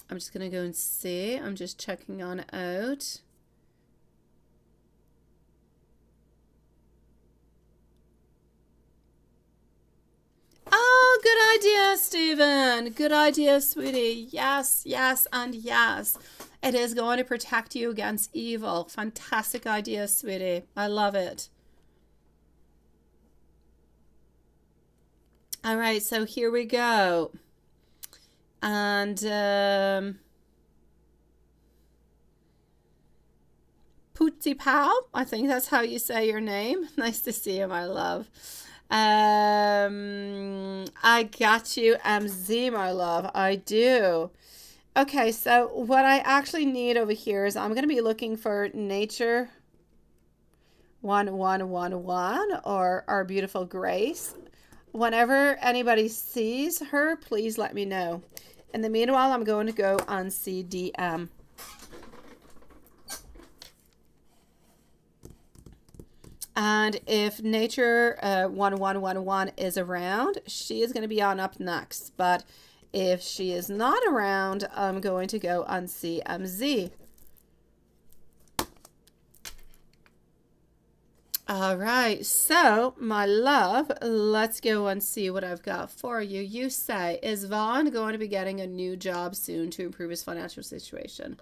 I'm just going to go and see. I'm just checking on out. Oh, good idea, Stephen. Good idea, sweetie. Yes, yes, and yes. It is going to protect you against evil. Fantastic idea, sweetie. I love it. All right, so here we go. And Pootsy Pal, I think that's how you say your name. Nice to see you, my love. I got you, MZ, my love. I do. Okay, so what I actually need over here is I'm going to be looking for Nature 1111 or our beautiful Grace. Whenever anybody sees her, please let me know. In the meanwhile, I'm going to go on CDM. And if Nature 1111 is around, she is going to be on up next. But if she is not around, I'm going to go on CMZ. All right, so my love, let's go and see what I've got for you. You say, is Vaughn going to be getting a new job soon to improve his financial situation?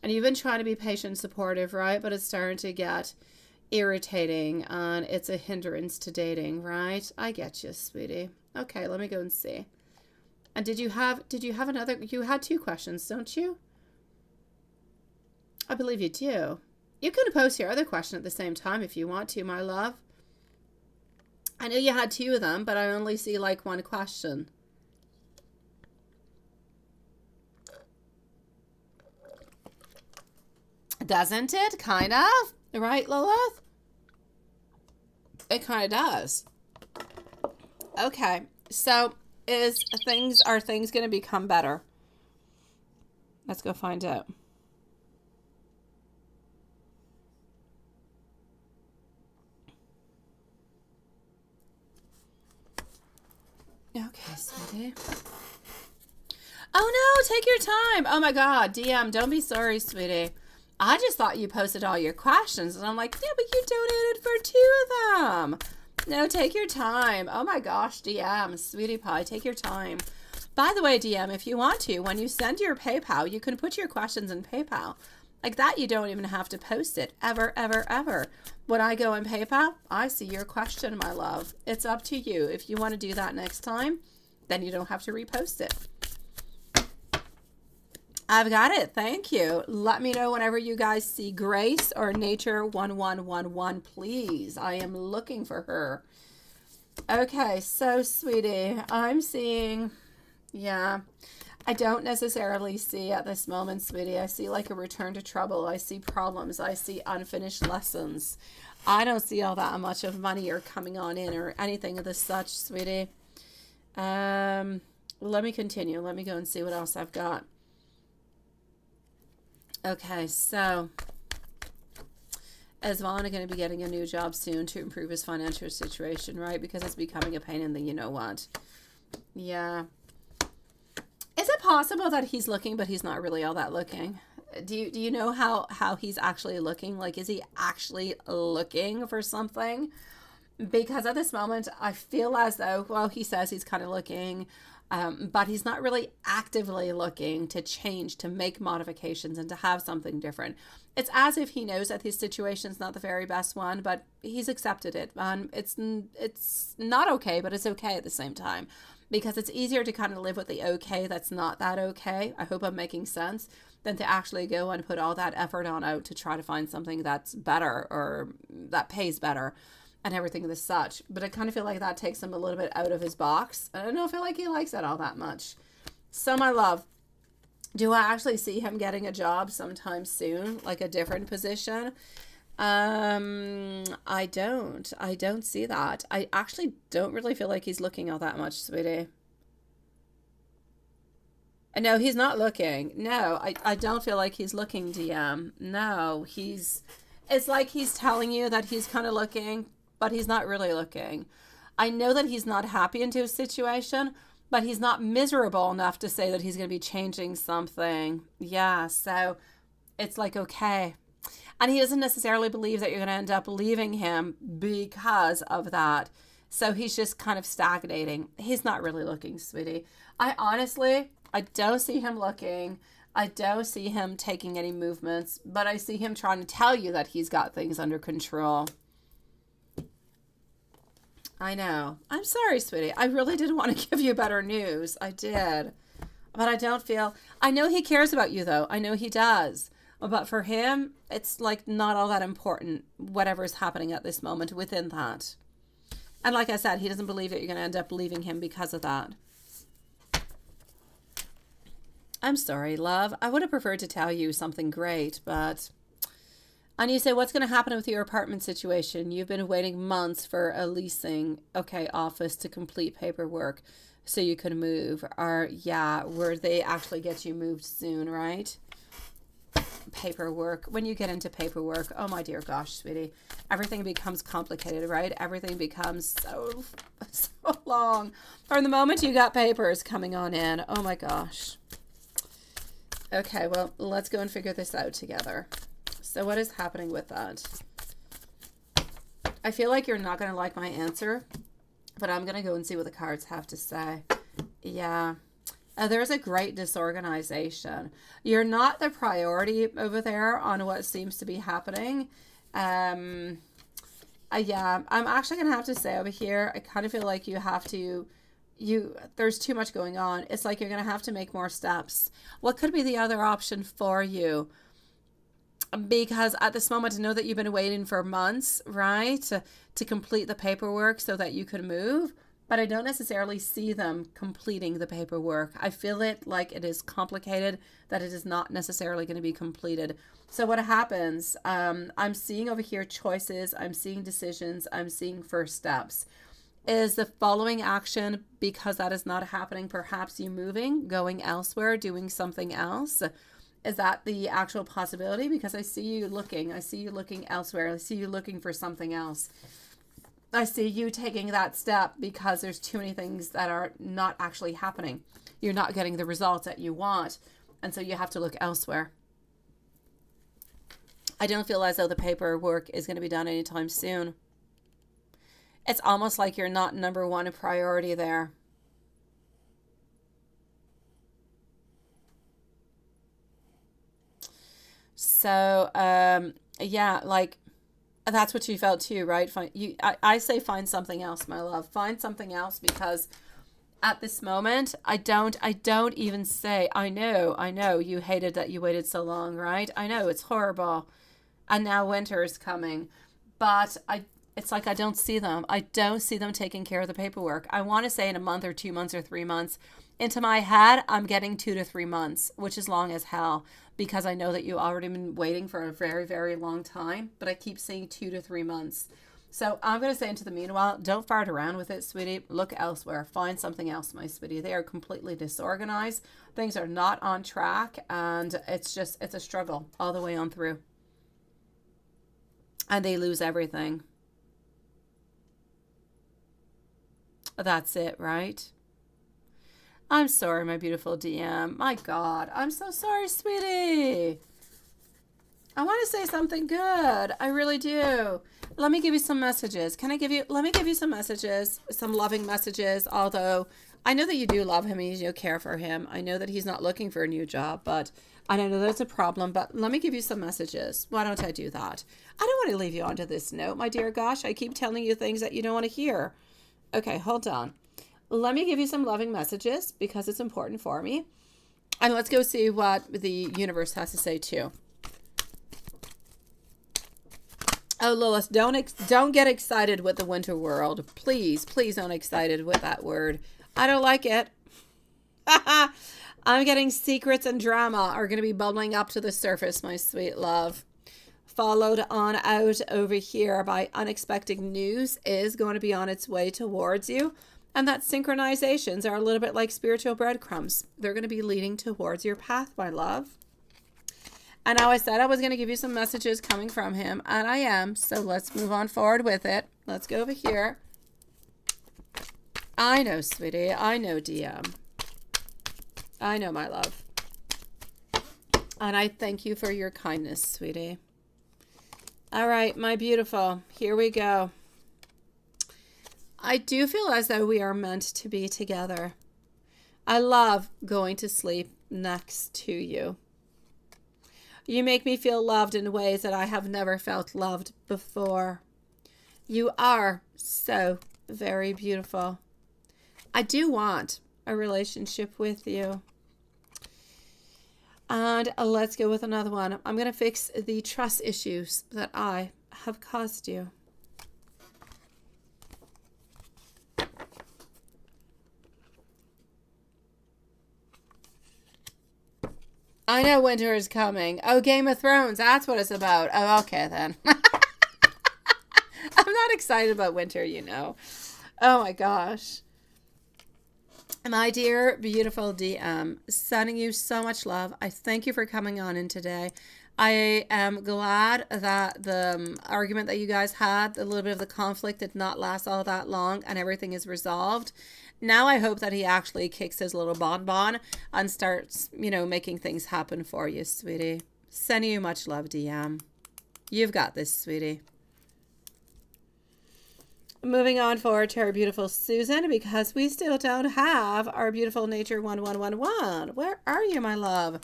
And you've been trying to be patient and supportive, right? But it's starting to get irritating and it's a hindrance to dating, right? I get you, sweetie. Okay, let me go and see. And did you have another, you had two questions, don't you? I believe you do. You can post your other question at the same time if you want to, my love. I know you had two of them, but I only see like one question. Doesn't it? Kind of. Right, Lilith? It kind of does. Okay, so are things going to become better? Let's go find out. Okay, sweetie. Oh no, take your time. Oh my God, DM, don't be sorry, sweetie. I just thought you posted all your questions, and I'm like, yeah, but you donated for two of them. No, take your time. Oh my gosh, DM, sweetie pie, take your time. By the way, DM, if you want to, when you send your PayPal, you can put your questions in PayPal. Like that, you don't even have to post it, ever, ever, ever. When I go in PayPal, I see your question, my love. It's up to you. If you want to do that next time, then you don't have to repost it. I've got it. Thank you. Let me know whenever you guys see Grace or Nature 1111, please. I am looking for her. Okay, so sweetie, I'm seeing, yeah, I don't necessarily see at this moment, sweetie. I see like a return to trouble. I see problems. I see unfinished lessons. I don't see all that much of money or coming on in or anything of the such, sweetie. Let me continue. Let me go and see what else I've got. Okay, so is Vaughn going to be getting a new job soon to improve his financial situation, right? Because it's becoming a pain in the you know what. Yeah. Is it possible that he's looking, but he's not really all that looking? Do you know how he's actually looking? Like, is he actually looking for something? Because at this moment, I feel as though, well, he says he's kind of looking, but he's not really actively looking to change, to make modifications, and to have something different. It's as if he knows that his situation's not the very best one, but he's accepted it. It's not okay, but it's okay at the same time. Because it's easier to kind of live with the okay that's not that okay. I hope I'm making sense. Than to actually go and put all that effort on out to try to find something that's better or that pays better and everything of the such. But I kind of feel like that takes him a little bit out of his box. I don't feel like he likes it all that much. So my love, do I actually see him getting a job sometime soon? Like a different position? I don't see that. I actually don't really feel like he's looking all that much, sweetie. No, he's not looking. No, I don't feel like he's looking, DM. No, it's like he's telling you that he's kind of looking, but he's not really looking. I know that he's not happy into his situation, but he's not miserable enough to say that he's going to be changing something. Yeah, so it's like, okay. And he doesn't necessarily believe that you're going to end up leaving him because of that. So he's just kind of stagnating. He's not really looking, sweetie. I don't see him looking. I don't see him taking any movements, but I see him trying to tell you that he's got things under control. I know. I'm sorry, sweetie. I really didn't want to give you better news. I did. But I know he cares about you, though. I know he does. But for him, it's like not all that important, whatever's happening at this moment within that. And like I said, he doesn't believe that you're going to end up leaving him because of that. I'm sorry, love. I would have preferred to tell you something great, but... And you say, what's going to happen with your apartment situation? You've been waiting months for a leasing, office to complete paperwork so you could move. Or, yeah, where they actually get you moved soon, right? Paperwork. When you get into paperwork, oh my dear gosh, sweetie, everything becomes complicated, right? Everything becomes so long. From the moment you got papers coming on in, oh my gosh. Okay, well, let's go and figure this out together. So what is happening with that? I feel like you're not going to like my answer, but I'm going to go and see what the cards have to say. Yeah. There's a great disorganization. You're not the priority over there on what seems to be happening. Yeah, I'm actually going to have to say over here, I kind of feel like there's too much going on. It's like you're going to have to make more steps. What could be the other option for you? Because at this moment, I know that you've been waiting for months, right, to complete the paperwork so that you could move. But I don't necessarily see them completing the paperwork. I feel it like it is complicated, that it is not necessarily going to be completed. So what happens, I'm seeing over here choices, I'm seeing decisions, I'm seeing first steps. Is the following action, because that is not happening, perhaps you moving, going elsewhere, doing something else? Is that the actual possibility? Because I see you looking elsewhere. I see you looking for something else. I see you taking that step because there's too many things that are not actually happening. You're not getting the results that you want. And so you have to look elsewhere. I don't feel as though the paperwork is going to be done anytime soon. It's almost like you're not number one a priority there. So, yeah, like, that's what you felt too, right? I say find something else, my love. Find something else, because at this moment, I don't even say, I know you hated that you waited so long, right? I know it's horrible. And now winter is coming. But It's like I don't see them. I don't see them taking care of the paperwork. I want to say in a month or 2 months or 3 months. Into my head, I'm getting 2 to 3 months, which is long as hell, because I know that you already been waiting for a very, very long time, but I keep saying 2 to 3 months. So I'm going to say into the meanwhile, don't fart around with it, sweetie. Look elsewhere. Find something else, my sweetie. They are completely disorganized. Things are not on track, and it's a struggle all the way on through. And they lose everything. That's it, right? I'm sorry, my beautiful DM. My God, I'm so sorry, sweetie. I want to say something good. I really do. Let me give you some messages. Let me give you some messages, some loving messages, although I know that you do love him and you care for him. I know that he's not looking for a new job, but I know that's a problem, but let me give you some messages. Why don't I do that? I don't want to leave you onto this note, my dear gosh. I keep telling you things that you don't want to hear. Okay, hold on. Let me give you some loving messages because it's important for me. And let's go see what the universe has to say too. Oh, Lilith, don't get excited with the winter world. Please don't get excited with that word. I don't like it. I'm getting secrets and drama are going to be bubbling up to the surface, my sweet love. Followed on out over here by unexpected news is going to be on its way towards you. And that synchronizations are a little bit like spiritual breadcrumbs. They're going to be leading towards your path, my love. And now I said I was going to give you some messages coming from him, and I am. So let's move on forward with it. Let's go over here. I know, sweetie. I know, DM. I know, my love. And I thank you for your kindness, sweetie. All right, my beautiful. Here we go. I do feel as though we are meant to be together. I love going to sleep next to you. You make me feel loved in ways that I have never felt loved before. You are so very beautiful. I do want a relationship with you. And let's go with another one. I'm going to fix the trust issues that I have caused you. I know winter is coming. Oh, Game of Thrones. That's what it's about. Oh, okay then. I'm not excited about winter, you know. Oh my gosh. My dear, beautiful DM, sending you so much love. I thank you for coming on in today. I am glad that the argument that you guys had, a little bit of the conflict did not last all that long and everything is resolved. Now I hope that he actually kicks his little bonbon and starts, making things happen for you, sweetie. Sending you much love, DM. You've got this, sweetie. Moving on forward to our beautiful Susan, because we still don't have our beautiful Nature 1111. Where are you, my love?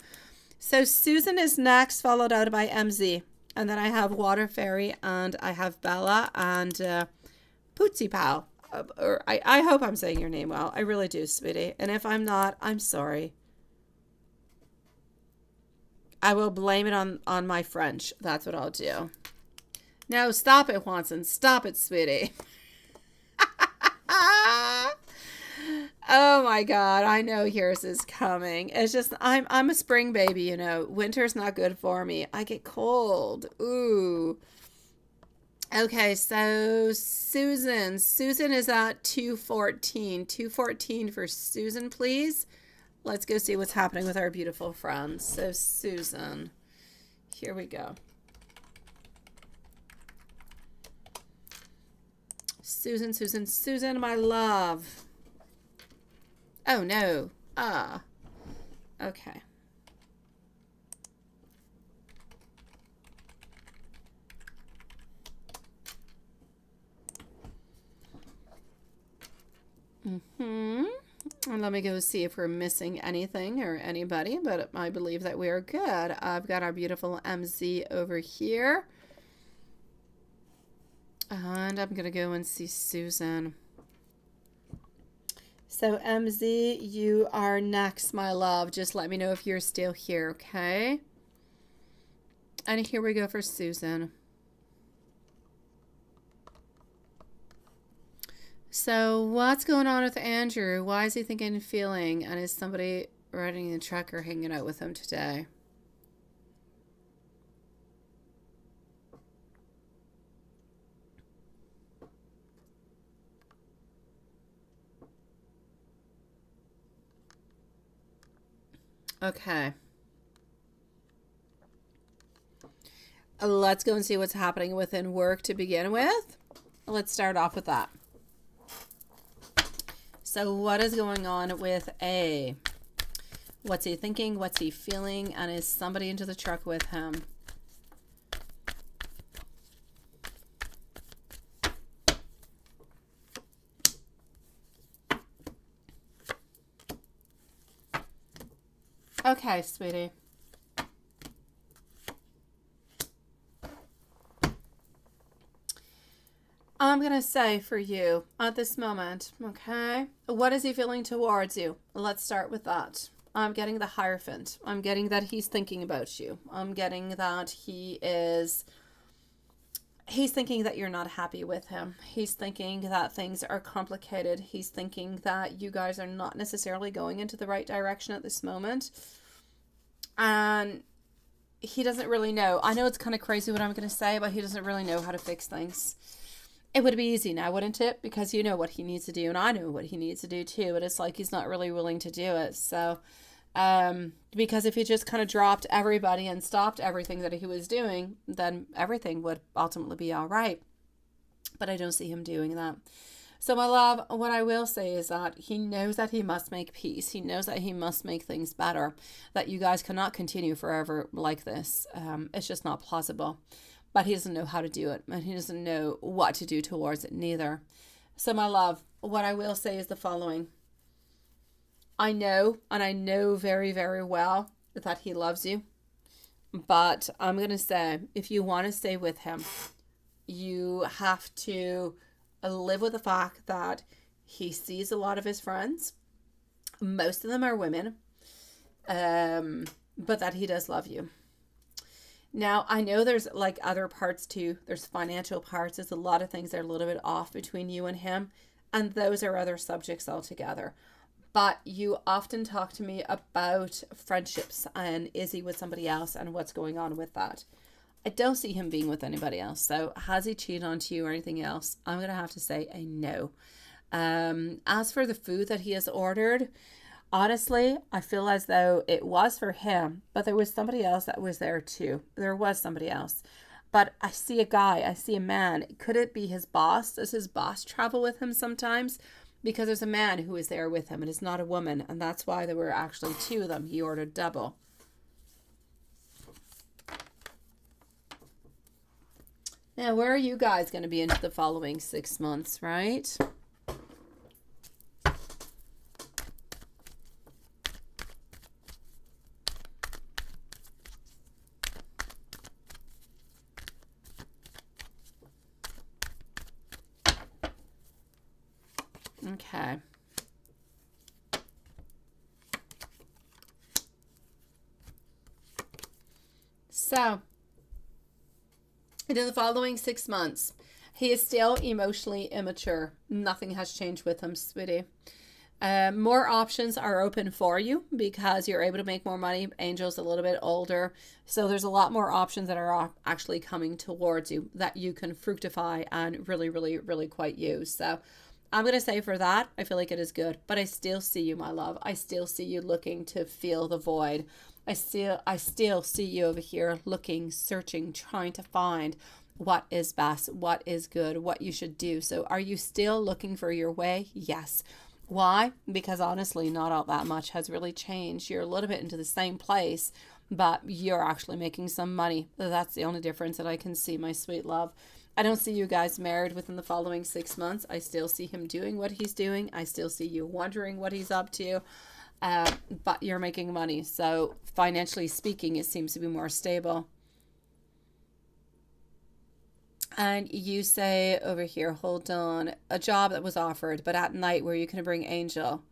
So Susan is next, followed out by MZ. And then I have Water Fairy, and I have Bella, and Pootsy Pal. I hope I'm saying your name well. I really do, sweetie. And if I'm not, I'm sorry. I will blame it on my French. That's what I'll do. No, stop it, Watson. Stop it, sweetie. Oh my God, I know yours is coming. It's just I'm a spring baby, Winter's not good for me. I get cold. Ooh. Okay, so Susan is at 214. 214 for Susan, please. Let's go see what's happening with our beautiful friends. So Susan, here we go. Susan, my love. Oh, no. Okay. And let me go see if we're missing anything or anybody, but I believe that we are good. I've got our beautiful MZ over here. And I'm going to go and see Susan. So MZ, you are next, my love. Just let me know if you're still here, okay? And here we go for Susan. So what's going on with Andrew? Why is he thinking and feeling? And is somebody riding the truck or hanging out with him today? Okay. Let's go and see what's happening within work to begin with. Let's start off with that. So what is going on with A? What's he thinking? What's he feeling? And is somebody into the truck with him? Okay, sweetie. I'm going to say for you at this moment, okay, what is he feeling towards you? Let's start with that. I'm getting the Hierophant. I'm getting that he's thinking about you. I'm getting that he's thinking that you're not happy with him. He's thinking that things are complicated. He's thinking that you guys are not necessarily going into the right direction at this moment. And he doesn't really know. I know it's kind of crazy what I'm going to say, but he doesn't really know how to fix things. It would be easy now, wouldn't it? Because you know what he needs to do, and I know what he needs to do too, but it's like he's not really willing to do it. So, because if he just kind of dropped everybody and stopped everything that he was doing, then everything would ultimately be all right. But I don't see him doing that. So, my love, what I will say is that he knows that he must make peace. He knows that he must make things better, that you guys cannot continue forever like this. It's just not plausible. But he doesn't know how to do it, and he doesn't know what to do towards it neither. So, my love, what I will say is the following. I know, and I know very, very well that he loves you. But I'm going to say, if you want to stay with him, you have to live with the fact that he sees a lot of his friends. Most of them are women. But that he does love you. Now, I know there's like other parts too. There's financial parts. There's a lot of things that are a little bit off between you and him. And those are other subjects altogether. But you often talk to me about friendships and is he with somebody else and what's going on with that. I don't see him being with anybody else. So has he cheated on you or anything else? I'm going to have to say a no. As for the food that he has ordered, honestly, I feel as though it was for him, but there was somebody else that was there too. There was somebody else. But I see a guy, I see a man. Could it be his boss? Does his boss travel with him sometimes? Because there's a man who is there with him and it's not a woman. And that's why there were actually two of them. He ordered double. Now, where are you guys going to be into the following 6 months, right? Okay. So, in the following 6 months, he is still emotionally immature. Nothing has changed with him, sweetie. More options are open for you because you're able to make more money. Angel's a little bit older. So there's a lot more options that are actually coming towards you that you can fructify and really, really, really quite use. So I'm going to say for that, I feel like it is good. But I still see you, my love. I still see you looking to fill the void. I still see you over here looking, searching, trying to find what is best, what is good, what you should do. So are you still looking for your way? Yes. Why? Because honestly, not all that much has really changed. You're a little bit into the same place, but you're actually making some money. That's the only difference that I can see, my sweet love. I don't see you guys married within the following 6 months. I still see him doing what he's doing. I still see you wondering what he's up to. But you're making money. So financially speaking, it seems to be more stable. And you say over here, hold on, a job that was offered, but at night where you can bring Angel.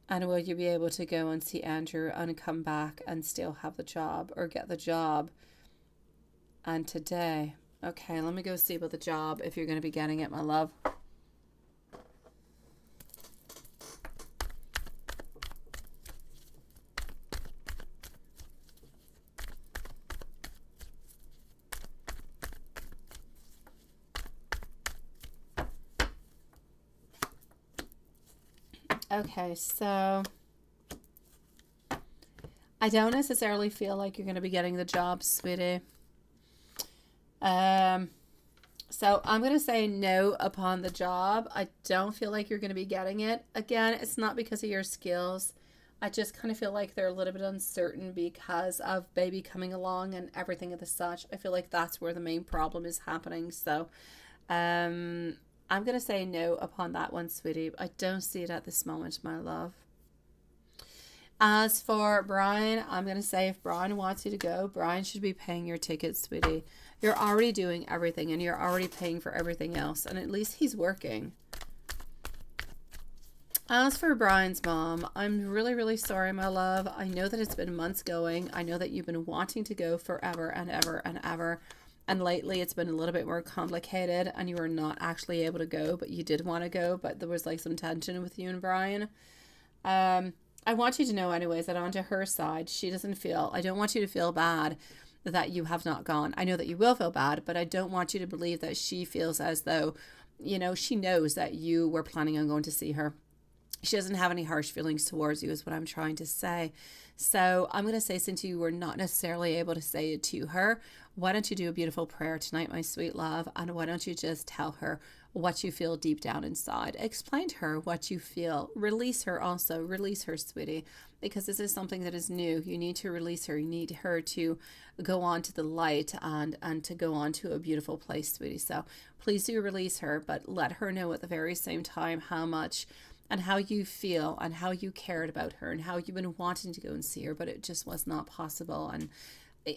And will you be able to go and see Andrew and come back and still have the job or get the job? And today, Okay, let me go see about the job if you're going to be getting it, my love. Okay, so I don't necessarily feel like you're going to be getting the job, sweetie. So I'm going to say no upon the job. I don't feel like you're going to be getting it. Again, it's not because of your skills. I just kind of feel like they're a little bit uncertain because of baby coming along and everything of the such. I feel like that's where the main problem is happening. So, I'm going to say no upon that one, sweetie. I don't see it at this moment, my love. As for Brian, I'm going to say if Brian wants you to go, Brian should be paying your ticket, sweetie. You're already doing everything and you're already paying for everything else. And at least he's working. As for Brian's mom, I'm really, really sorry, my love. I know that it's been months going. I know that you've been wanting to go forever and ever and ever. And lately it's been a little bit more complicated and you were not actually able to go, but you did want to go. But there was like some tension with you and Brian. I want you to know anyways that onto her side, she doesn't feel, I don't want you to feel bad that you have not gone. I know that you will feel bad, but I don't want you to believe that she feels as though, you know, she knows that you were planning on going to see her. She doesn't have any harsh feelings towards you is what I'm trying to say. So I'm going to say, since you were not necessarily able to say it to her, why don't you do a beautiful prayer tonight, my sweet love? And why don't you just tell her what you feel deep down inside? Explain to her what you feel. Release her also. Release her, sweetie, because this is something that is new. You need to release her. You need her to go on to the light and to go on to a beautiful place, sweetie. So please do release her, but let her know at the very same time how much and how you feel and how you cared about her and how you've been wanting to go and see her, but it just was not possible. And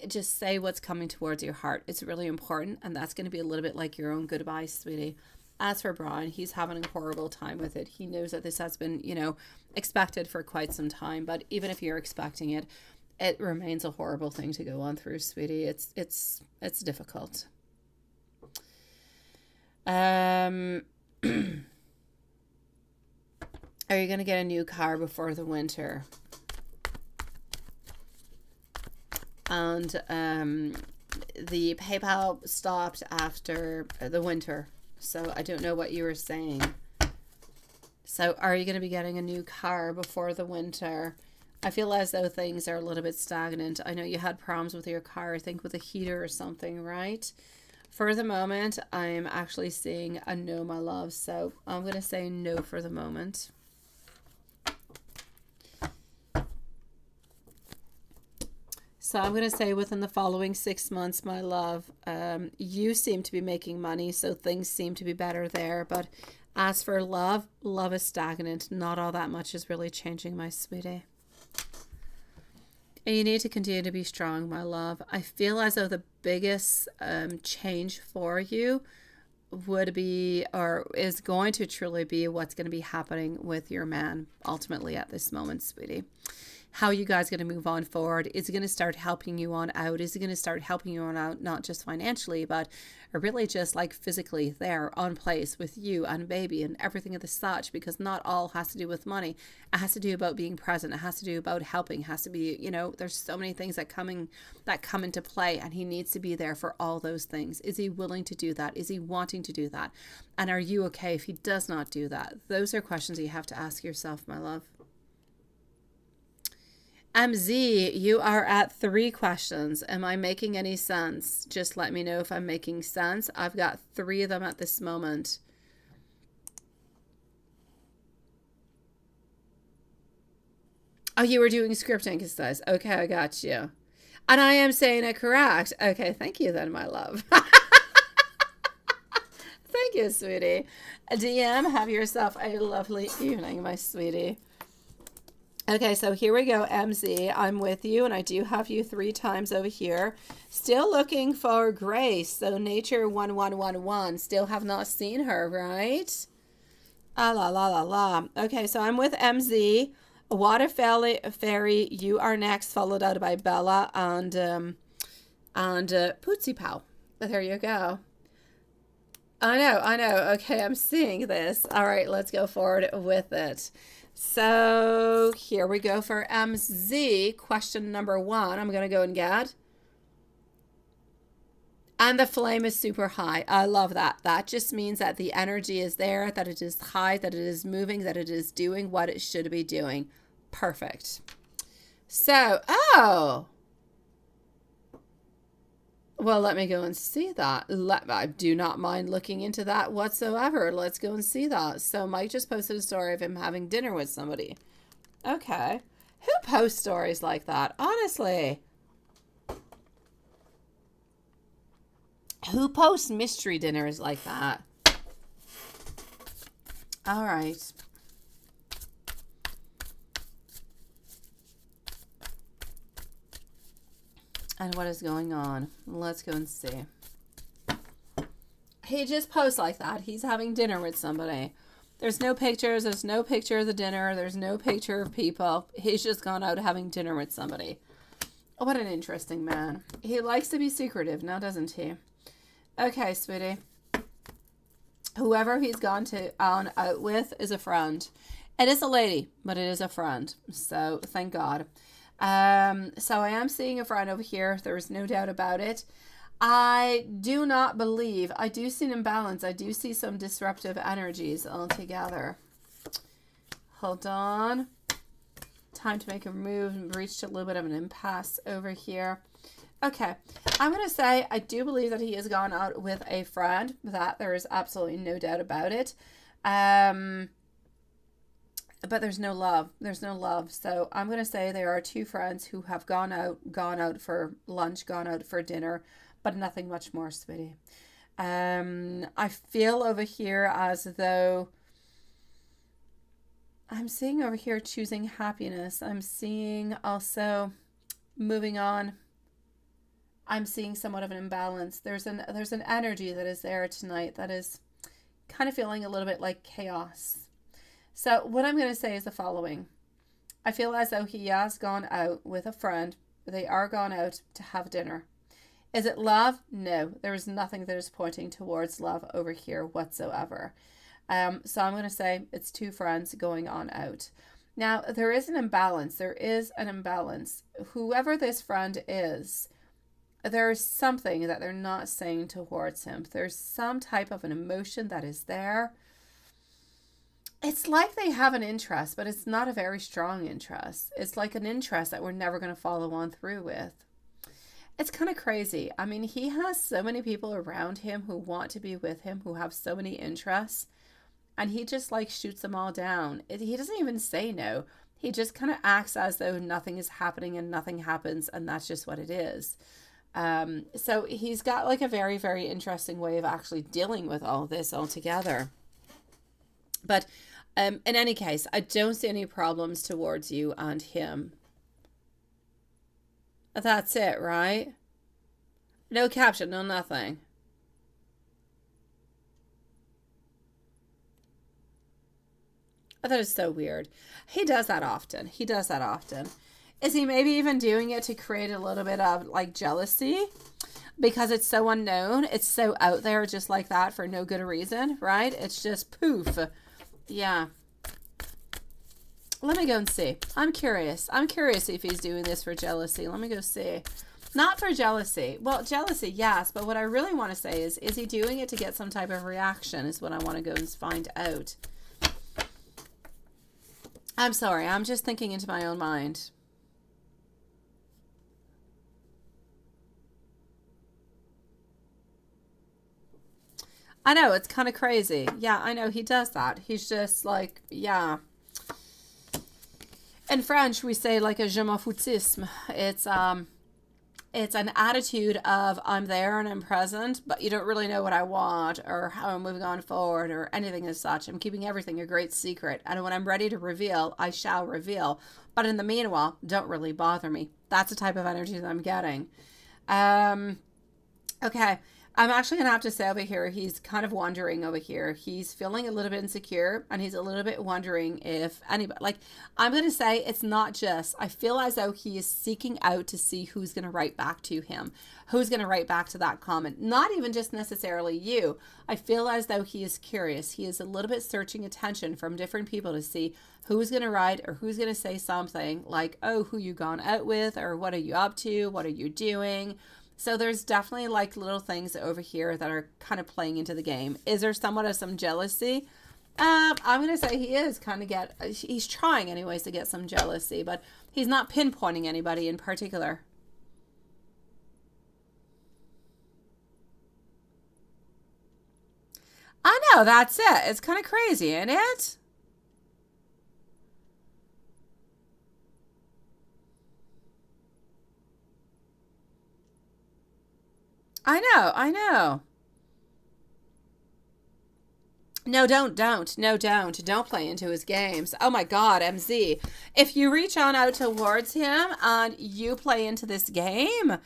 just say what's coming towards your heart. It's really important, and that's going to be a little bit like your own goodbye, sweetie. As for Brian, he's having a horrible time with it. He knows that this has been, you know, expected for quite some time, but even if you're expecting it, it remains a horrible thing to go on through, sweetie. It's difficult. Are you going to get a new car before the winter? And the PayPal stopped after the winter. So I don't know what you were saying. So are you going to be getting a new car before the winter? I feel as though things are a little bit stagnant. I know you had problems with your car, I think with a heater or something, right? For the moment, I'm actually seeing a no, my love. So I'm going to say no for the moment. So I'm going to say within the following 6 months, my love, you seem to be making money, so things seem to be better there. But as for love, love is stagnant. Not all that much is really changing, my sweetie. And you need to continue to be strong, my love. I feel as though the biggest change for you would be, or is going to truly be, what's going to be happening with your man ultimately at this moment, sweetie. How you guys going to move on forward? Is he going to start helping you on out? Is he going to start helping you on out, not just financially, but really just like physically there on place with you and baby and everything of the such? Because not all has to do with money. It has to do about being present. It has to do about helping. It has to be, you know, there's so many things that come into play, and he needs to be there for all those things. Is he willing to do that? Is he wanting to do that? And are you okay if he does not do that? Those are questions you have to ask yourself, my love. MZ, you are at 3 questions. Am I making any sense? Just let me know if I'm making sense. I've got 3 of them at this moment. Oh, you were doing scripting, guys. Okay, I got you. And I am saying it correct. Okay, thank you then, my love. Thank you, sweetie. DM, have yourself a lovely evening, my sweetie. Okay, so here we go, MZ. I'm with you, and I do have you 3 times over here. Still looking for Grace. So nature 1111. Still have not seen her, right? Ah, la, la, la, la. Okay, so I'm with MZ. Water Fairy, you are next, followed out by Bella and Pootsy Pow. There you go. I know, I know. Okay, I'm seeing this. All right, let's go forward with it. So here we go for MZ. Question number 1. I'm going to go and get. And the flame is super high. I love that. That just means that the energy is there, that it is high, that it is moving, that it is doing what it should be doing. Perfect. So, oh. Well, let me go and see that. I do not mind looking into that whatsoever. Let's go and see that. So Mike just posted a story of him having dinner with somebody. Okay. Who posts stories like that? Honestly. Who posts mystery dinners like that? All right. And what is going on? Let's go and see. He just posts like that. He's having dinner with somebody. There's no pictures. There's no picture of the dinner. There's no picture of people. He's just gone out having dinner with somebody. Oh, what an interesting man. He likes to be secretive now, doesn't he? Okay, sweetie. Whoever he's gone out with is a friend. It is a lady, but it is a friend. So thank God. So I am seeing a friend over here. There is no doubt about it. I do not believe, I do see an imbalance. I do see some disruptive energies altogether. Hold on. Time to make a move. Reached a little bit of an impasse over here. Okay. I'm going to say I do believe that he has gone out with a friend. That there is absolutely no doubt about it. But there's no love. There's no love. So I'm going to say there are two friends who have gone out for lunch, gone out for dinner, but nothing much more, sweetie. I feel over here as though I'm seeing over here choosing happiness. I'm seeing also moving on. I'm seeing somewhat of an imbalance. There's an energy that is there tonight that is kind of feeling a little bit like chaos. So what I'm going to say is the following. I feel as though he has gone out with a friend. They are gone out to have dinner. Is it love? No. There is nothing that is pointing towards love over here whatsoever. So I'm going to say it's two friends going on out. Now, there is an imbalance. There is an imbalance. Whoever this friend is, there's something that they're not saying towards him. There's some type of an emotion that is there. It's like they have an interest, but it's not a very strong interest. It's like an interest that we're never going to follow on through with. It's kind of crazy. I mean, he has so many people around him who want to be with him, who have so many interests, and he just like shoots them all down. He doesn't even say no. He just kind of acts as though nothing is happening and nothing happens, and that's just what it is. So he's got like a very, very interesting way of actually dealing with all this altogether. But in any case, I don't see any problems towards you and him. That's it, right? No caption, no nothing. That is so weird. He does that often. He does that often. Is he maybe even doing it to create a little bit of like jealousy? Because it's so unknown. It's so out there just like that for no good reason, right? It's just poof. Yeah. Let me go and see. I'm curious. I'm curious if he's doing this for jealousy. Let me go see. Not for jealousy. Well, jealousy, yes. But what I really want to say is he doing it to get some type of reaction is what I want to go and find out. I'm sorry. I'm just thinking into my own mind. I know, it's kind of crazy. Yeah, I know he does that. He's just like, yeah. In French, we say like a je m'en foutisme. It's an attitude of I'm there and I'm present, but you don't really know what I want or how I'm moving on forward or anything as such. I'm keeping everything a great secret. And when I'm ready to reveal, I shall reveal. But in the meanwhile, don't really bother me. That's the type of energy that I'm getting. Okay. I'm actually going to have to say over here, he's kind of wondering over here. He's feeling a little bit insecure, and he's a little bit wondering if anybody, like, I'm going to say it's not just, I feel as though he is seeking out to see who's going to write back to him, who's going to write back to that comment. Not even just necessarily you. I feel as though he is curious. He is a little bit searching attention from different people to see who's going to write or who's going to say something like, oh, who you gone out with, or what are you up to? What are you doing? So there's definitely like little things over here that are kind of playing into the game. Is there somewhat of some jealousy? I'm going to say he is he's trying anyways to get some jealousy, but he's not pinpointing anybody in particular. I know, that's it. It's kind of crazy, isn't it? I know, I know. No, don't. No, don't. Don't play into his games. Oh my God, MZ. If you reach on out towards him and you play into this game,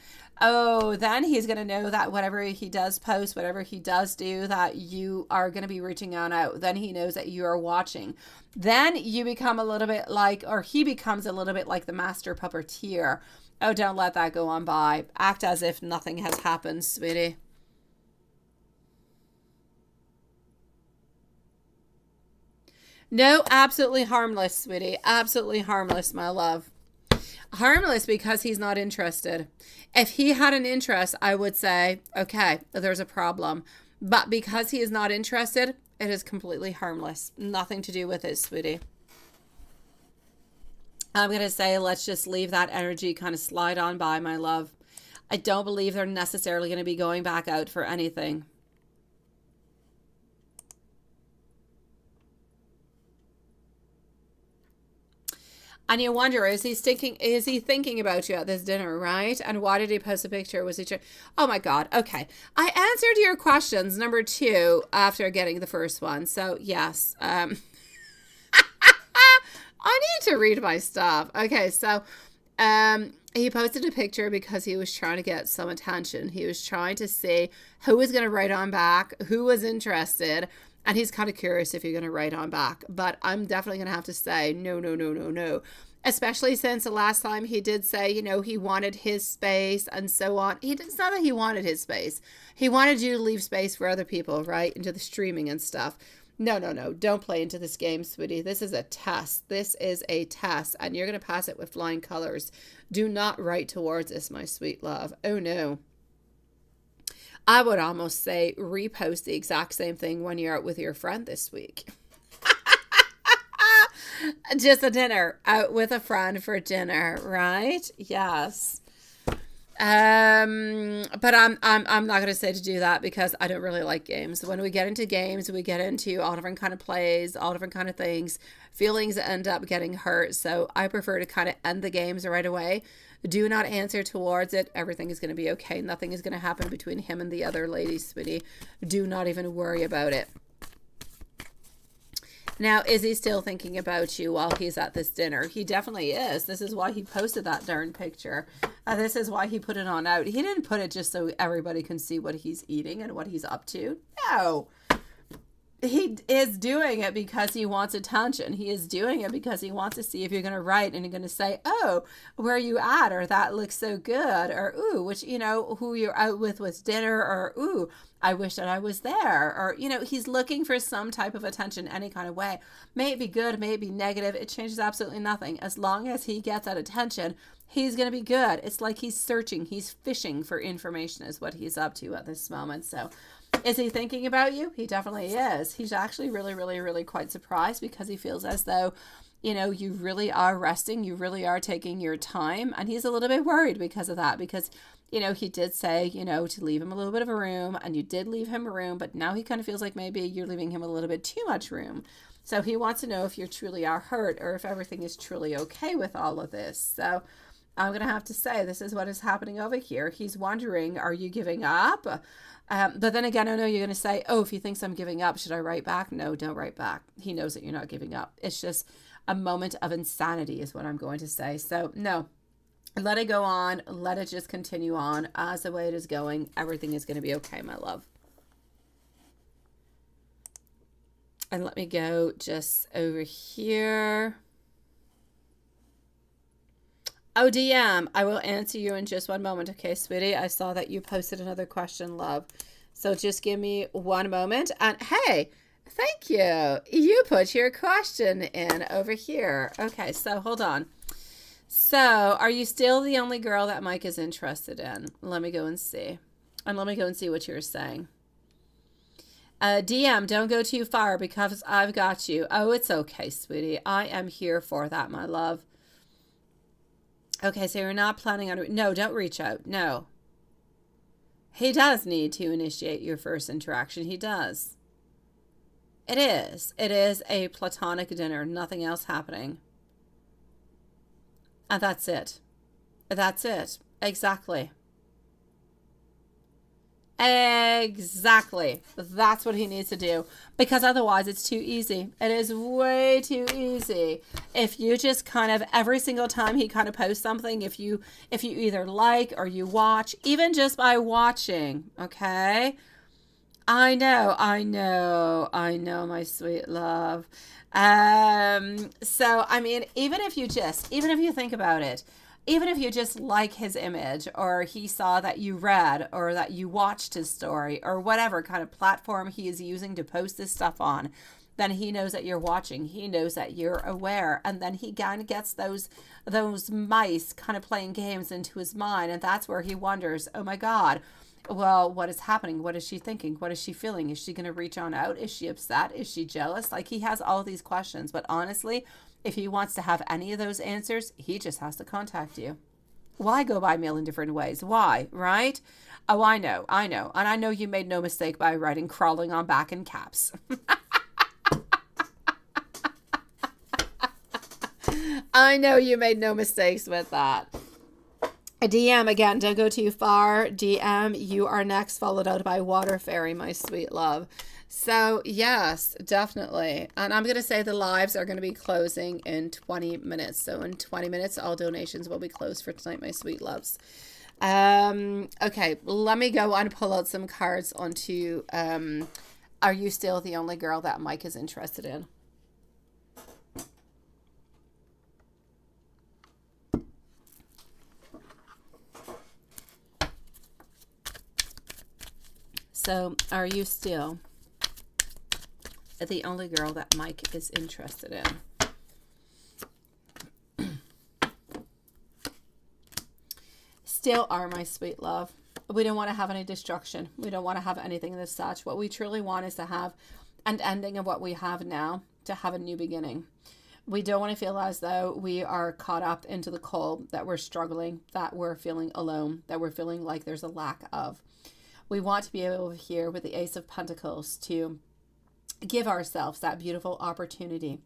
oh, then he's going to know that whatever he does post, whatever he does do, that you are going to be reaching on out. Then he knows that you are watching. Then you become a little bit like, or he becomes a little bit like the master puppeteer. Oh, don't let that go on by. Act as if nothing has happened, sweetie. No, absolutely harmless, sweetie. Absolutely harmless, my love. Harmless because he's not interested. If he had an interest, I would say, okay, there's a problem. But because he is not interested, it is completely harmless. Nothing to do with it, sweetie. I'm going to say, let's just leave that energy kind of slide on by, my love. I don't believe they're necessarily going to be going back out for anything. And you wonder, is he thinking about you at this dinner, right? And why did he post a picture? Was he oh my God. Okay. I answered your questions, number 2, after getting the first one. So yes. I need to read my stuff. Okay, so he posted a picture because he was trying to get some attention. He was trying to see who was going to write on back, who was interested, and he's kind of curious if you're going to write on back. But I'm definitely going to have to say no, no, no, no, no. Especially since the last time he did say, you know, he wanted his space and so on. It's not that he wanted his space. He wanted you to leave space for other people, right? Into the streaming and stuff. No, no, no. Don't play into this game, sweetie. This is a test. This is a test. And you're going to pass it with flying colors. Do not write towards us, my sweet love. Oh, no. I would almost say repost the exact same thing when you're out with your friend this week. Just a dinner. Out with a friend for dinner, right? Yes. But I'm not going to say to do that because I don't really like games. When we get into games, we get into all different kind of plays, all different kind of things. Feelings end up getting hurt. So I prefer to kind of end the games right away. Do not answer towards it. Everything is going to be okay. Nothing is going to happen between him and the other lady, sweetie. Do not even worry about it. Now, is he still thinking about you while he's at this dinner? He definitely is. This is why he posted that darn picture. This is why he put it on out. He didn't put it just so everybody can see what he's eating and what he's up to. No. He is doing it because he wants attention. He is doing it because he wants to see if you're going to write and you're going to say, oh, where are you at? Or that looks so good. Or, ooh, which, you know, who you're out with dinner. Or, ooh, I wish that I was there. Or, you know, he's looking for some type of attention any kind of way. May it be good, may it be negative. It changes absolutely nothing. As long as he gets that attention, he's going to be good. It's like he's searching. He's fishing for information is what he's up to at this moment. So is he thinking about you? He definitely is. He's actually really, really, really quite surprised because he feels as though, you know, you really are resting. You really are taking your time. And he's a little bit worried because of that. Because, you know, he did say, you know, to leave him a little bit of a room. And you did leave him a room. But now he kind of feels like maybe you're leaving him a little bit too much room. So he wants to know if you truly are hurt or if everything is truly okay with all of this. So I'm going to have to say this is what is happening over here. He's wondering, are you giving up? But then again, I know you're going to say, oh, if he thinks I'm giving up, should I write back? No, don't write back. He knows that you're not giving up. It's just a moment of insanity is what I'm going to say. So no, Let it go on. Let it just continue on as the way it is going. Everything is going to be okay, my love. And let me go just over here. Oh, DM, I will answer you in just one moment. Okay, sweetie, I saw that you posted another question, love. So just give me one moment. And hey, thank you. You put your question in over here. Okay, so hold on. So are you still the only girl that Mike is interested in? Let me go and see. And let me go and see what you're saying. DM, don't go too far because I've got you. Oh, it's okay, sweetie. I am here for that, my love. Okay, so you're not planning on... No, don't reach out. No. He does need to initiate your first interaction. He does. It is. It is a platonic dinner. Nothing else happening. And that's it. That's it. Exactly. Exactly. That's what he needs to do, because otherwise it's too easy. It is way too easy. If you just kind of every single time he kind of posts something, if you either like or you watch, even just by watching, okay? I know, my sweet love. So I mean, even if you think about it, even if you just like his image, or he saw that you read, or that you watched his story, or whatever kind of platform he is using to post this stuff on, then he knows that you're watching. He knows that you're aware. And then he kind of gets those mice kind of playing games into his mind. And that's where he wonders, oh my God, well, what is happening? What is she thinking? What is she feeling? Is she going to reach on out? Is she upset? Is she jealous? Like, he has all these questions. But honestly, if he wants to have any of those answers, he just has to contact you. Why go by mail in different ways? Why, right? Oh, I know. And I know you made no mistake by writing crawling on back in caps. I know you made no mistakes with that. A DM, again, don't go too far. DM, you are next, followed out by Water Fairy, my sweet love. So, yes, definitely. And I'm going to say the lives are going to be closing in 20 minutes. So, in 20 minutes, all donations will be closed for tonight, my sweet loves. Okay, let me go and pull out some cards onto, are you still the only girl that Mike is interested in? So, are you still the only girl that Mike is interested in? Still are, my sweet love. We don't want to have any destruction. We don't want to have anything as such. What we truly want is to have an ending of what we have now, to have a new beginning. We don't want to feel as though we are caught up into the cold, that we're struggling, that we're feeling alone, that we're feeling like there's a lack of. We want to be able here with the Ace of Pentacles to give ourselves that beautiful opportunity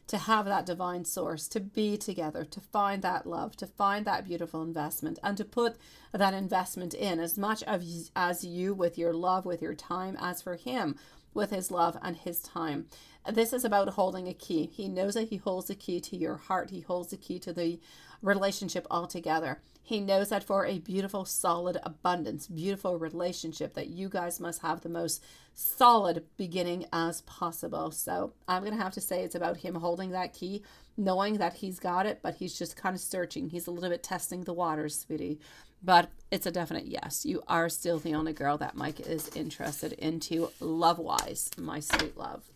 to have that divine source, to be together, to find that love, to find that beautiful investment, and to put that investment in as much as you with your love, with your time, as for him with his love and his time. This is about holding a key. He knows that he holds the key to your heart. He holds the key to the relationship altogether. He knows that for a beautiful, solid abundance, beautiful relationship, that you guys must have the most solid beginning as possible. So I'm going to have to say it's about him holding that key, knowing that he's got it, but he's just kind of searching. He's a little bit testing the waters, sweetie. But it's a definite yes. You are still the only girl that Mike is interested into love-wise, my sweet love.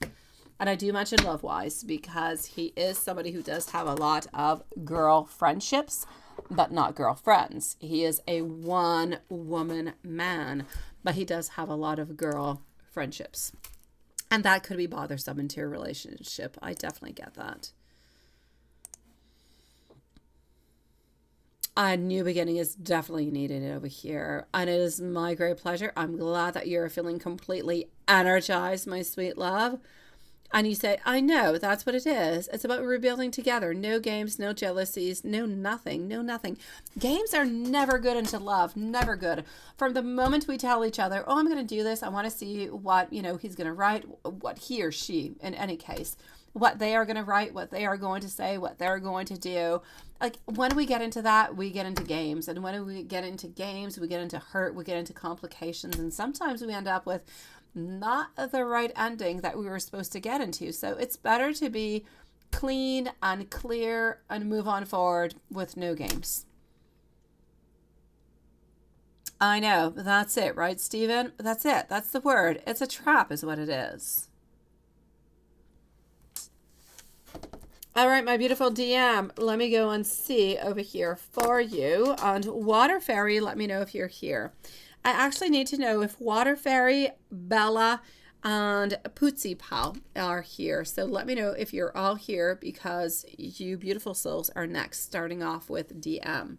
And I do mention love-wise because he is somebody who does have a lot of girl friendships, but not girlfriends. He is a one-woman man, but he does have a lot of girl friendships. And that could be bothersome into your relationship. I definitely get that. A new beginning is definitely needed over here. And it is my great pleasure. I'm glad that you're feeling completely energized, my sweet love. And you say, I know, that's what it is. It's about rebuilding together. No games, no jealousies, no nothing. Games are never good into love, never good. From the moment we tell each other, oh, I'm going to do this, I want to see what, he's going to write, what he or she, in any case, what they are going to write, what they are going to say, what they're going to do. Like when we get into that, we get into games. And when we get into games, we get into hurt, we get into complications. And sometimes we end up with not the right ending that we were supposed to get into. So it's better to be clean and clear and move on forward with no games. I know, that's it, right, Stephen? That's it. That's the word. It's a trap is what it is. All right, my beautiful DM, let me go and see over here for you. And Water Fairy, let me know if you're here. I actually need to know if Water Fairy, Bella, and Pootsie Pal are here. So let me know if you're all here, because you beautiful souls are next, starting off with DM.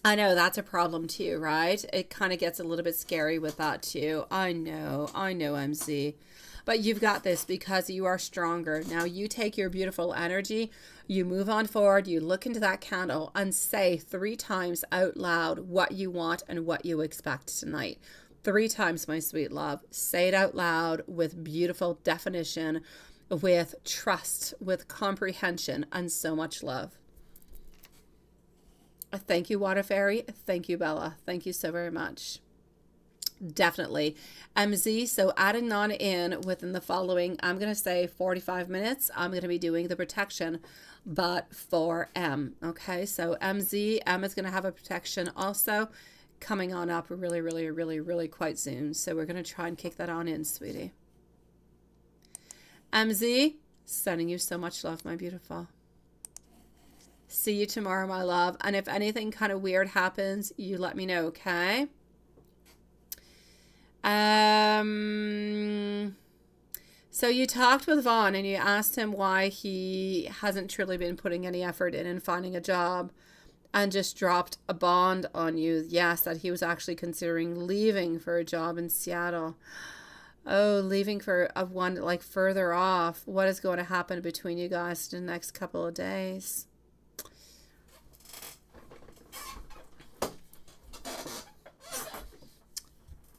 I know that's a problem too, right? It kind of gets a little bit scary with that too. I know, MZ. But you've got this because you are stronger. Now you take your beautiful energy, you move on forward, you look into that candle and say 3 times out loud what you want and what you expect tonight. 3 times, my sweet love. Say it out loud with beautiful definition, with trust, with comprehension, and so much love. Thank you, Water Fairy. Thank you, Bella. Thank you so very much. Definitely. MZ, so adding on in within the following, I'm going to say 45 minutes, I'm going to be doing the protection, but for M. Okay, so MZ, M is going to have a protection also coming on up really quite soon. So we're going to try and kick that on in, sweetie. MZ, sending you so much love, my beautiful. See you tomorrow, my love. And if anything kind of weird happens, you let me know, okay? So you talked with Vaughn and you asked him why he hasn't truly been putting any effort in finding a job and just dropped a bond on you. Yes, that he was actually considering leaving for a job in Seattle. Oh, leaving for a one like further off. What is going to happen between you guys in the next couple of days?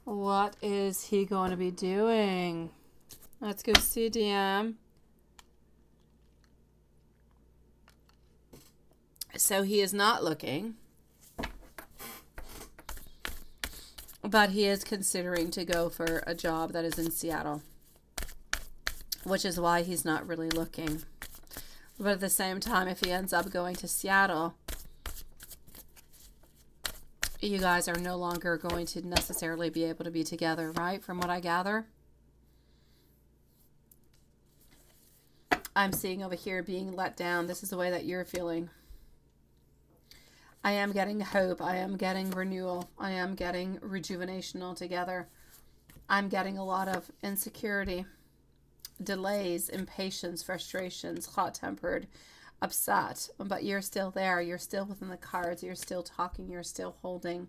What is he going to be doing? Let's go see DM. So he is not looking, but he is considering to go for a job that is in Seattle, which is why he's not really looking. But at the same time, if he ends up going to Seattle, you guys are no longer going to necessarily be able to be together, right? From what I gather. I'm seeing over here being let down. This is the way that you're feeling. I am getting hope. I am getting renewal. I am getting rejuvenation altogether. I'm getting a lot of insecurity, delays, impatience, frustrations, hot-tempered, upset, but you're still there. You're still within the cards. You're still talking. You're still holding.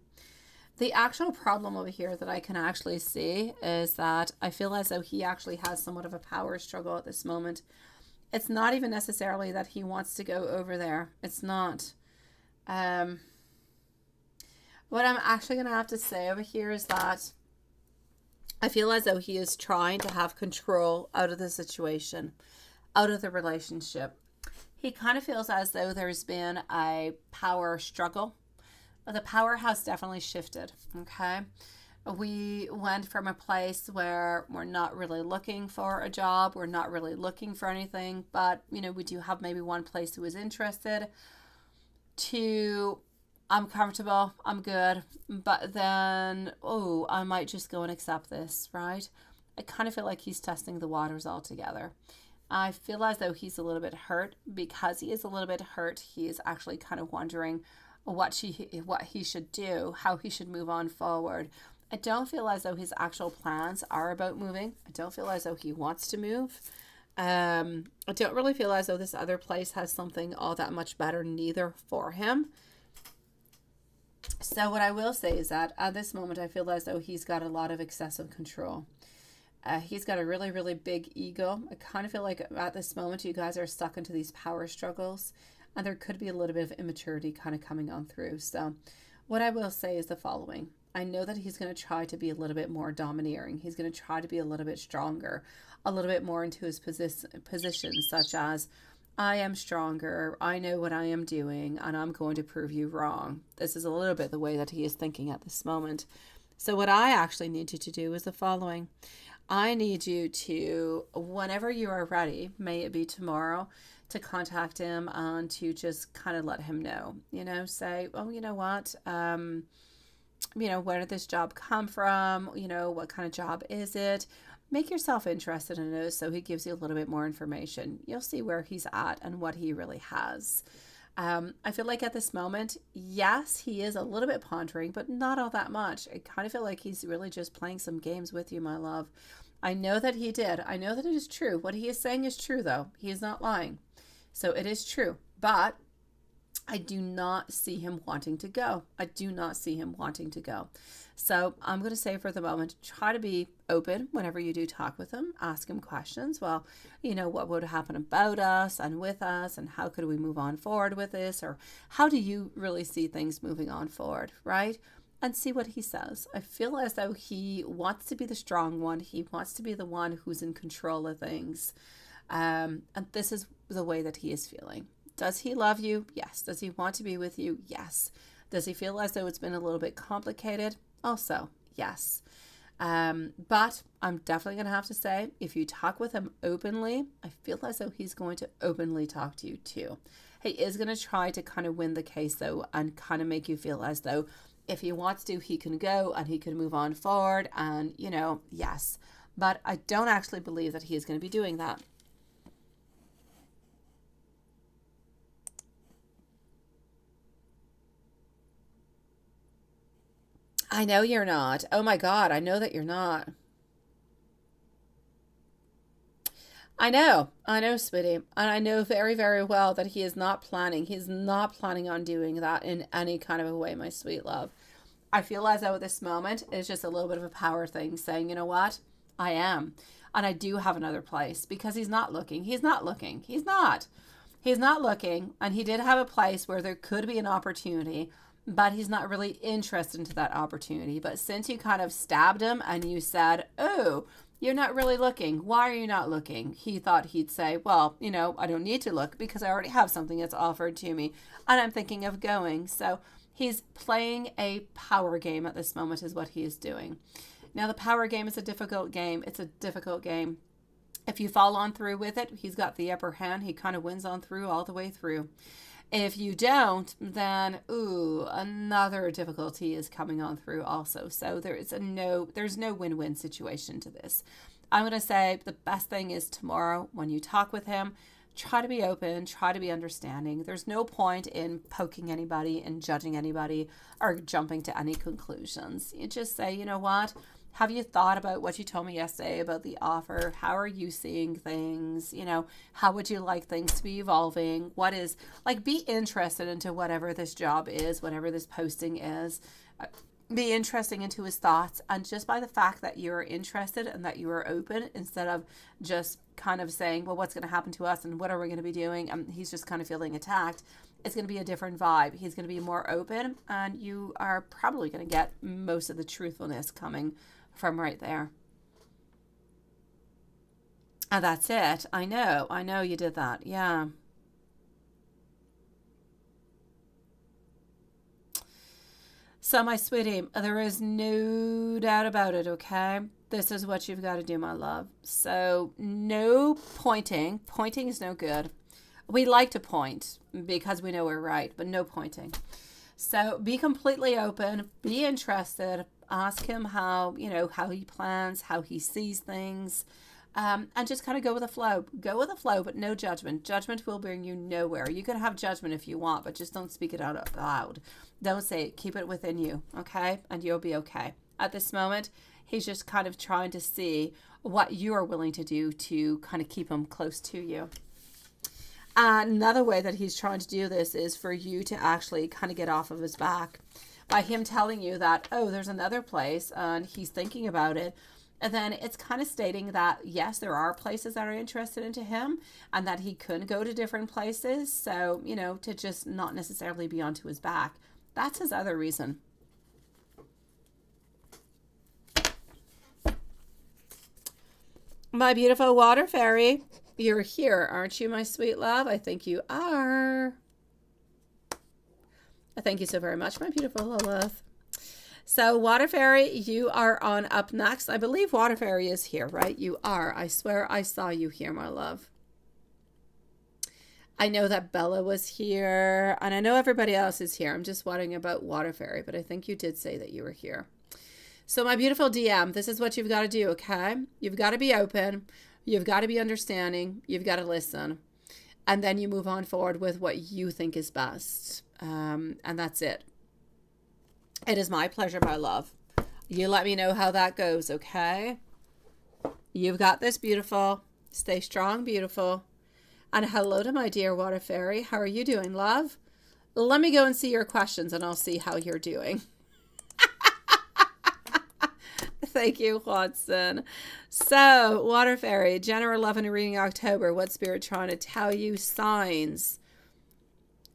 The actual problem over here that I can actually see is that I feel as though he actually has somewhat of a power struggle at this moment. It's not even necessarily that he wants to go over there. It's not. What I'm actually going to have to say over here is that I feel as though he is trying to have control out of the situation, out of the relationship. He kind of feels as though there's been a power struggle. The power has definitely shifted, okay? We went from a place where we're not really looking for a job. We're not really looking for anything, but, you know, we do have maybe one place who is interested, to I'm comfortable, I'm good, but then, oh, I might just go and accept this, right? I kind of feel like he's testing the waters altogether. I feel as though he's a little bit hurt. Because he is a little bit hurt, he is actually kind of wondering what he should do, how he should move on forward. I don't feel as though his actual plans are about moving. I don't feel as though he wants to move. I don't really feel as though this other place has something all that much better neither for him. So what I will say is that at this moment, I feel as though he's got a lot of excessive control. He's got a really big ego. I kind of feel like at this moment, you guys are stuck into these power struggles, and there could be a little bit of immaturity kind of coming on through. So what I will say is the following. I know that he's going to try to be a little bit more domineering. He's going to try to be a little bit stronger, a little bit more into his position, such as, I am stronger, I know what I am doing, and I'm going to prove you wrong. This is a little bit the way that he is thinking at this moment. So what I actually need you to do is the following. I need you to, whenever you are ready, may it be tomorrow, to contact him and to just kind of let him know, say, oh, you know what, where did this job come from? What kind of job is it? Make yourself interested in it so he gives you a little bit more information. You'll see where he's at and what he really has. I feel like at this moment, yes, he is a little bit pondering, but not all that much. I kind of feel like he's really just playing some games with you, my love. I know that he did. I know that it is true. What he is saying is true, though. He is not lying. So it is true. But I do not see him wanting to go. I do not see him wanting to go. So I'm going to say for the moment, try to be open whenever you do talk with him. Ask him questions. Well, what would happen about us and with us, and how could we move on forward with this? Or how do you really see things moving on forward, right? And see what he says. I feel as though he wants to be the strong one. He wants to be the one who's in control of things. And this is the way that he is feeling. Does he love you? Yes. Does he want to be with you? Yes. Does he feel as though it's been a little bit complicated? Also, yes. But I'm definitely going to have to say, if you talk with him openly, I feel as though he's going to openly talk to you too. He is going to try to kind of win the case though, and kind of make you feel as though if he wants to, he can go and he can move on forward, and yes. But I don't actually believe that he is going to be doing that. I know you're not. Oh my God, I know that you're not. I know, sweetie. And I know very, very well that he is not planning. He's not planning on doing that in any kind of a way, my sweet love. I feel as though at this moment it's just a little bit of a power thing, saying, you know what? I am. And I do have another place, because he's not looking. He's not looking. He's not. He's not looking. And he did have a place where there could be an opportunity, but he's not really interested into that opportunity. But since you kind of stabbed him and you said, oh, you're not really looking. Why are you not looking? He thought he'd say, well, I don't need to look because I already have something that's offered to me and I'm thinking of going. So he's playing a power game at this moment is what he is doing. Now, the power game is a difficult game. It's a difficult game. If you fall on through with it, he's got the upper hand. He kind of wins on through all the way through. If you don't, then, another difficulty is coming on through also. So there's no win-win situation to this. I'm going to say the best thing is tomorrow when you talk with him, try to be open, try to be understanding. There's no point in poking anybody and judging anybody or jumping to any conclusions. You just say, you know what? Have you thought about what you told me yesterday about the offer? How are you seeing things? How would you like things to be evolving? Be interested into whatever this job is, whatever this posting is. Be interesting into his thoughts. And just by the fact that you're interested and that you are open, instead of just kind of saying, well, what's going to happen to us and what are we going to be doing? He's just kind of feeling attacked. It's going to be a different vibe. He's going to be more open, and you are probably going to get most of the truthfulness coming from right there. And that's it. I know you did that. Yeah. So, my sweetie, there is no doubt about it, okay? This is what you've got to do, my love. So, no pointing. Pointing is no good. We like to point because we know we're right, but no pointing. So, be completely open. Be interested. Ask him how he plans, how he sees things. And just kind of go with the flow. Go with the flow, but no judgment. Judgment will bring you nowhere. You can have judgment if you want, but just don't speak it out loud. Don't say it. Keep it within you, okay? And you'll be okay. At this moment, he's just kind of trying to see what you are willing to do to kind of keep him close to you. Another way that he's trying to do this is for you to actually kind of get off of his back by him telling you that, oh, there's another place and he's thinking about it. And then it's kind of stating that, yes, there are places that are interested into him and that he could go to different places. So, to just not necessarily be onto his back. That's his other reason. My beautiful water fairy, you're here, aren't you, my sweet love? I think you are. Thank you so very much, my beautiful Lilith. So, water fairy, you are on up next. I believe water fairy is here, right? You are. I swear I saw you here, my love. I know that Bella was here, and I know everybody else is here. I'm just wondering about water fairy, but I think you did say that you were here. So my beautiful DM, this is what you've got to do, okay? You've got to be open. You've got to be understanding. You've got to listen. And then you move on forward with what you think is best. And that's it. It is my pleasure, my love. You let me know how that goes, okay? You've got this, beautiful. Stay strong, beautiful. And hello to my dear water fairy. How are you doing, love? Let me go and see your questions and I'll see how you're doing. Thank you, Watson. So, water fairy, general love and reading October. What spirit trying to tell you? Signs.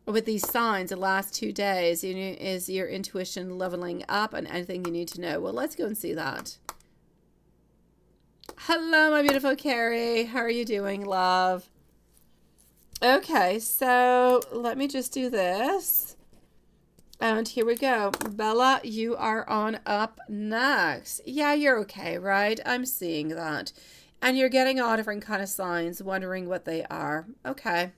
With these signs, the last 2 days, is your intuition leveling up and anything you need to know? Well, let's go and see that. Hello, my beautiful Carrie. How are you doing, love? Okay, so let me just do this. And here we go. Bella, you are on up next. Yeah, you're okay, right? I'm seeing that. And you're getting all different kind of signs, wondering what they are. Okay.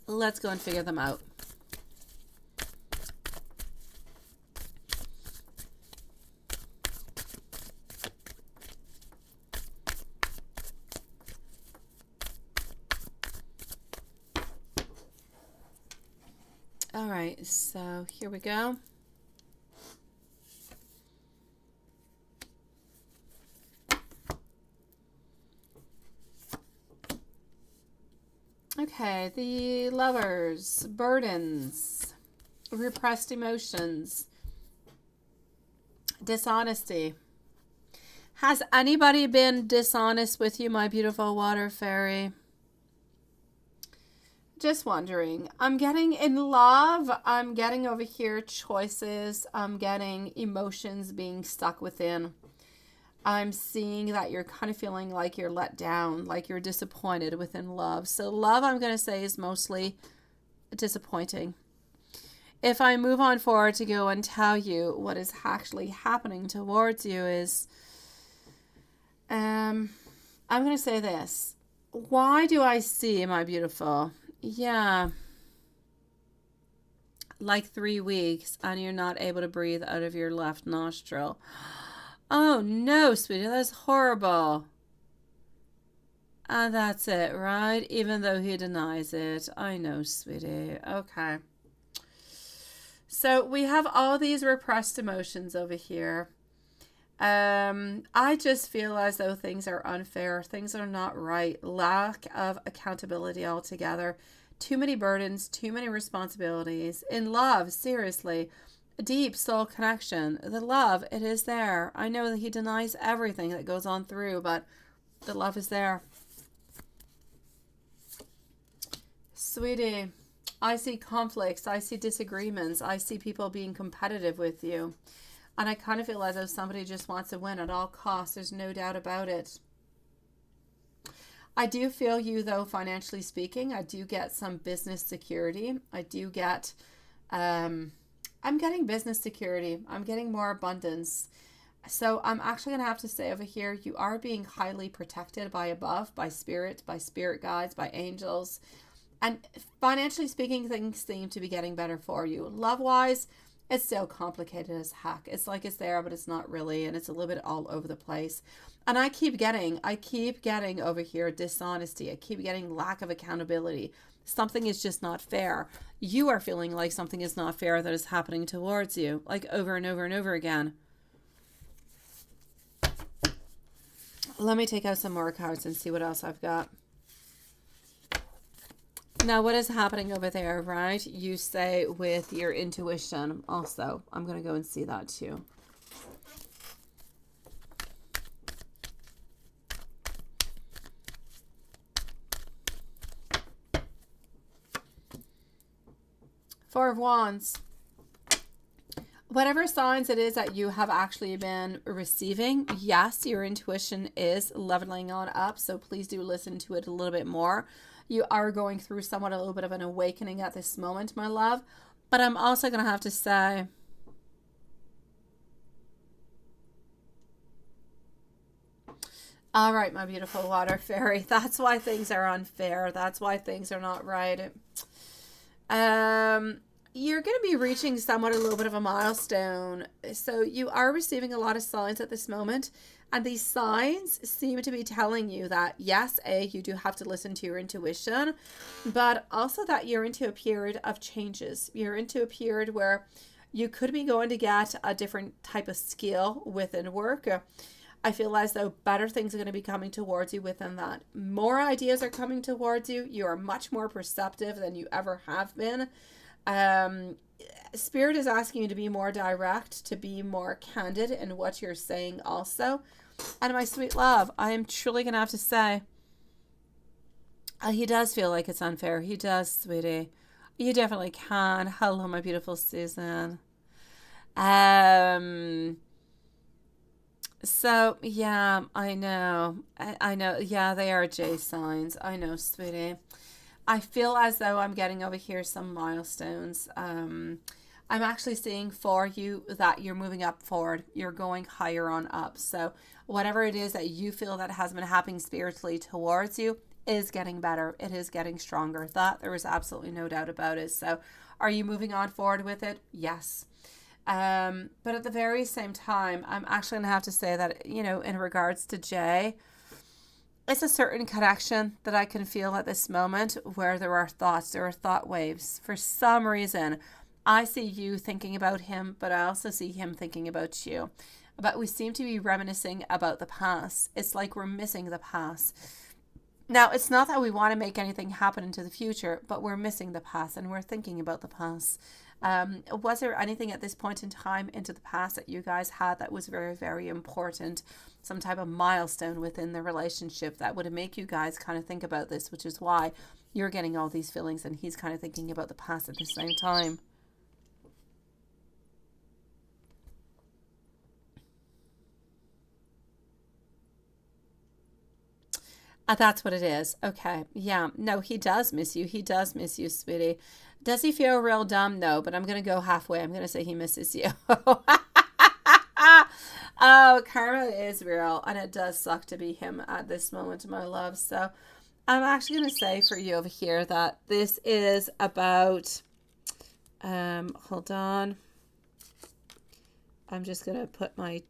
Let's go and figure them out. All right, so here we go. Okay, the lovers, burdens, repressed emotions, dishonesty. Has anybody been dishonest with you, my beautiful water fairy? Just wondering. I'm getting in love. I'm getting over here choices. I'm getting emotions being stuck within. I'm seeing that you're kind of feeling like you're let down, like you're disappointed within love. So love, I'm going to say, is mostly disappointing. If I move on forward to go and tell you what is actually happening towards you is, I'm going to say this. Why do I see, my beautiful? Yeah. Like 3 weeks and you're not able to breathe out of your left nostril. Oh no, sweetie, that's horrible. And that's it, right? Even though he denies it. I know, sweetie. Okay. So we have all these repressed emotions over here. I just feel as though things are unfair. Things are not right. Lack of accountability altogether. Too many burdens, too many responsibilities. In love, seriously, deep soul connection. The love, it is there. I know that he denies everything that goes on through, but the love is there. Sweetie, I see conflicts. I see disagreements. I see people being competitive with you. And I kind of feel as though somebody just wants to win at all costs. There's no doubt about it. I do feel you, though, financially speaking. I do get some business security. I do get, I'm getting business security. I'm getting more abundance. So I'm actually going to have to say over here, you are being highly protected by above, by spirit guides, by angels. And financially speaking, things seem to be getting better for you. Love-wise, it's still complicated as heck. It's like it's there, but it's not really. And it's a little bit all over the place. And I keep getting over here dishonesty. I keep getting lack of accountability. Something is just not fair. You are feeling like something is not fair that is happening towards you, like over and over and over again. Let me take out some more cards and see what else I've got. Now, what is happening over there, right? You say with your intuition also. I'm going to go and see that too. Four of Wands. Whatever signs it is that you have actually been receiving, yes, your intuition is leveling on up. So please do listen to it a little bit more. You are going through somewhat a little bit of an awakening at this moment, my love. But I'm also going to have to say, all right, my beautiful water fairy, that's why things are unfair. That's why things are not right. You're going to be reaching somewhat a little bit of a milestone. So you are receiving a lot of signs at this moment. And these signs seem to be telling you that, yes, you do have to listen to your intuition, but also that you're into a period of changes. You're into a period where you could be going to get a different type of skill within work. I feel as though better things are going to be coming towards you within that. More ideas are coming towards you. You are much more perceptive than you ever have been. Spirit is asking you to be more direct, to be more candid in what you're saying also. And my sweet love, I am truly going to have to say, he does feel like it's unfair. He does, sweetie. You definitely can. Hello, my beautiful Susan. So, yeah, I know. I know. Yeah, they are J signs. I know, sweetie. I feel as though I'm getting over here some milestones. I'm actually seeing for you that you're moving up forward. You're going higher on up. So whatever it is that you feel that has been happening spiritually towards you is getting better. It is getting stronger. That there is absolutely no doubt about it. So are you moving on forward with it? Yes. But at the very same time, I'm actually going to have to say that, you know, in regards to Jay, it's a certain connection that I can feel at this moment where there are thoughts, there are thought waves. For some reason, I see you thinking about him, but I also see him thinking about you. But we seem to be reminiscing about the past. It's like we're missing the past. Now, it's not that we want to make anything happen into the future, but we're missing the past and we're thinking about the past. Was there anything at this point in time into the past that you guys had that was very, very important? Some type of milestone within the relationship that would make you guys kind of think about this, which is why you're getting all these feelings and he's kind of thinking about the past at the same time. That's what it is. Okay. Yeah. No, he does miss you. He does miss you, sweetie. Does he feel real dumb? No, but I'm going to go halfway. I'm going to say he misses you. Oh, karma is real, and it does suck to be him at this moment, my love. So I'm actually going to say for you over here that this is about, hold on. I'm just going to put my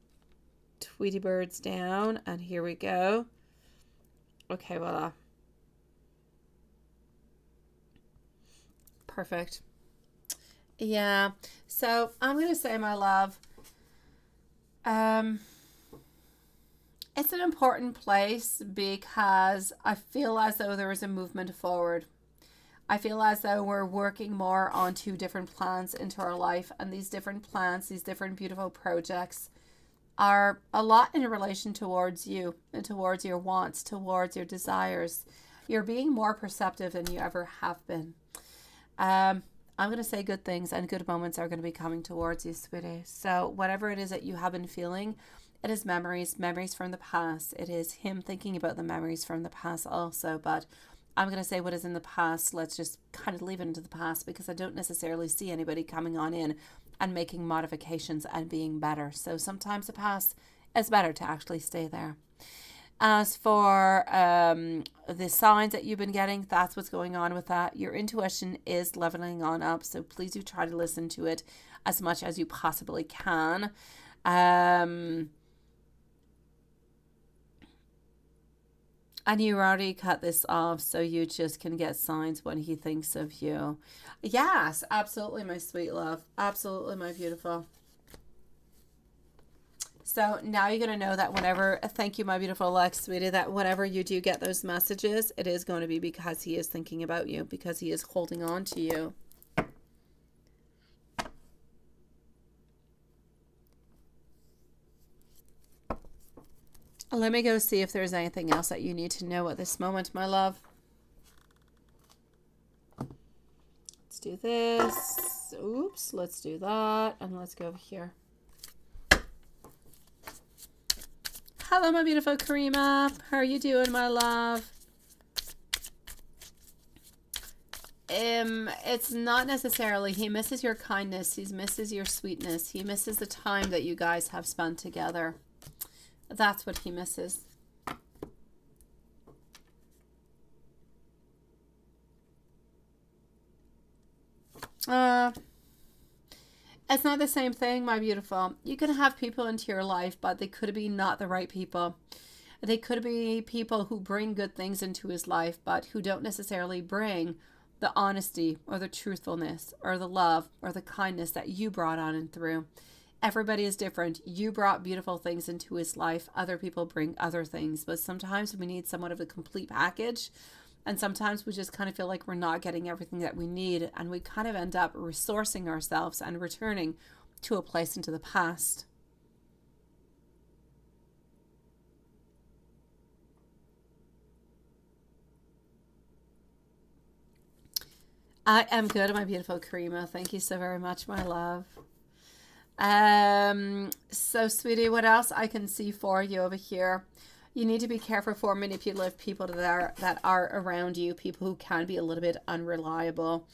Tweety birds down, and here we go. Okay, voila. Perfect. Yeah. So I'm going to say, my love, it's an important place because I feel as though there is a movement forward. I feel as though we're working more on two different plans into our life, and these different plans, these different beautiful projects are a lot in relation towards you and towards your wants, towards your desires. You're being more perceptive than you ever have been. I'm going to say good things and good moments are going to be coming towards you, sweetie. So whatever it is that you have been feeling, it is memories from the past. It is him thinking about the memories from the past also. But I'm going to say what is in the past. Let's just kind of leave it into the past because I don't necessarily see anybody coming on in and making modifications and being better. So sometimes the past is better to actually stay there. As for the signs that you've been getting, that's what's going on with that. Your intuition is leveling on up, so please do try to listen to it as much as you possibly can. And you already cut this off, so you just can get signs when he thinks of you. Yes, absolutely, my sweet love. Absolutely, my beautiful. So now you're going to know that whenever, thank you, my beautiful Lex, sweetie, that whenever you do get those messages, it is going to be because he is thinking about you, because he is holding on to you. Let me go see if there's anything else that you need to know at this moment, my love. Let's Let's do this. Oops, let's do that. And let's go over here. Hello, my beautiful Karima. How are you doing, my love? It's not necessarily he misses your kindness. He misses your sweetness. He misses the time that you guys have spent together. That's what he misses. It's not the same thing, my beautiful. You can have people into your life, but they could be not the right people. They could be people who bring good things into his life, but who don't necessarily bring the honesty or the truthfulness or the love or the kindness that you brought on and through. Everybody is different. You brought beautiful things into his life. Other people bring other things, but sometimes we need somewhat of a complete package. And sometimes we just kind of feel like we're not getting everything that we need, and we kind of end up resourcing ourselves and returning to a place into the past. I am good, my beautiful Karima. Thank you so very much, my love. So, sweetie, what else I can see for you over here? You need to be careful for manipulative people that are around you, people who can be a little bit unreliable.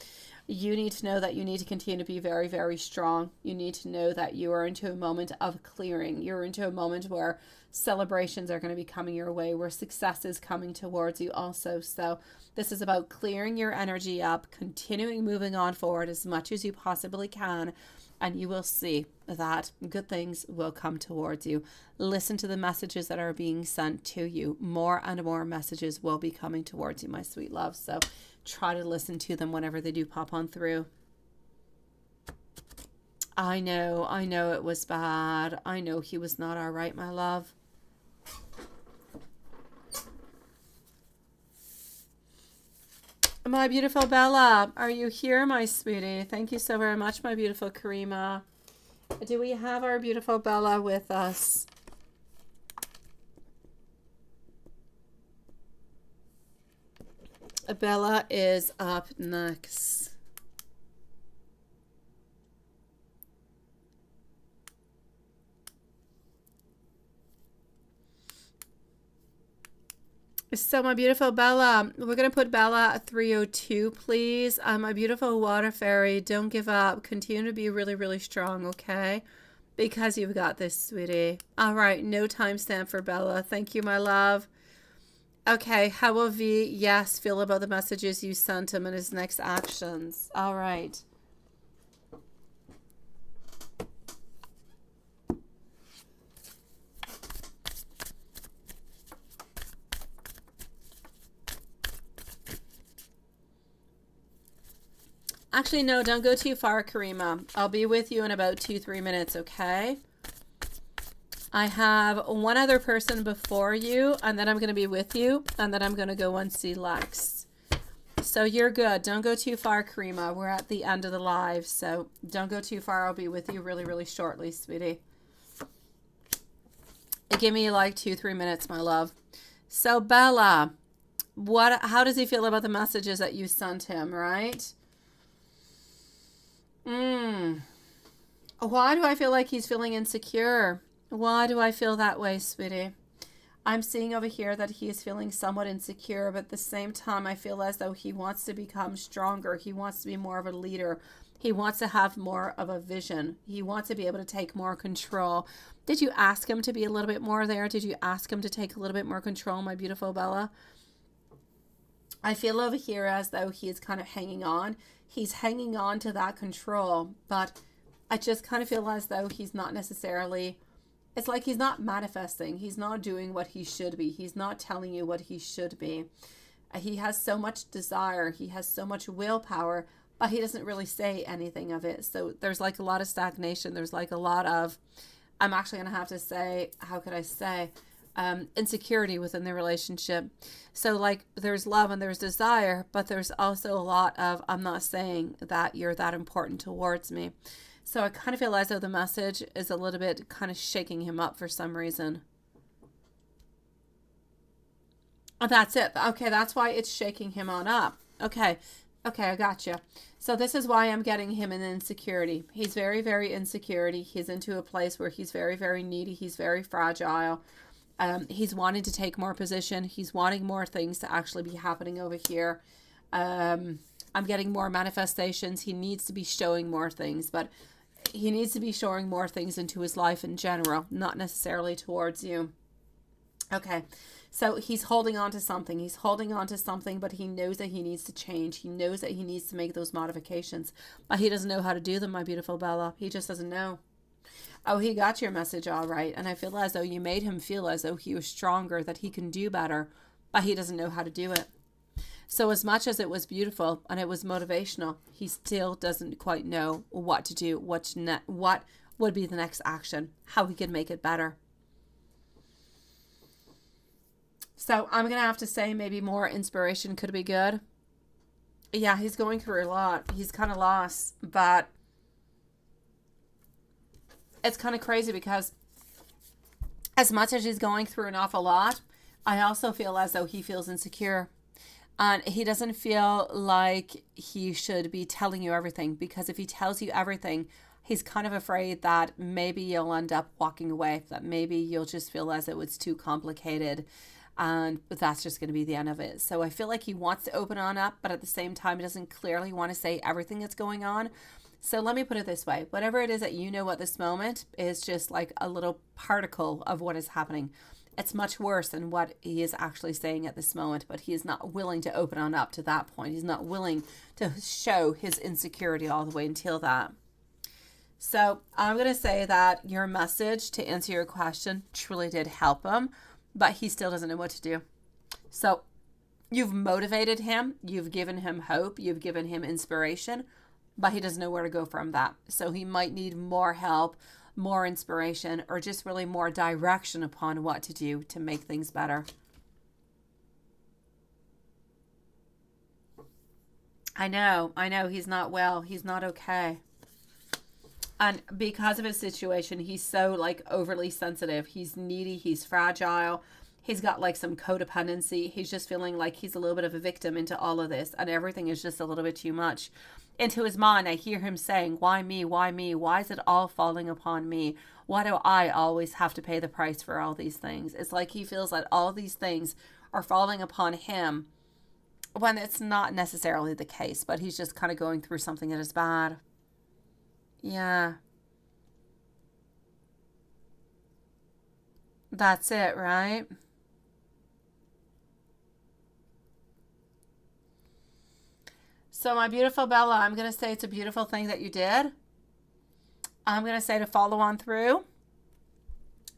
You need to know that you need to continue to be very, very strong. You need to know that you are into a moment of clearing. You're into a moment where celebrations are going to be coming your way, where success is coming towards you also. So this is about clearing your energy up, continuing moving on forward as much as you possibly can, and you will see that good things will come towards you. Listen to the messages that are being sent to you. More and more messages will be coming towards you, my sweet love. So try to listen to them whenever they do pop on through. I know it was bad. I know he was not all right, my love. My beautiful Bella, are you here, my sweetie? Thank you so very much, my beautiful Karima. Do we have our beautiful Bella with us? Bella is up next. So my beautiful Bella, we're going to put Bella at 302, please. My beautiful water fairy, don't give up. Continue to be really, really strong, okay? Because you've got this, sweetie. All right, no timestamp for Bella. Thank you, my love. Okay, how will V, yes, feel about the messages you sent him and his next actions? All right. Actually, no, don't go too far, Karima. I'll be with you in about 2-3 minutes, okay? I have one other person before you, and then I'm going to be with you, and then I'm going to go and see Lex. So you're good. Don't go too far, Karima. We're at the end of the live, so don't go too far. I'll be with you really, really shortly, sweetie. Give me like 2-3 minutes, my love. So Bella, how does he feel about the messages that you sent him, right? Why do I feel like he's feeling insecure? Why do I feel that way, sweetie? I'm seeing over here that he is feeling somewhat insecure, but at the same time, I feel as though he wants to become stronger. He wants to be more of a leader. He wants to have more of a vision. He wants to be able to take more control. Did you ask him to be a little bit more there? Did you ask him to take a little bit more control, my beautiful Bella? I feel over here as though he is kind of hanging on. He's hanging on to that control, but I just kind of feel as though he's not necessarily, it's like he's not manifesting. He's not doing what he should be. He's not telling you what he should be. He has so much desire. He has so much willpower, but he doesn't really say anything of it. So there's like a lot of stagnation. There's like a lot of, I'm actually going to have to say, how could I say, insecurity within the relationship. So like there's love and there's desire, but there's also a lot of, I'm not saying that you're that important towards me. So I kind of feel as though the message is a little bit kind of shaking him up for some reason. Oh, that's it. Okay, that's why it's shaking him on up. Okay. Okay, I got you. So this is why I'm getting him an insecurity. He's very, very insecurity. He's into a place where he's very, very needy. He's very fragile. He's wanting to take more position. He's wanting more things to actually be happening over here. I'm getting more manifestations. He needs to be showing more things, but he needs to be showing more things into his life in general, not necessarily towards you. Okay, so he's holding on to something. He's holding on to something, but he knows that he needs to change. He knows that he needs to make those modifications, but he doesn't know how to do them, my beautiful Bella. He just doesn't know. Oh, he got your message all right, and I feel as though you made him feel as though he was stronger, that he can do better, but he doesn't know how to do it. So as much as it was beautiful and it was motivational, he still doesn't quite know what to do, what would be the next action, how he could make it better. So I'm going to have to say maybe more inspiration could be good. Yeah, he's going through a lot. He's kind of lost, but it's kind of crazy because as much as he's going through an awful lot, I also feel as though he feels insecure. And he doesn't feel like he should be telling you everything, because if he tells you everything, he's kind of afraid that maybe you'll end up walking away, that maybe you'll just feel as though it's too complicated, and that's just going to be the end of it. So I feel like he wants to open on up, but at the same time, he doesn't clearly want to say everything that's going on. So let me put it this way. Whatever it is that you know at this moment is just like a little particle of what is happening. It's much worse than what he is actually saying at this moment, but he is not willing to open on up to that point. He's not willing to show his insecurity all the way until that. So I'm going to say that your message, to answer your question, truly did help him, but he still doesn't know what to do. So you've motivated him, you've given him hope, you've given him inspiration, but he doesn't know where to go from that. So he might need more help, more inspiration, or just really more direction upon what to do to make things better. I know, he's not well. He's not okay. And because of his situation, he's so like overly sensitive. He's needy, he's fragile. He's got like some codependency. He's just feeling like he's a little bit of a victim into all of this, and everything is just a little bit too much. Into his mind, I hear him saying, why me? Why me? Why is it all falling upon me? Why do I always have to pay the price for all these things? It's like he feels that all these things are falling upon him when it's not necessarily the case, but he's just kind of going through something that is bad. Yeah, that's it, right? So my beautiful Bella, I'm going to say it's a beautiful thing that you did. I'm going to say to follow on through.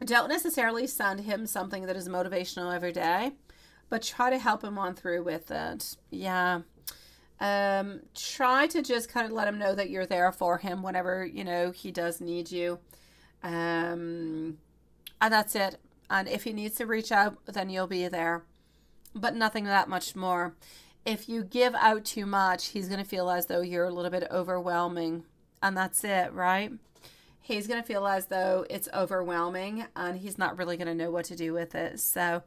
Don't necessarily send him something that is motivational every day, but try to help him on through with it. Yeah. Try to just kind of let him know that you're there for him whenever, he does need you. And that's it. And if he needs to reach out, then you'll be there. But nothing that much more. If you give out too much, he's going to feel as though you're a little bit overwhelming. And that's it, right? He's going to feel as though it's overwhelming and he's not really going to know what to do with it. So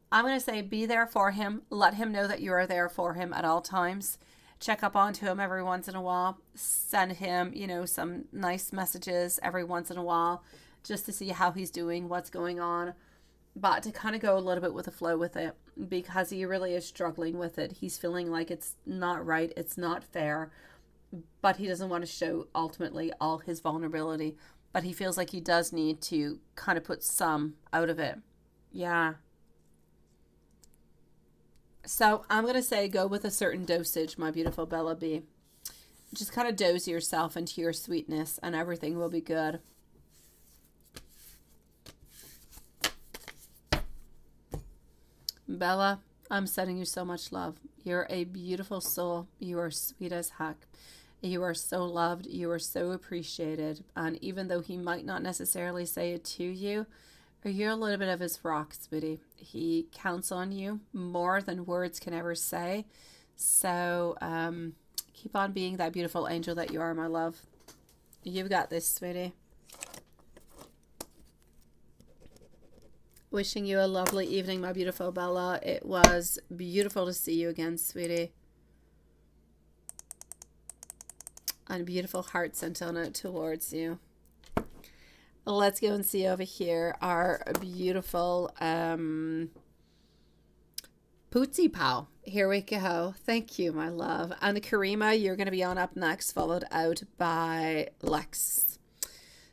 I'm going to say be there for him. Let him know that you are there for him at all times. Check up onto him every once in a while. Send him, some nice messages every once in a while just to see how he's doing, what's going on. But to kind of go a little bit with the flow with it, because he really is struggling with it. He's feeling like it's not right, it's not fair, but he doesn't want to show ultimately all his vulnerability. But he feels like he does need to kind of put some out of it. Yeah. So I'm going to say go with a certain dosage, my beautiful Bella B. Just kind of dose yourself into your sweetness and everything will be good. Bella, I'm sending you so much love. You're a beautiful soul. You are sweet as heck. You are so loved. You are so appreciated. And even though he might not necessarily say it to you, you're a little bit of his rock, sweetie. He counts on you more than words can ever say. So keep on being that beautiful angel that you are, my love. You've got this, sweetie. Wishing you a lovely evening, my beautiful Bella. It was beautiful to see you again, sweetie. And beautiful heart sent on out towards you. Let's go and see over here our beautiful Pootsy Pal. Here we go. Thank you, my love. And Karima, you're going to be on up next, followed out by Lex.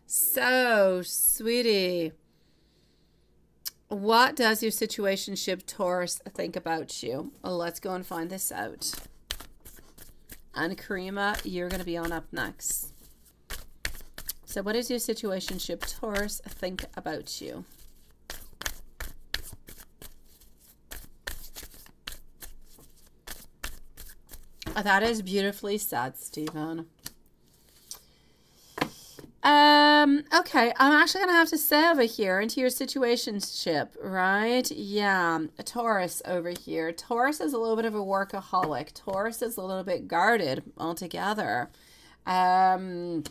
So, sweetie, what does your situationship Taurus think about you? Well, let's go and find this out. And Karima, you're going to be on up next. So what does your situationship Taurus think about you? That is beautifully said, Stephen. Okay, I'm actually going to have to say over here into your situationship, right? Yeah, Taurus over here. Taurus is a little bit of a workaholic. Taurus is a little bit guarded altogether. But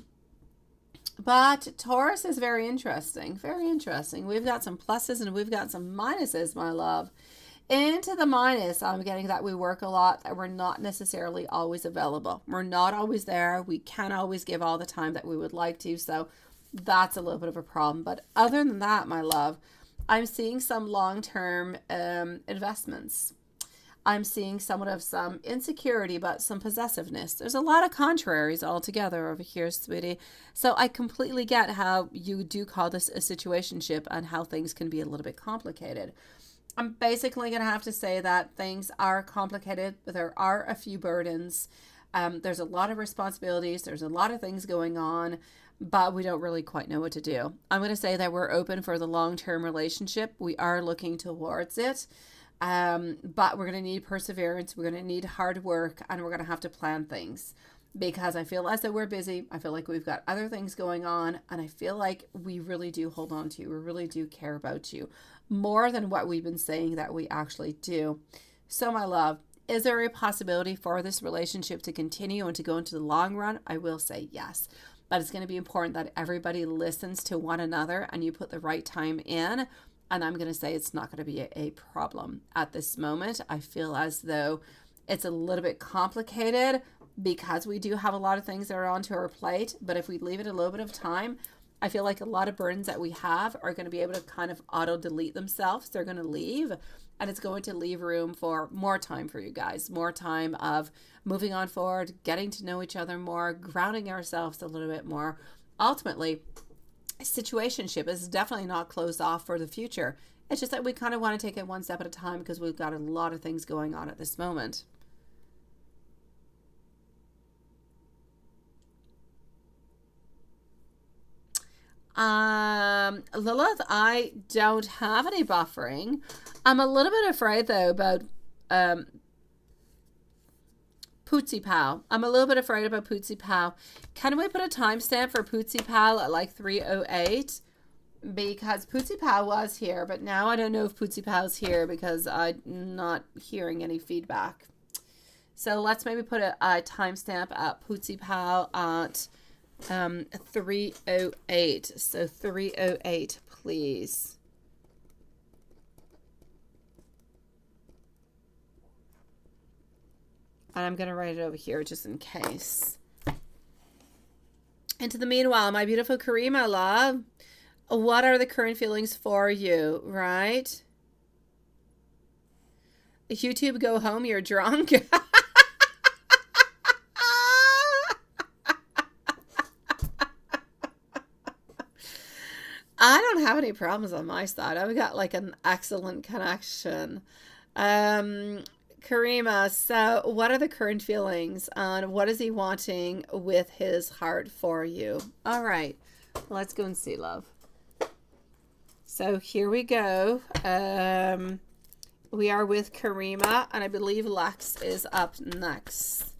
Taurus is very interesting. Very interesting. We've got some pluses and we've got some minuses, my love. Into the minus, I'm getting that we work a lot, that we're not necessarily always available. We're not always there. We can't always give all the time that we would like to. So that's a little bit of a problem. But other than that, my love, I'm seeing some long-term investments. I'm seeing somewhat of some insecurity, but some possessiveness. There's a lot of contraries altogether over here, sweetie. So I completely get how you do call this a situationship and how things can be a little bit complicated. I'm basically going to have to say that things are complicated. There are a few burdens. There's a lot of responsibilities. There's a lot of things going on, but we don't really quite know what to do. I'm going to say that we're open for the long-term relationship. We are looking towards it, but we're going to need perseverance. We're going to need hard work, and we're going to have to plan things because I feel as though we're busy. I feel like we've got other things going on, and I feel like we really do hold on to you. We really do care about you more than what we've been saying that we actually do. So, my love, is there a possibility for this relationship to continue and to go into the long run? I will say yes. But it's going to be important that everybody listens to one another and you put the right time in. And I'm going to say it's not going to be a problem at this moment. I feel as though it's a little bit complicated because we do have a lot of things that are onto our plate. But if we leave it a little bit of time, I feel like a lot of burdens that we have are going to be able to kind of auto-delete themselves. They're going to leave, and it's going to leave room for more time for you guys, more time of moving on forward, getting to know each other more, grounding ourselves a little bit more. Ultimately, situationship is definitely not closed off for the future. It's just that we kind of want to take it one step at a time because we've got a lot of things going on at this moment. Lilith, I don't have any buffering. I'm a little bit afraid though about Pootsy Pal. I'm a little bit afraid about Pootsy Pal. Can we put a timestamp for Pootsy Pal at like 3:08? Because Pootsy Pal was here, but now I don't know if Pootsy Pal's here because I'm not hearing any feedback. So let's maybe put a timestamp at Pootsy Pal at 3:08. So 3:08, please. And I'm going to write it over here just in case. Into the meanwhile, my beautiful Karima, love, what are the current feelings for you, right? YouTube, go home, you're drunk. I don't have any problems on my side. I've got like an excellent connection. Karima, so what are the current feelings and what is he wanting with his heart for you? All right, let's go and see, love. So here we go. We are with Karima, and I believe Lex is up next.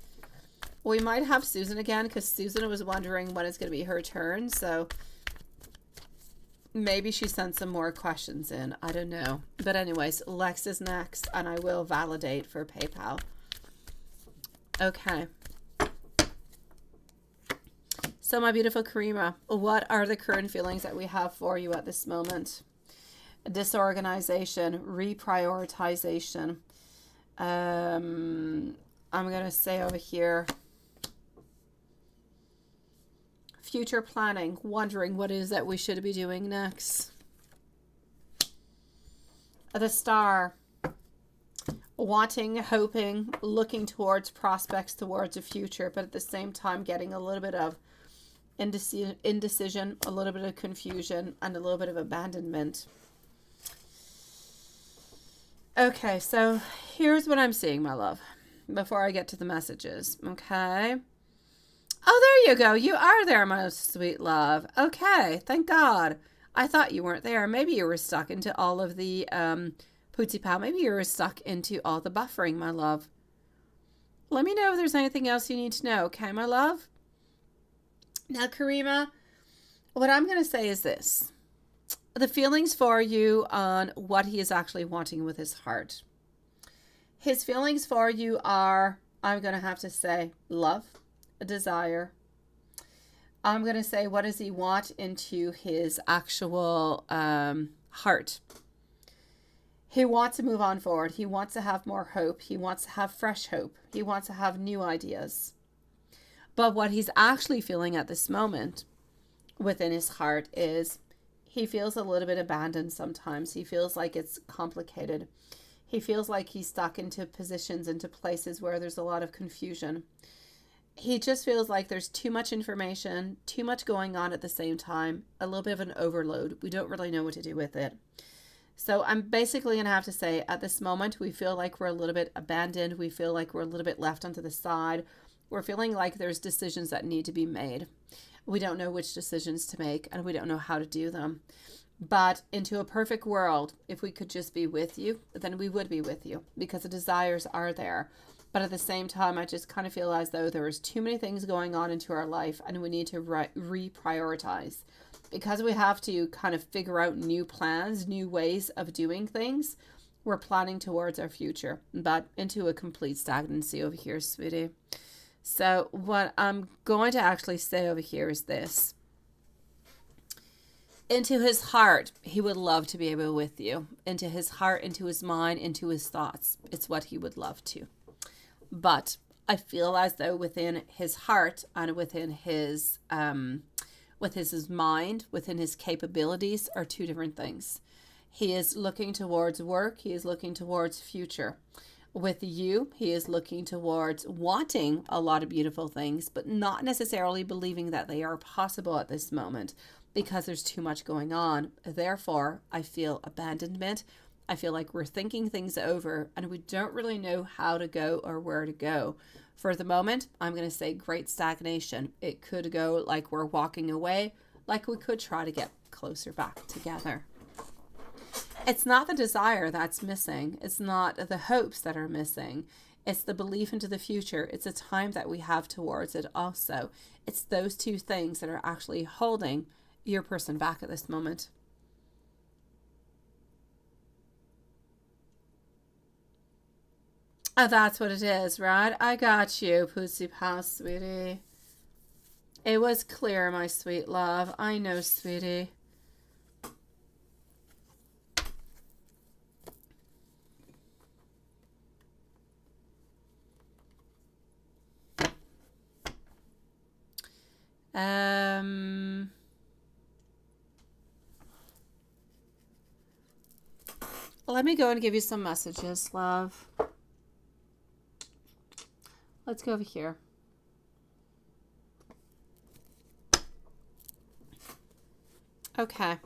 We might have Susan again because Susan was wondering when it's going to be her turn. So maybe she sent some more questions in. I don't know. But anyways, Lex is next, and I will validate for PayPal. Okay. So my beautiful Karima, what are the current feelings that we have for you at this moment? Disorganization, reprioritization. I'm going to say over here, future planning, wondering what it is that we should be doing next. The Star. Wanting, hoping, looking towards prospects, towards a future, but at the same time getting a little bit of indecision, a little bit of confusion, and a little bit of abandonment. Okay, so here's what I'm seeing, my love, before I get to the messages. Okay. Oh, there you go. You are there, my sweet love. Okay, thank God. I thought you weren't there. Maybe you were stuck into all of the Pootsy Pal. Maybe you were stuck into all the buffering, my love. Let me know if there's anything else you need to know, okay, my love? Now, Karima, what I'm going to say is this. The feelings for you on what he is actually wanting with his heart. His feelings for you are, I'm going to have to say, love, a desire. I'm going to say, what does he want into his actual heart? He wants to move on forward. He wants to have more hope. He wants to have fresh hope. He wants to have new ideas. But what he's actually feeling at this moment within his heart is he feels a little bit abandoned sometimes. He feels like it's complicated. He feels like he's stuck into positions, into places where there's a lot of confusion. He just feels like there's too much information, too much going on at the same time, a little bit of an overload. We don't really know what to do with it. So I'm basically going to have to say at this moment, we feel like we're a little bit abandoned. We feel like we're a little bit left onto the side. We're feeling like there's decisions that need to be made. We don't know which decisions to make, and we don't know how to do them. But into a perfect world, if we could just be with you, then we would be with you because the desires are there. But at the same time, I just kind of feel as though there is too many things going on into our life, and we need to reprioritize. Because we have to kind of figure out new plans, new ways of doing things, we're planning towards our future, but into a complete stagnancy over here, sweetie. So what I'm going to actually say over here is this. Into his heart, he would love to be able with you. Into his heart, into his mind, into his thoughts. It's what he would love to. But I feel as though within his heart and within his mind, within his capabilities are two different things. He is looking towards work. He is looking towards future. With you, he is looking towards wanting a lot of beautiful things, but not necessarily believing that they are possible at this moment because there's too much going on. Therefore, I feel abandonment. I feel like we're thinking things over and we don't really know how to go or where to go. For the moment, I'm going to say great stagnation. It could go like we're walking away, like we could try to get closer back together. It's not the desire that's missing. It's not the hopes that are missing. It's the belief into the future. It's a time that we have towards it also. It's those two things that are actually holding your person back at this moment. Oh, that's what it is, right? I got you, Pootsy Pal, sweetie. It was clear, my sweet love. I know, sweetie. Let me go and give you some messages, love. Let's go over here. Okay.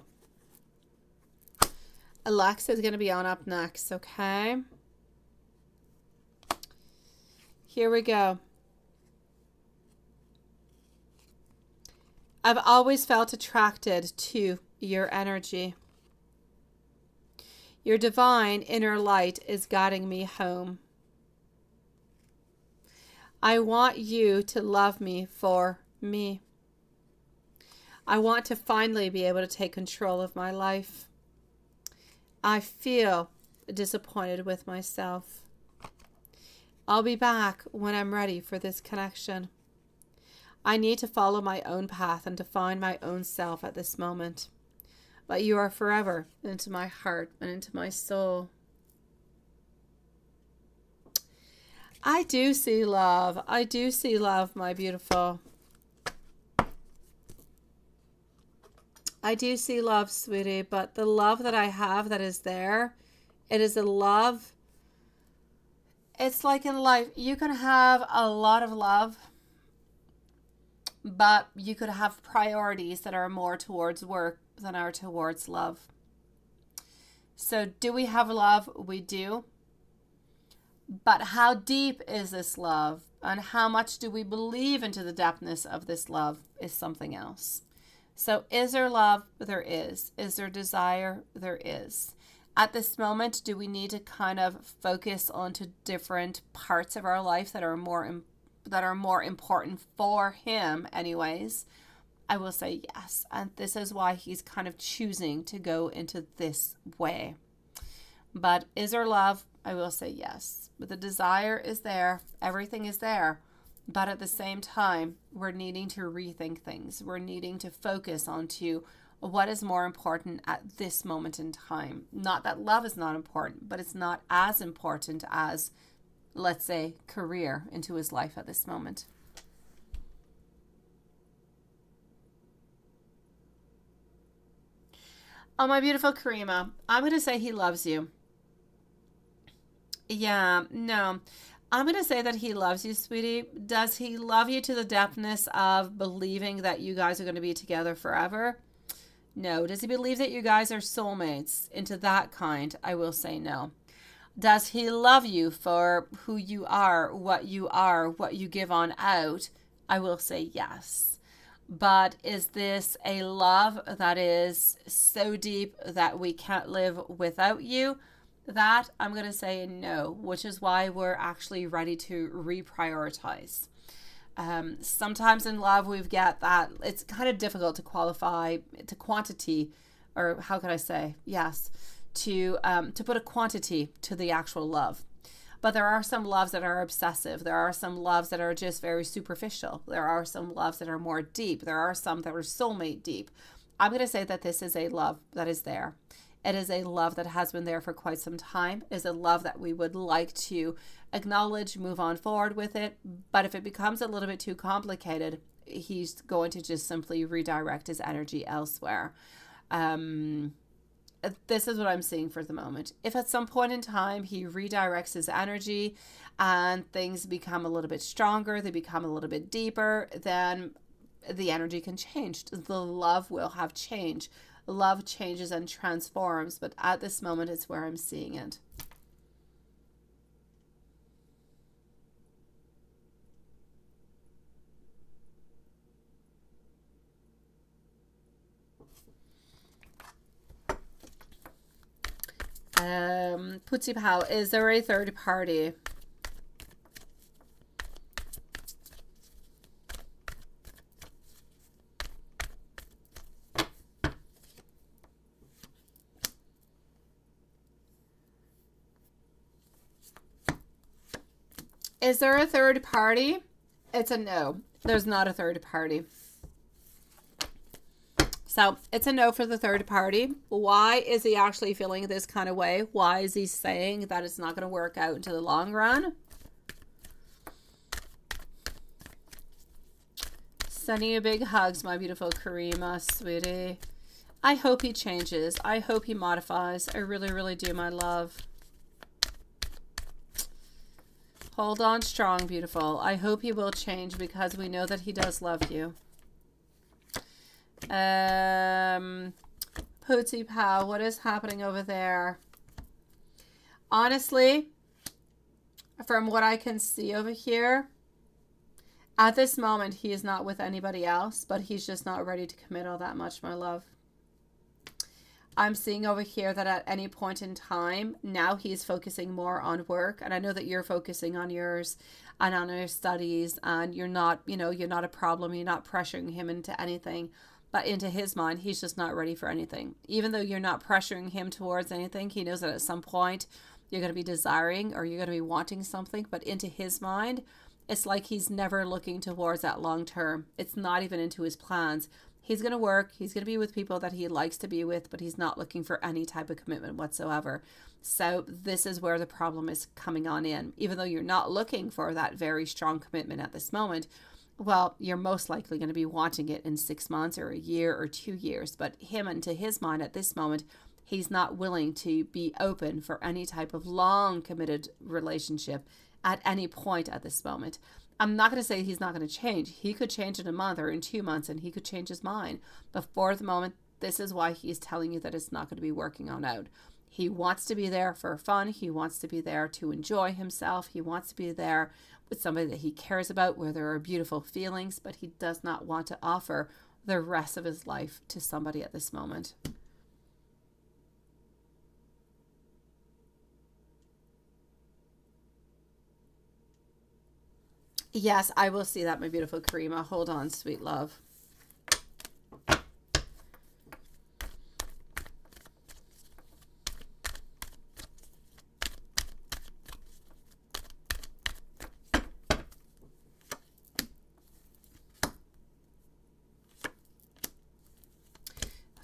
Alexa is going to be on up next, okay? Here we go. I've always felt attracted to your energy. Your divine inner light is guiding me home. I want you to love me for me. I want to finally be able to take control of my life. I feel disappointed with myself. I'll be back when I'm ready for this connection. I need to follow my own path and to find my own self at this moment. But you are forever into my heart and into my soul. I do see love. I do see love, my beautiful. I do see love, sweetie, but the love that I have that is there, it is a love. It's like in life, you can have a lot of love, but you could have priorities that are more towards work than are towards love. So do we have love? We do. But how deep is this love? And how much do we believe into the depthness of this love is something else. So is there love? There is. Is there desire? There is. At this moment, do we need to kind of focus onto different parts of our life that are more important for him anyways? I will say yes. And this is why he's kind of choosing to go into this way. But is there love? I will say yes. But the desire is there. Everything is there. But at the same time, we're needing to rethink things. We're needing to focus onto what is more important at this moment in time. Not that love is not important, but it's not as important as, let's say, career into his life at this moment. Oh, my beautiful Karima, I'm going to say he loves you. Yeah, no. I'm going to say that he loves you, sweetie. Does he love you to the depthness of believing that you guys are going to be together forever? No. Does he believe that you guys are soulmates? Into that kind, I will say no. Does he love you for who you are, what you give on out? I will say yes. But is this a love that is so deep that we can't live without you? That I'm going to say no, which is why we're actually ready to reprioritize. Sometimes in love, we've got that. It's kind of difficult to qualify to quantity, or how could I say? Yes, to put a quantity to the actual love. But there are some loves that are obsessive. There are some loves that are just very superficial. There are some loves that are more deep. There are some that are soulmate deep. I'm going to say that this is a love that is there. It is a love that has been there for quite some time. It is a love that we would like to acknowledge, move on forward with it. But if it becomes a little bit too complicated, he's going to just simply redirect his energy elsewhere. This is what I'm seeing for the moment. If at some point in time he redirects his energy and things become a little bit stronger, they become a little bit deeper, then the energy can change. The love will have change. Love changes and transforms, but at this moment, it's where I'm seeing it. Putsi Pao, is there a third party? Is there a third party? It's a no. There's not a third party. So it's a no for the third party. Why is he actually feeling this kind of way? Why is he saying that it's not going to work out into the long run? Sending you big hugs, my beautiful Karima, sweetie. I hope he changes. I hope he modifies. I really, really do, my love. Hold on strong, beautiful. I hope he will change because we know that he does love you. Pootsy Pow, what is happening over there? Honestly, from what I can see over here, at this moment, he is not with anybody else, but he's just not ready to commit all that much, my love. I'm seeing over here that at any point in time, now he's focusing more on work. And I know that you're focusing on yours and on your studies, and you're not, you're not a problem. You're not pressuring him into anything, but into his mind, he's just not ready for anything. Even though you're not pressuring him towards anything, he knows that at some point you're going to be desiring or you're going to be wanting something, but into his mind, it's like he's never looking towards that long term. It's not even into his plans. He's going to work. He's going to be with people that he likes to be with, but he's not looking for any type of commitment whatsoever. So this is where the problem is coming on in. Even though you're not looking for that very strong commitment at this moment, well, you're most likely going to be wanting it in 6 months or a year or 2 years. But him, and to his mind at this moment, he's not willing to be open for any type of long committed relationship at any point at this moment. I'm not going to say he's not going to change. He could change in a month or in 2 months, and he could change his mind. But for the moment, this is why he's telling you that it's not going to be working on out. He wants to be there for fun. He wants to be there to enjoy himself. He wants to be there with somebody that he cares about, where there are beautiful feelings, but he does not want to offer the rest of his life to somebody at this moment. Yes, I will see that, my beautiful Karima. Hold on, sweet love.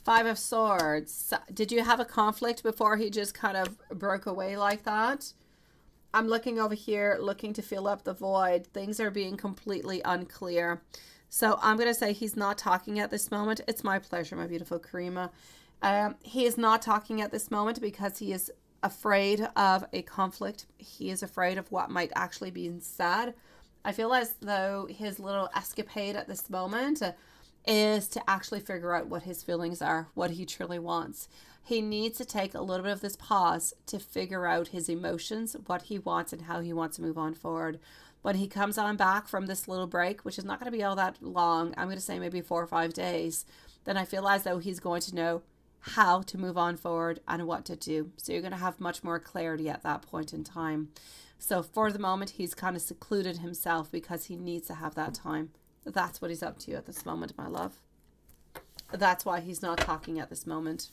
Five of Swords. Did you have a conflict before he just kind of broke away like that? I'm looking over here, looking to fill up the void. Things are being completely unclear. So I'm going to say he's not talking at this moment. It's my pleasure, my beautiful Karima. He is not talking at this moment because he is afraid of a conflict. He is afraid of what might actually be said. I feel as though his little escapade at this moment is to actually figure out what his feelings are, what he truly wants. He needs to take a little bit of this pause to figure out his emotions, what he wants, and how he wants to move on forward. When he comes on back from this little break, which is not going to be all that long, I'm going to say maybe 4 or 5 days, then I feel as though he's going to know how to move on forward and what to do. So you're going to have much more clarity at that point in time. So for the moment, he's kind of secluded himself because he needs to have that time. That's what he's up to at this moment, my love. That's why he's not talking at this moment.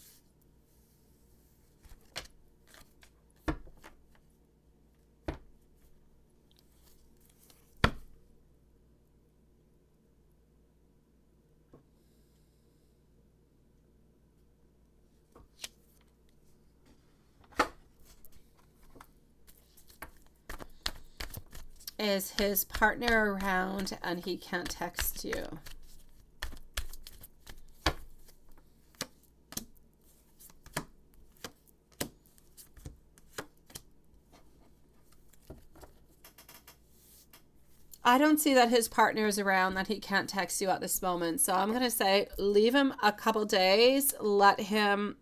Is his partner around and he can't text you? I don't see that his partner is around, that he can't text you at this moment. So I'm going to say leave him a couple days. Let him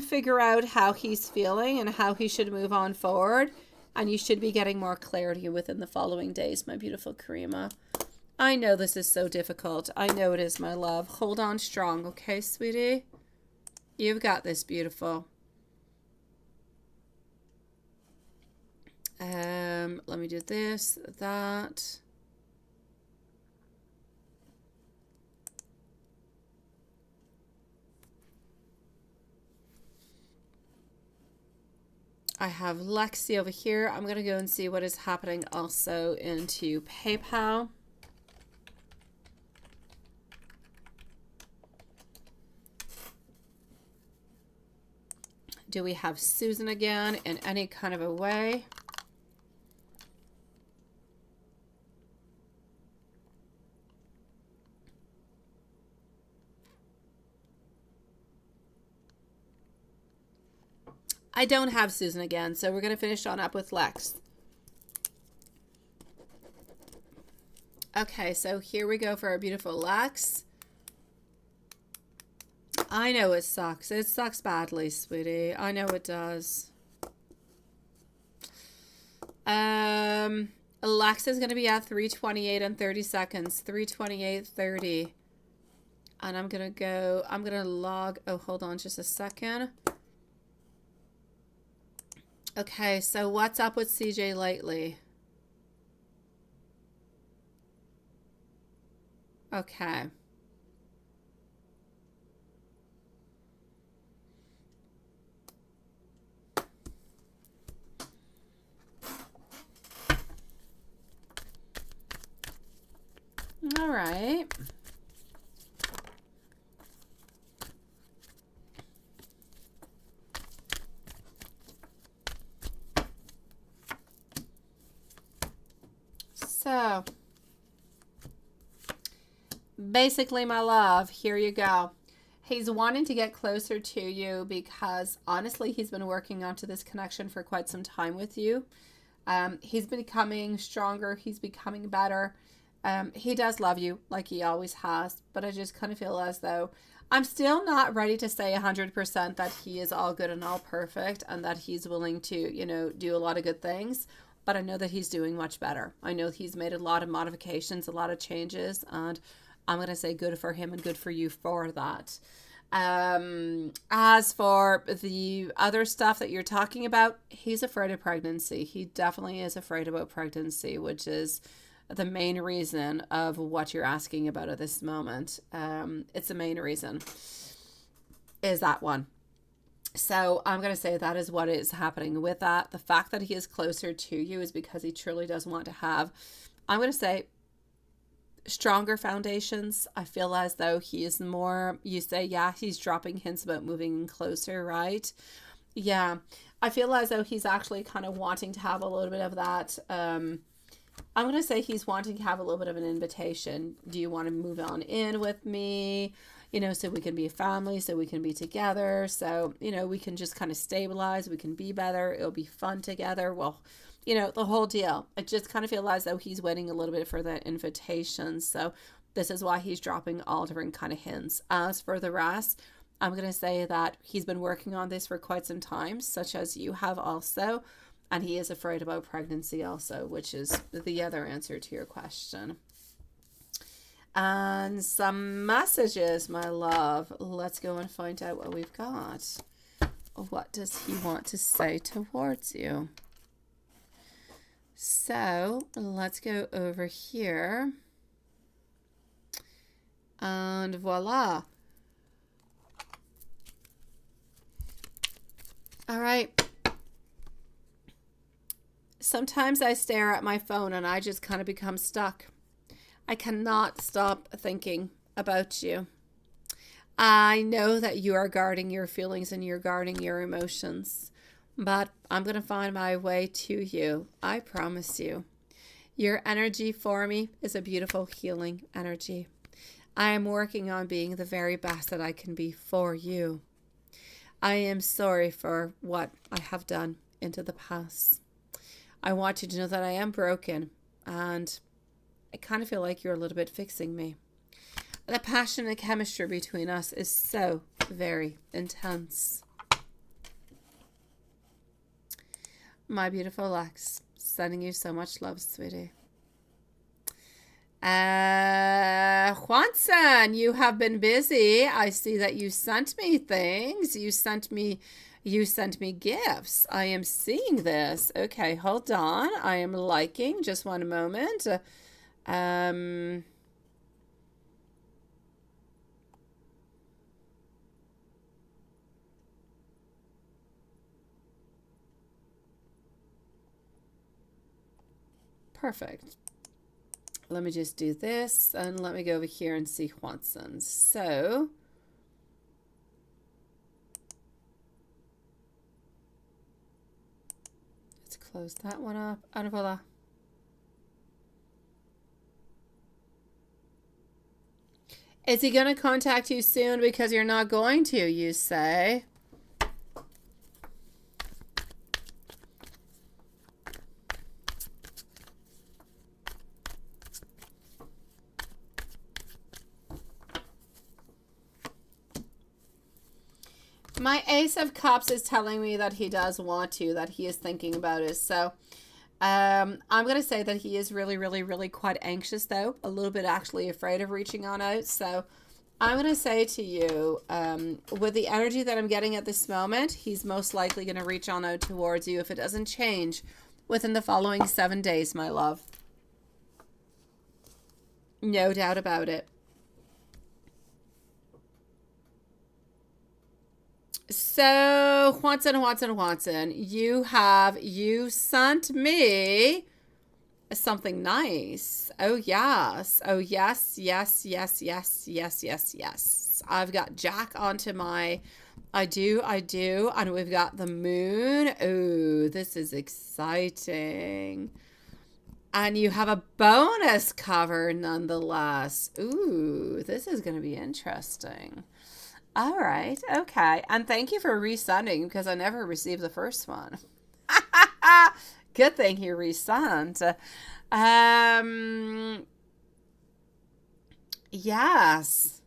figure out how he's feeling and how he should move on forward. And you should be getting more clarity within the following days, my beautiful Karima. I know this is so difficult. I know it is, my love. Hold on strong, okay, sweetie? You've got this, beautiful. Let me do this, that. I have Lexi over here. I'm going to go and see what is happening also into PayPal. Do we have Susan again in any kind of a way? I don't have Susan again, so we're going to finish on up with Lex. Okay, so here we go for our beautiful Lex. I know it sucks. It sucks badly, sweetie. I know it does. Lex is going to be at 3:28 and 30 seconds. 3:28:30. And I'm going to log. Oh, hold on just a second. Okay, so what's up with CJ lately? Okay. All right. So, basically, my love, here you go. He's wanting to get closer to you because, honestly, he's been working onto this connection for quite some time with you. He's becoming stronger. He's becoming better. He does love you like he always has, but I just kind of feel as though I'm still not ready to say 100% that he is all good and all perfect and that he's willing to, you know, do a lot of good things. But I know that he's doing much better. I know he's made a lot of modifications, a lot of changes, and I'm going to say good for him and good for you for that. As for the other stuff that you're talking about, he's afraid of pregnancy. He definitely is afraid about pregnancy, which is the main reason of what you're asking about at this moment. It's the main reason is that one. So I'm going to say that is what is happening with that. The fact that he is closer to you is because he truly does want to have, I'm going to say, stronger foundations. I feel as though he is more, you say, yeah, he's dropping hints about moving closer, right? Yeah. I feel as though he's actually kind of wanting to have a little bit of that, I'm going to say he's wanting to have a little bit of an invitation. Do you want to move on in with me? You know, so we can be a family, so we can be together. So, you know, we can just kind of stabilize. We can be better. It'll be fun together. Well, you know, the whole deal. I just kind of feel as though he's waiting a little bit for that invitation. So this is why he's dropping all different kind of hints. As for the rest, I'm going to say that he's been working on this for quite some time, such as you have also. And he is afraid about pregnancy also, which is the other answer to your question. And some messages, my love. Let's go and find out what we've got. What does he want to say towards you? So let's go over here. And voila. All right. Sometimes I stare at my phone and I just kind of become stuck. I cannot stop thinking about you. I know that you are guarding your feelings and you're guarding your emotions, but I'm going to find my way to you. I promise you. Your energy for me is a beautiful healing energy. I am working on being the very best that I can be for you. I am sorry for what I have done into the past. I want you to know that I am broken and I kind of feel like you're a little bit fixing me. The passion and chemistry between us is so very intense. My beautiful Lex, sending you so much love, sweetie. Juanson, you have been busy. I see that you sent me things. You sent me gifts. I am seeing this. Okay, hold on. I am liking. Just one moment. Perfect. Let me just do this and let me go over here and see Juanson. So let's close that one up. And voila. Is he going to contact you soon because you're not going to, you say? My Ace of Cups is telling me that he does want to, that he is thinking about it. So I'm going to say that he is really, really, really quite anxious, though. A little bit actually afraid of reaching on out. So I'm going to say to you, with the energy that I'm getting at this moment, he's most likely going to reach on out towards you if it doesn't change within the following 7 days, my love. No doubt about it. So, Juanson, you sent me something nice. Oh, yes. Oh, yes. I've got Jack onto my, I do. And we've got the moon. Oh, this is exciting. And you have a bonus cover nonetheless. Ooh, this is going to be interesting. All right. Okay. And thank you for resending because I never received the first one. Good thing you resent. Yes.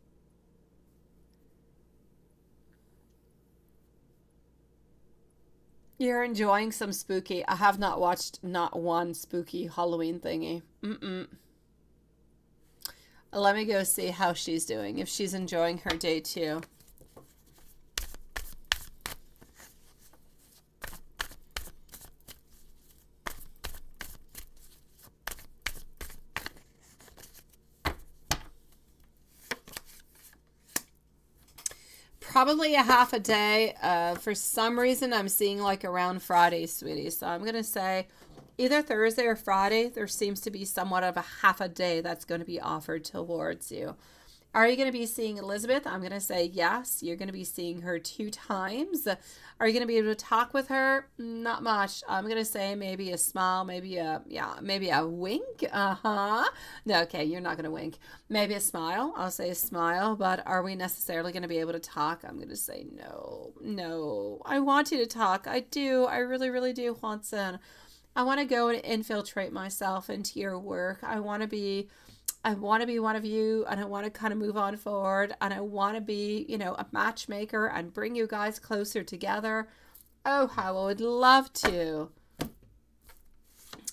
You're enjoying some spooky. I have not watched not one spooky Halloween thingy. Mm-mm. Let me go see how she's doing, if she's enjoying her day too. Probably a half a day. For some reason, I'm seeing like around Friday, sweetie. So I'm going to say either Thursday or Friday, there seems to be somewhat of a half a day that's going to be offered towards you. Are you going to be seeing Elizabeth? I'm going to say yes. You're going to be seeing her 2 times. Are you going to be able to talk with her? Not much. I'm going to say maybe a smile, maybe a wink. No, okay, you're not going to wink. Maybe a smile. I'll say a smile, but are we necessarily going to be able to talk? I'm going to say no. No. I want you to talk. I do. I really, really do, Juanson. I want to go and infiltrate myself into your work. I want to be one of you, and I want to kind of move on forward, and I want to be, a matchmaker and bring you guys closer together. Oh, how I would love to.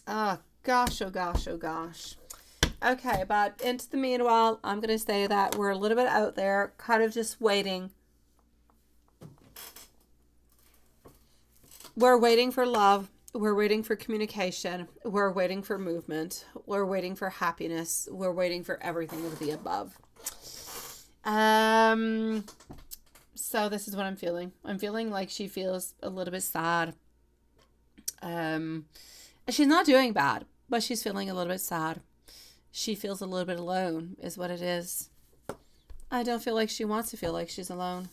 Oh, gosh, oh, gosh, oh, gosh. Okay, but into the meanwhile, I'm going to say that we're a little bit out there, kind of just waiting. We're waiting for love. We're waiting for communication. We're waiting for movement. We're waiting for happiness. We're waiting for everything of the above. So this is what I'm feeling. I'm feeling like she feels a little bit sad. She's not doing bad, but she's feeling a little bit sad. She feels a little bit alone, is what it is. I don't feel like she wants to feel like she's alone.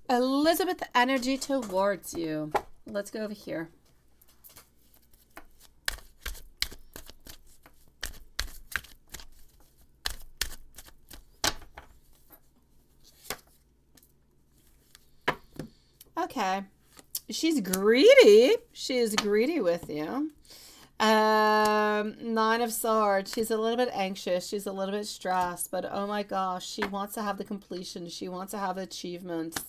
Elizabeth energy towards you. Let's go over here. Okay. She's greedy. She is greedy with you. 9 of Swords. She's a little bit anxious. She's a little bit stressed, but oh my gosh, she wants to have the completion. She wants to have achievements.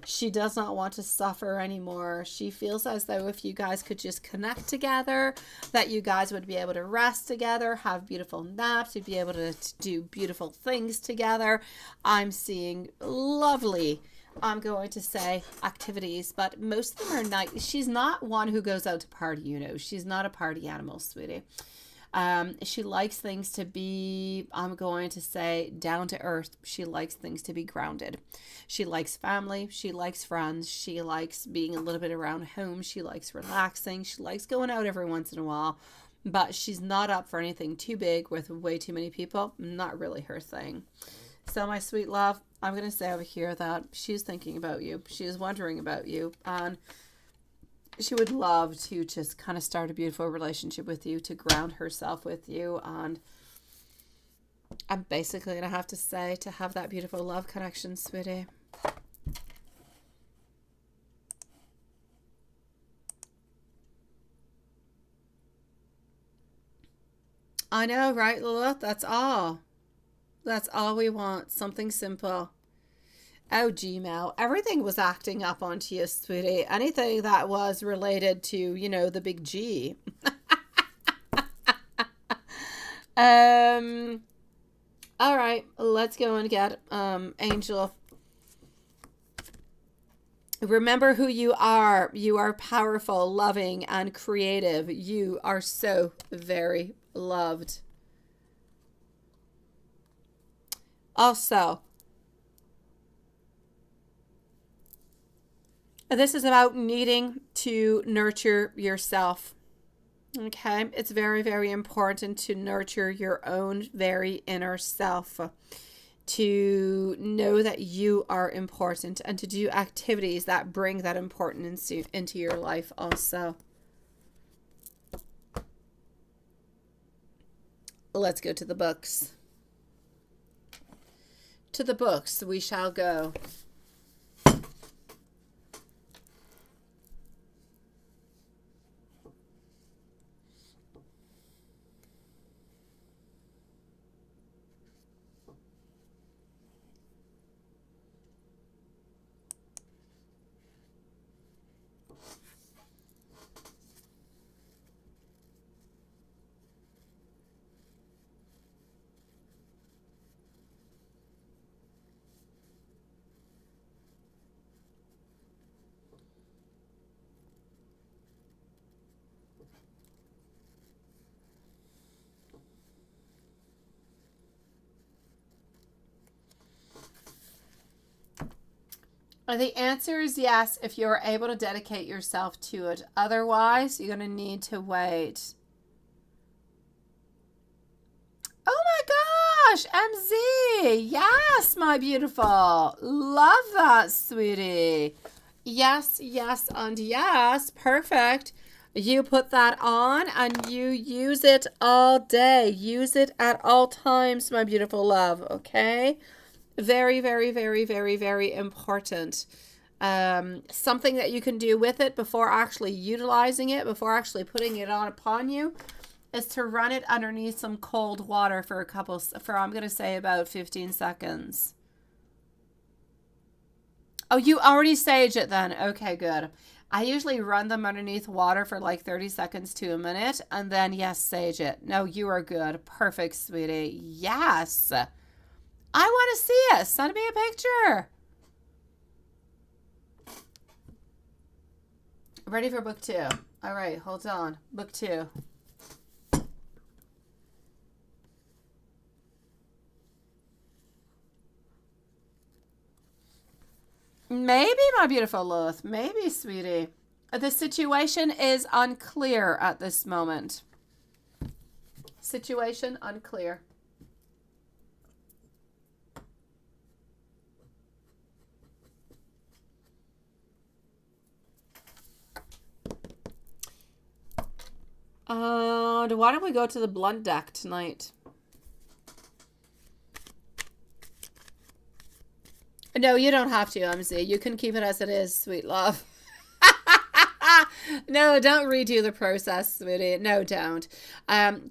She does not want to suffer anymore. She feels as though if you guys could just connect together, that you guys would be able to rest together, have beautiful naps, you'd be able to do beautiful things together. I'm seeing lovely, I'm going to say, activities, but most of them are nice. She's not one who goes out to party, She's not a party animal, sweetie. She likes things to be, I'm going to say, down to earth. She likes things to be grounded. She likes family. She likes friends. She likes being a little bit around home. She likes relaxing. She likes going out every once in a while, but she's not up for anything too big with way too many people. Not really her thing. So my sweet love, I'm going to say over here that she's thinking about you. She is wondering about you, and she would love to just kind of start a beautiful relationship with you, to ground herself with you. And I'm basically going to have to say, to have that beautiful love connection, sweetie. I know, right, Lilith? That's all. That's all we want. Something simple. Oh, Gmail. Everything was acting up onto you, sweetie. Anything that was related to, the big G. All right. Let's go and get Angel. Remember who you are. You are powerful, loving, and creative. You are so very loved. Also, this is about needing to nurture yourself. Okay? It's very, very important to nurture your own very inner self. to know that you are important and to do activities that bring that importance into your life also. Let's go to the books. To the books we shall go. The answer is yes, if you're able to dedicate yourself to it. Otherwise, you're going to need to wait. Oh my gosh, MZ. Yes, my beautiful. Love that, sweetie. Yes, yes, and yes. Perfect. You put that on and you use it all day. Use it at all times, my beautiful love. Okay? Very, very, very, very, very important. Something that you can do with it before actually utilizing it, before actually putting it on upon you, is to run it underneath some cold water for I'm going to say about 15 seconds. Oh, you already sage it then. Okay, good. I usually run them underneath water for like 30 seconds to a minute and then, yes, sage it. No, you are good. Perfect, sweetie. Yes. I want to see it. Send me a picture. Ready for book 2. All right, hold on. Book 2. Maybe, my beautiful Lilith. Maybe, sweetie. The situation is unclear at this moment. Situation unclear. Why don't we go to the blunt deck tonight? No, you don't have to, MZ. You can keep it as it is, sweet love. No, don't redo the process, sweetie. No, don't.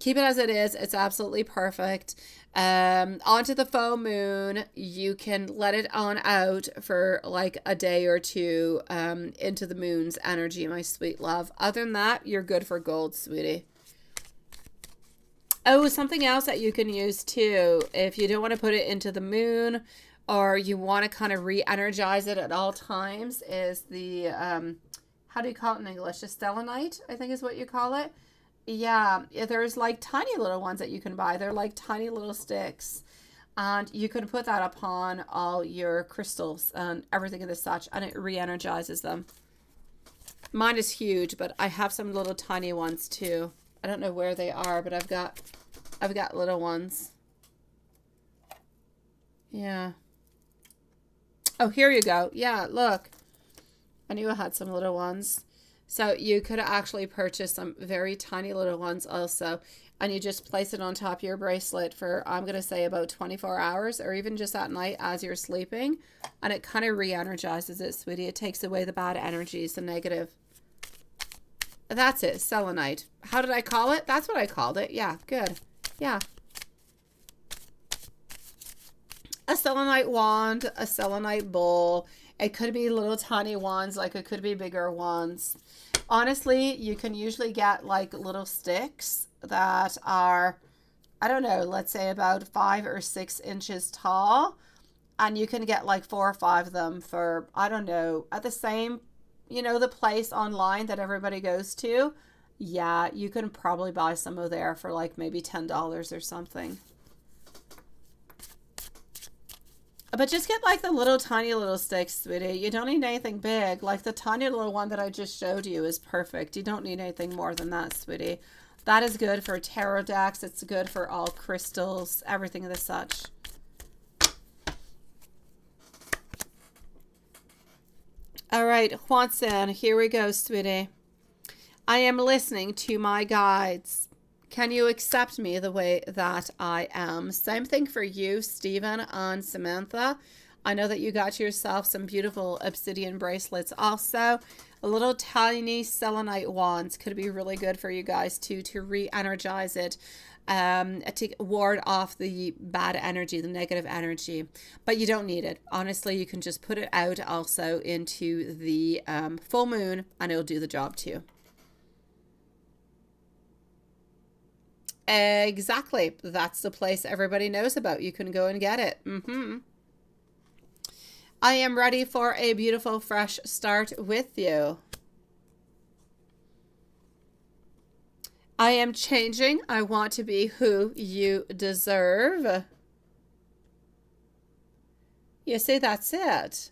Keep it as it is. It's absolutely perfect. Onto the full moon, you can let it on out for like a day or two into the moon's energy, my sweet love. Other than that, you're good for gold, sweetie. Oh, something else that you can use too, if you don't want to put it into the moon or you want to kind of re-energize it at all times, is the, how do you call it in English? A stellanite, I think is what you call it. Yeah, there's like tiny little ones that you can buy. They're like tiny little sticks. And you can put that upon all your crystals and everything of the such, and it re-energizes them. Mine is huge, but I have some little tiny ones too. I don't know where they are, but I've got little ones. Yeah. Oh, here you go. Yeah, look. I knew I had some little ones. So you could actually purchase some very tiny little ones also. And you just place it on top of your bracelet for, I'm going to say, about 24 hours or even just at night as you're sleeping. And it kind of re-energizes it, sweetie. It takes away the bad energies, the negative. That's it, selenite. How did I call it? That's what I called it. Yeah, good. Yeah. A selenite wand, a selenite bowl. It could be little tiny ones, like it could be bigger ones. Honestly, you can usually get like little sticks that are, I don't know, let's say about 5 or 6 inches tall. And you can get like 4 or 5 of them for, I don't know, at the same, you know, the place online that everybody goes to. Yeah, you can probably buy some of there for like maybe $10 or something. But just get like the little tiny little sticks, sweetie. You don't need anything big. Like the tiny little one that I just showed you is perfect. You don't need anything more than that, sweetie. That is good for tarot decks. It's good for all crystals, everything of the such. All right, Juanson, here we go, sweetie. I am listening to my guides. Can you accept me the way that I am? Same thing for you, Stephen and Samantha. I know that you got yourself some beautiful obsidian bracelets also. A little tiny selenite wands could be really good for you guys too, to re-energize it, to ward off the bad energy, the negative energy. But you don't need it. Honestly, you can just put it out also into the full moon and it'll do the job too. Exactly. That's the place everybody knows about. You can go and get it. I am ready for a beautiful fresh start with you. I am changing. I want to be who you deserve. You see, that's it.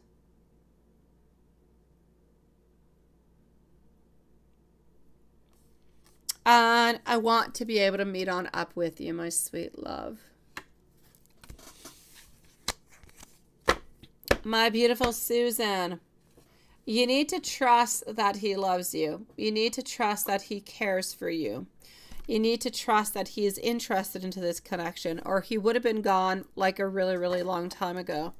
And I want to be able to meet on up with you, my sweet love. My beautiful Susan, you need to trust that he loves you. You need to trust that he cares for you. You need to trust that he is interested into this connection, or he would have been gone like a really, really long time ago.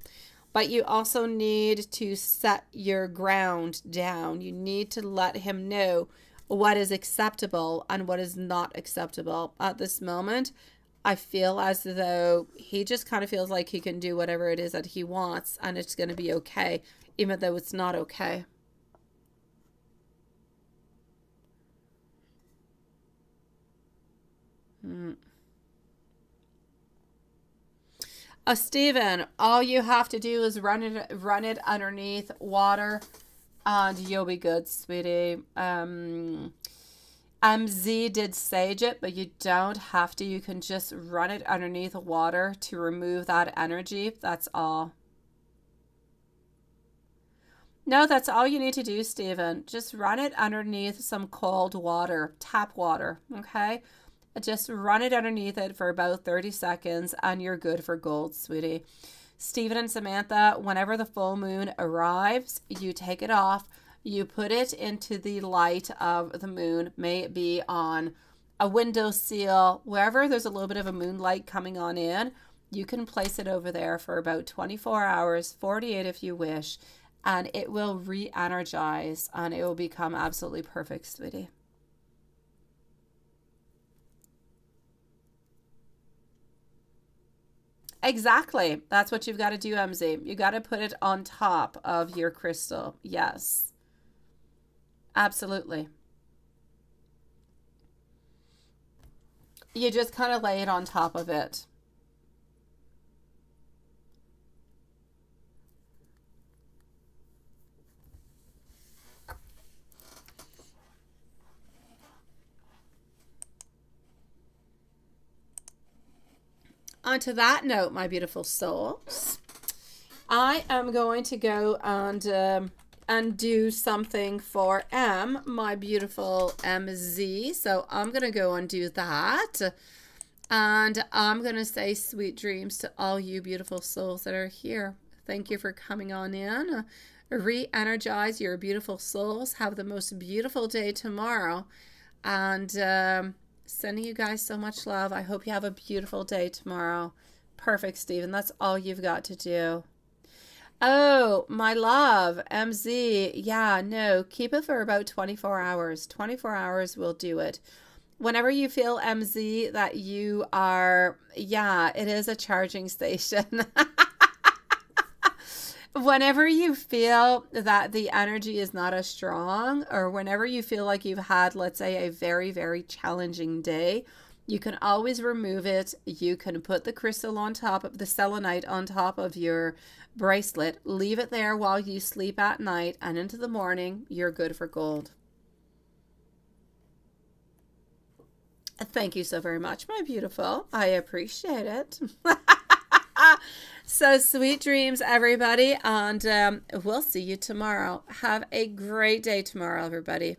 But you also need to set your ground down. You need to let him know what is acceptable and what is not acceptable. At this moment, I feel as though he just kind of feels like he can do whatever it is that he wants and it's going to be okay, even though it's not okay. Stephen, all you have to do is run it underneath water and you'll be good, sweetie. MZ did sage it, but you don't have to. You can just run it underneath water to remove that energy. That's all. No, that's all you need to do, Stephen. Just run it underneath some cold water, tap water, okay? Just run it underneath it for about 30 seconds and you're good for gold, sweetie. Stephen and Samantha, whenever the full moon arrives, you take it off. You put it into the light of the moon. May it be on a windowsill, wherever there's a little bit of a moonlight coming on in. You can place it over there for about 24 hours, 48 if you wish, and it will re-energize and it will become absolutely perfect, sweetie. Exactly. That's what you've got to do, MZ. You got to put it on top of your crystal. Yes. Absolutely. You just kind of lay it on top of it. On to that note, my beautiful souls, I am going to go and do something for M, my beautiful MZ. So I'm going to go and do that. And I'm going to say sweet dreams to all you beautiful souls that are here. Thank you for coming on in. Re-energize your beautiful souls. Have the most beautiful day tomorrow. And sending you guys so much love. I hope you have a beautiful day tomorrow. Perfect, Stephen. That's all you've got to do. Oh, my love, MZ. Yeah, no, keep it for about 24 hours. 24 hours will do it. Whenever you feel, MZ, that you are, yeah, it is a charging station. Whenever you feel that the energy is not as strong, or whenever you feel like you've had, let's say, a very, very challenging day, you can always remove it. You can put the crystal on top of the selenite on top of your bracelet, leave it there while you sleep at night, and into the morning, you're good for gold. Thank you so very much, my beautiful. I appreciate it. So sweet dreams, everybody, and we'll see you tomorrow. Have a great day tomorrow, everybody.